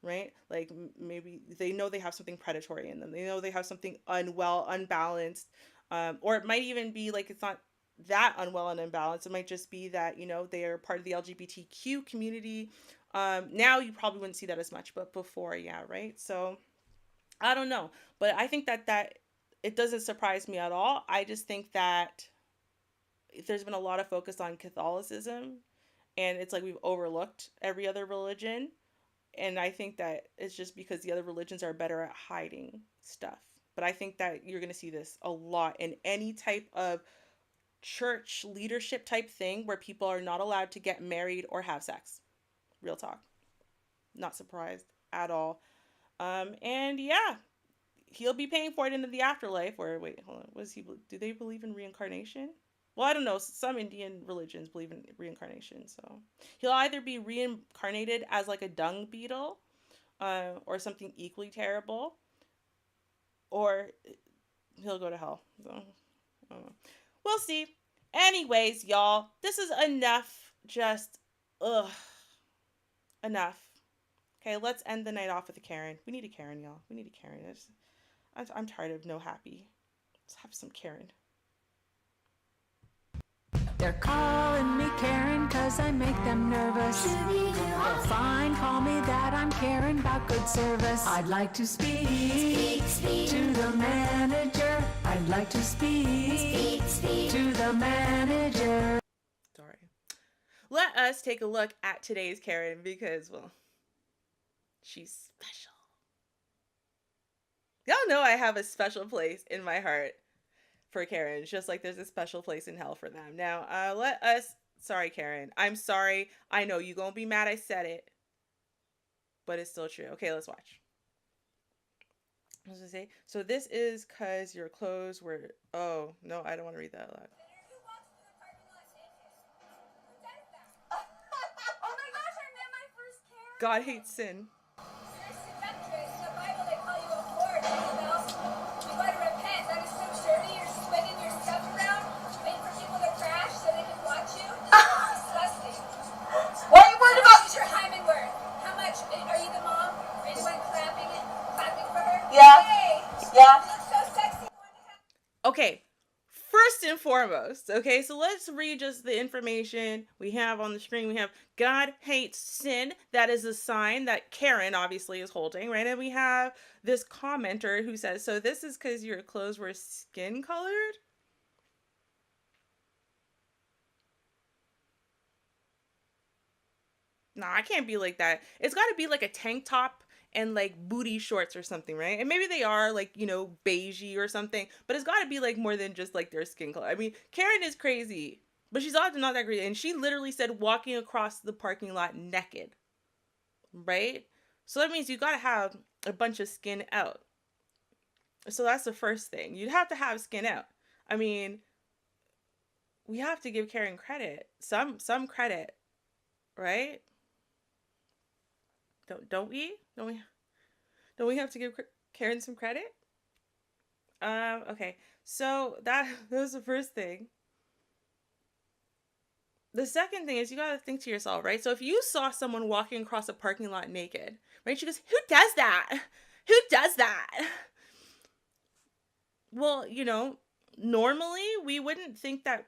right? Like maybe they know they have something predatory in them. They know they have something unwell, unbalanced, or it might even be like it's not that unwell and unbalanced. It might just be that, they are part of the LGBTQ community. Now you probably wouldn't see that as much, but before, yeah, right? So I don't know, but I think that it doesn't surprise me at all. I just think that there's been a lot of focus on Catholicism, and it's like we've overlooked every other religion. And I think that it's just because the other religions are better at hiding stuff. But I think that you're going to see this a lot in any type of church leadership type thing where people are not allowed to get married or have sex. Real talk. Not surprised at all. And yeah, he'll be paying for it into the afterlife. Or wait, hold on. What does he? Do they believe in reincarnation? Well, I don't know. Some Indian religions believe in reincarnation. So he'll either be reincarnated as like a dung beetle, or something equally terrible, or he'll go to hell. So, I don't know. We'll see. Anyways, y'all, this is enough. Just, enough. Okay, let's end the night off with a Karen. We need a Karen, y'all. We need a Karen. I'm tired of no happy. Let's have some Karen. They're calling me Karen cause I make them nervous. They're fine, call me that, I'm Karen about good service. I'd like to speak to the manager. I'd like to speak to the manager. Sorry. Let us take a look at today's Karen because, well, she's special. Y'all know I have a special place in my heart for Karens, just like there's a special place in hell for them. Now, sorry, Karen. I'm sorry. I know you gonna be mad I said it, but it's still true. Okay, let's watch. What was I say? So this is because your clothes were, oh, no, I don't want to read that out loud. God hates sin. Okay, first and foremost, okay, so let's read just the information we have on the screen. We have God hates sin. That is a sign that Karen obviously is holding, right? And we have this commenter who says, so this is because your clothes were skin colored? Nah, I can't be like that. It's got to be like a tank top and like booty shorts or something, right? And maybe they are like, you know, beigey or something, but it's got to be like more than just like their skin color. I mean, Karen is crazy, but she's often not that crazy. And she literally said walking across the parking lot naked, right? So that means you got to have a bunch of skin out. So that's the first thing. You'd have to have skin out. I mean, we have to give Karen credit, some credit, right? Don't we have to give Karen some credit? Okay. So that was the first thing. The second thing is you got to think to yourself, right? So if you saw someone walking across a parking lot naked, right? She goes, "Who does that? Who does that?" Well, you know, normally we wouldn't think that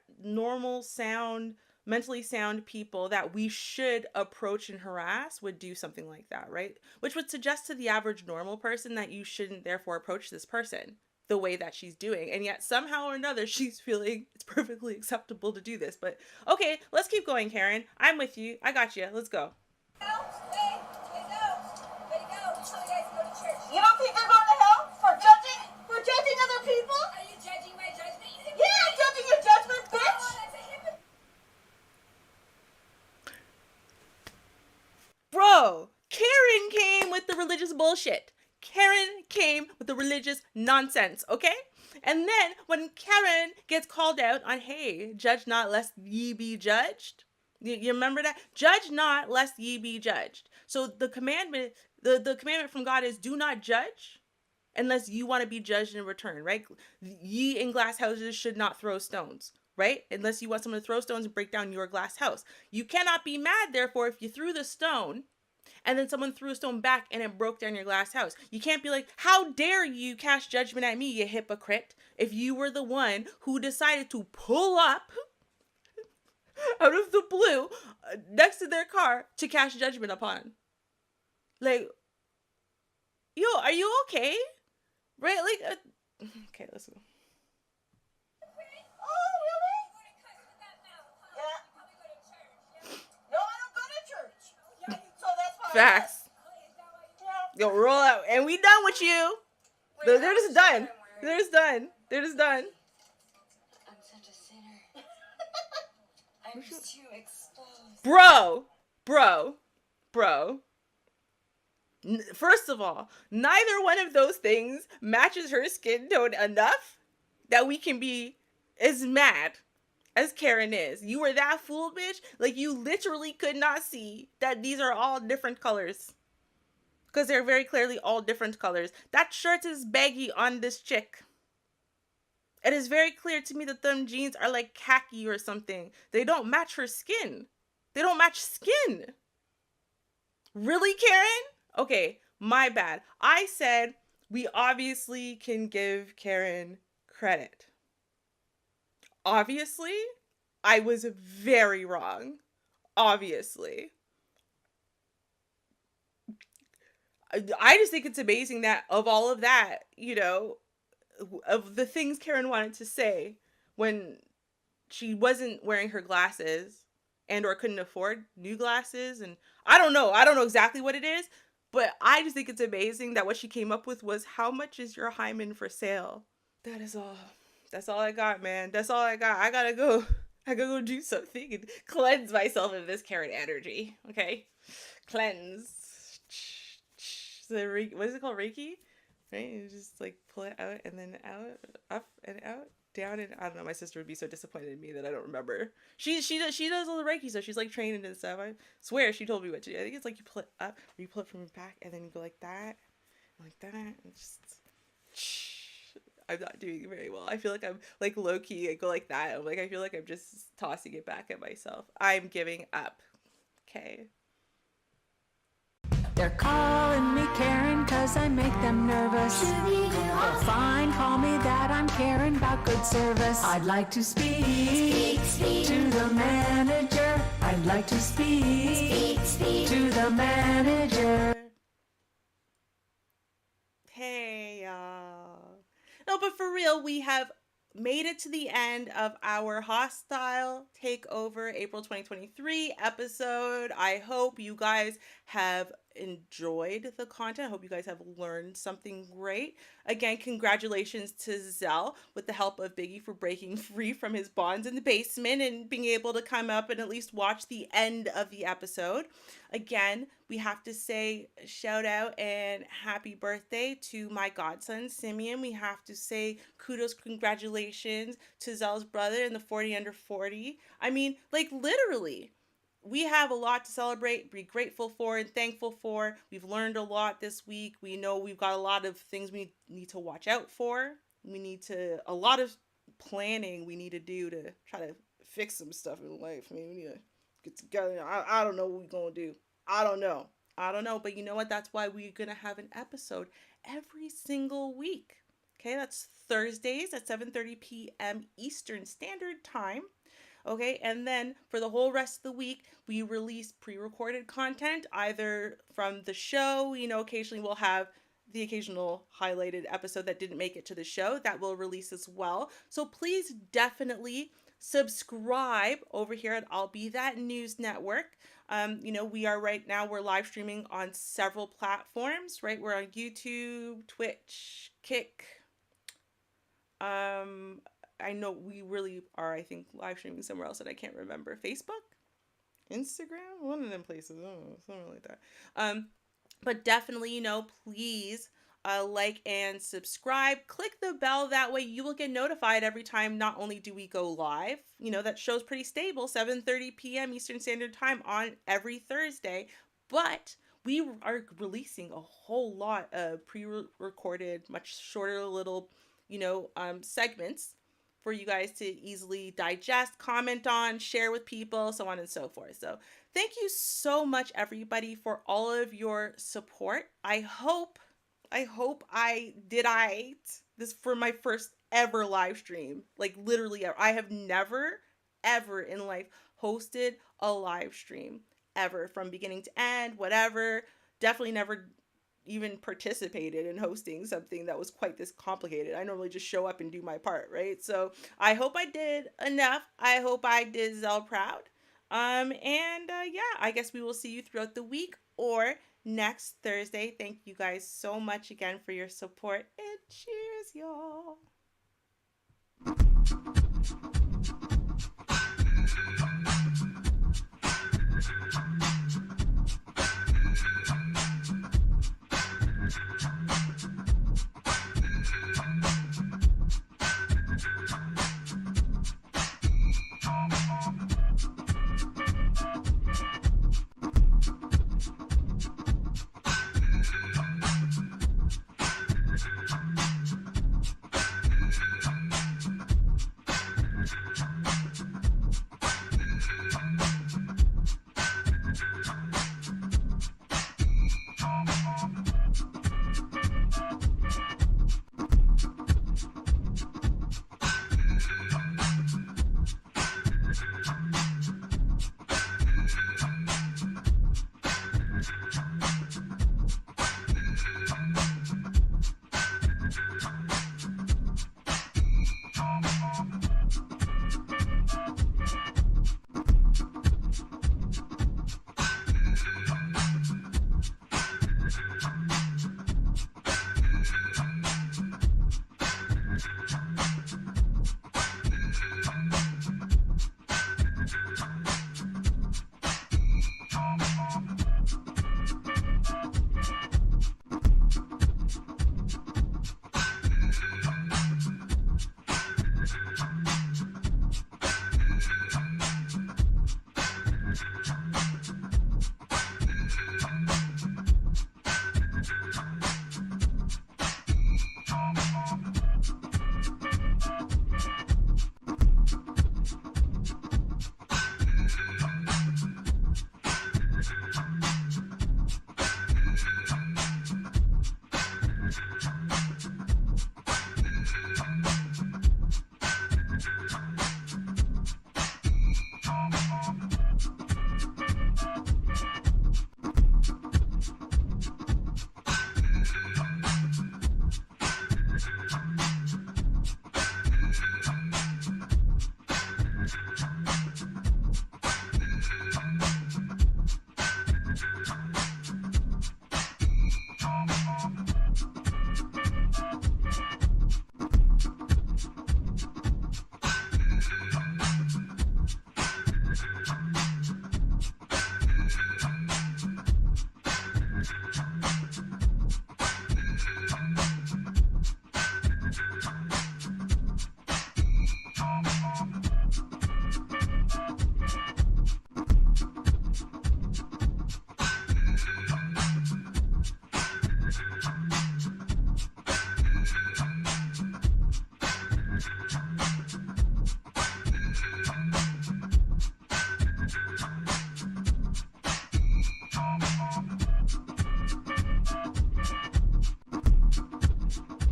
mentally sound people that we should approach and harass would do something like that, right? Which would suggest to the average normal person that you shouldn't therefore approach this person the way that she's doing. And yet somehow or another, she's feeling it's perfectly acceptable to do this. But okay, let's keep going, Karen. I'm with you. I got you. Let's go. You don't think they're going to hell for judging other people? Are you judging my judgment? Yeah, I'm judging your judgment, bitch! Bro, Karen came with the religious bullshit. Karen came with the religious nonsense, okay? And then when Karen gets called out on, hey, judge not lest ye be judged. You remember that? Judge not lest ye be judged. So the commandment, the commandment from God is do not judge unless you want to be judged in return, right? Ye in glass houses should not throw stones, right? Unless you want someone to throw stones and break down your glass house. You cannot be mad, therefore, if you threw the stone and then someone threw a stone back and it broke down your glass house. You can't be like, how dare you cast judgment at me, you hypocrite, if you were the one who decided to pull up out of the blue next to their car to cast judgment upon. Like, yo, are you okay? Right? Like, okay, let's go. Oh, really? Yeah. No, I don't go to church. So that's fine. Facts. Yo, roll out. And we done with you. They're just done. They're just done. They're just done. I'm such a sinner. I'm too exposed. Bro. First of all, neither one of those things matches her skin tone enough that we can be as mad as Karen is. You were that fooled, bitch. Like, you literally could not see that these are all different colors. because they're very clearly all different colors. That shirt is baggy on this chick. It is very clear to me that them jeans are like khaki or something. They don't match her skin. They don't match skin. Really, Karen? Okay, my bad. I said we obviously can give Karen credit. Obviously, I was very wrong. Obviously. I just think it's amazing that of all of that, you know, of the things Karen wanted to say when she wasn't wearing her glasses and or couldn't afford new glasses, and I don't know exactly what it is, but I just think it's amazing that what she came up with was, how much is your hymen for sale? That is all. That's all I got, man. That's all I got. I gotta go do something and cleanse myself of this Karen energy. Okay, cleanse. What is it called? Reiki, right? You just like pull it out and then out, up and out, down, and I don't know. My sister would be so disappointed in me that I don't remember. She does all the Reiki, so she's like training and stuff. I swear she told me what to do. I think it's like you pull it up, or you pull it from your back, and then you go like that, and just. I'm not doing it very well. I feel like I'm like low key. I go like that. I'm like, I feel like I'm just tossing it back at myself. I'm giving up. Okay. They're calling me Karen cause I make them nervous. Well, fine, call me that, I'm Karen about good service. I'd like to speak to the manager. I'd like to speak to the manager. Hey, y'all. No, but for real, we have made it to the end of our Hostile Takeover April 2023 episode. I hope you guys have enjoyed the content. I hope you guys have learned something great. Again, congratulations to Zell with the help of Biggie for breaking free from his bonds in the basement and being able to come up and at least watch the end of the episode. Again, we have to say shout out and happy birthday to my godson Simeon. We have to say kudos, congratulations to Zell's brother in the 40 under 40. I mean, like literally, we have a lot to celebrate, be grateful for, and thankful for. We've learned a lot this week. We know we've got a lot of things we need to watch out for. A lot of planning we need to do to try to fix some stuff in life. I mean, we need to get together. I don't know what we're going to do. I don't know. But you know what? That's why we're going to have an episode every single week. Okay, that's Thursdays at 7:30 p.m. Eastern Standard Time. Okay, and then for the whole rest of the week, we release pre-recorded content, either from the show, you know, occasionally we'll have the occasional highlighted episode that didn't make it to the show that will release as well. So please definitely subscribe over here at I'll Be That News Network. You know, we're live streaming on several platforms, right? We're on YouTube, Twitch, Kick, I know we really are, I think, live streaming somewhere else that I can't remember. Facebook? Instagram? One of them places. Oh, something like that. But definitely, you know, please like and subscribe. Click the bell. That way you will get notified every time not only do we go live, you know, that show's pretty stable, 7:30 p.m. Eastern Standard Time on every Thursday, but we are releasing a whole lot of pre-recorded, much shorter little, you know, segments for you guys to easily digest, comment on, share with people, so on and so forth. So thank you so much, everybody, for all of your support. I hope I did this for my first ever live stream. Like literally ever. I have never, ever in life hosted a live stream ever from beginning to end, whatever. Definitely never even participated in hosting something that was quite this complicated. I normally just show up and do my part, right? So I hope I did enough. I hope I did Zell proud. Yeah, I guess we will see you throughout the week or next Thursday. Thank you guys so much again for your support, and cheers, y'all.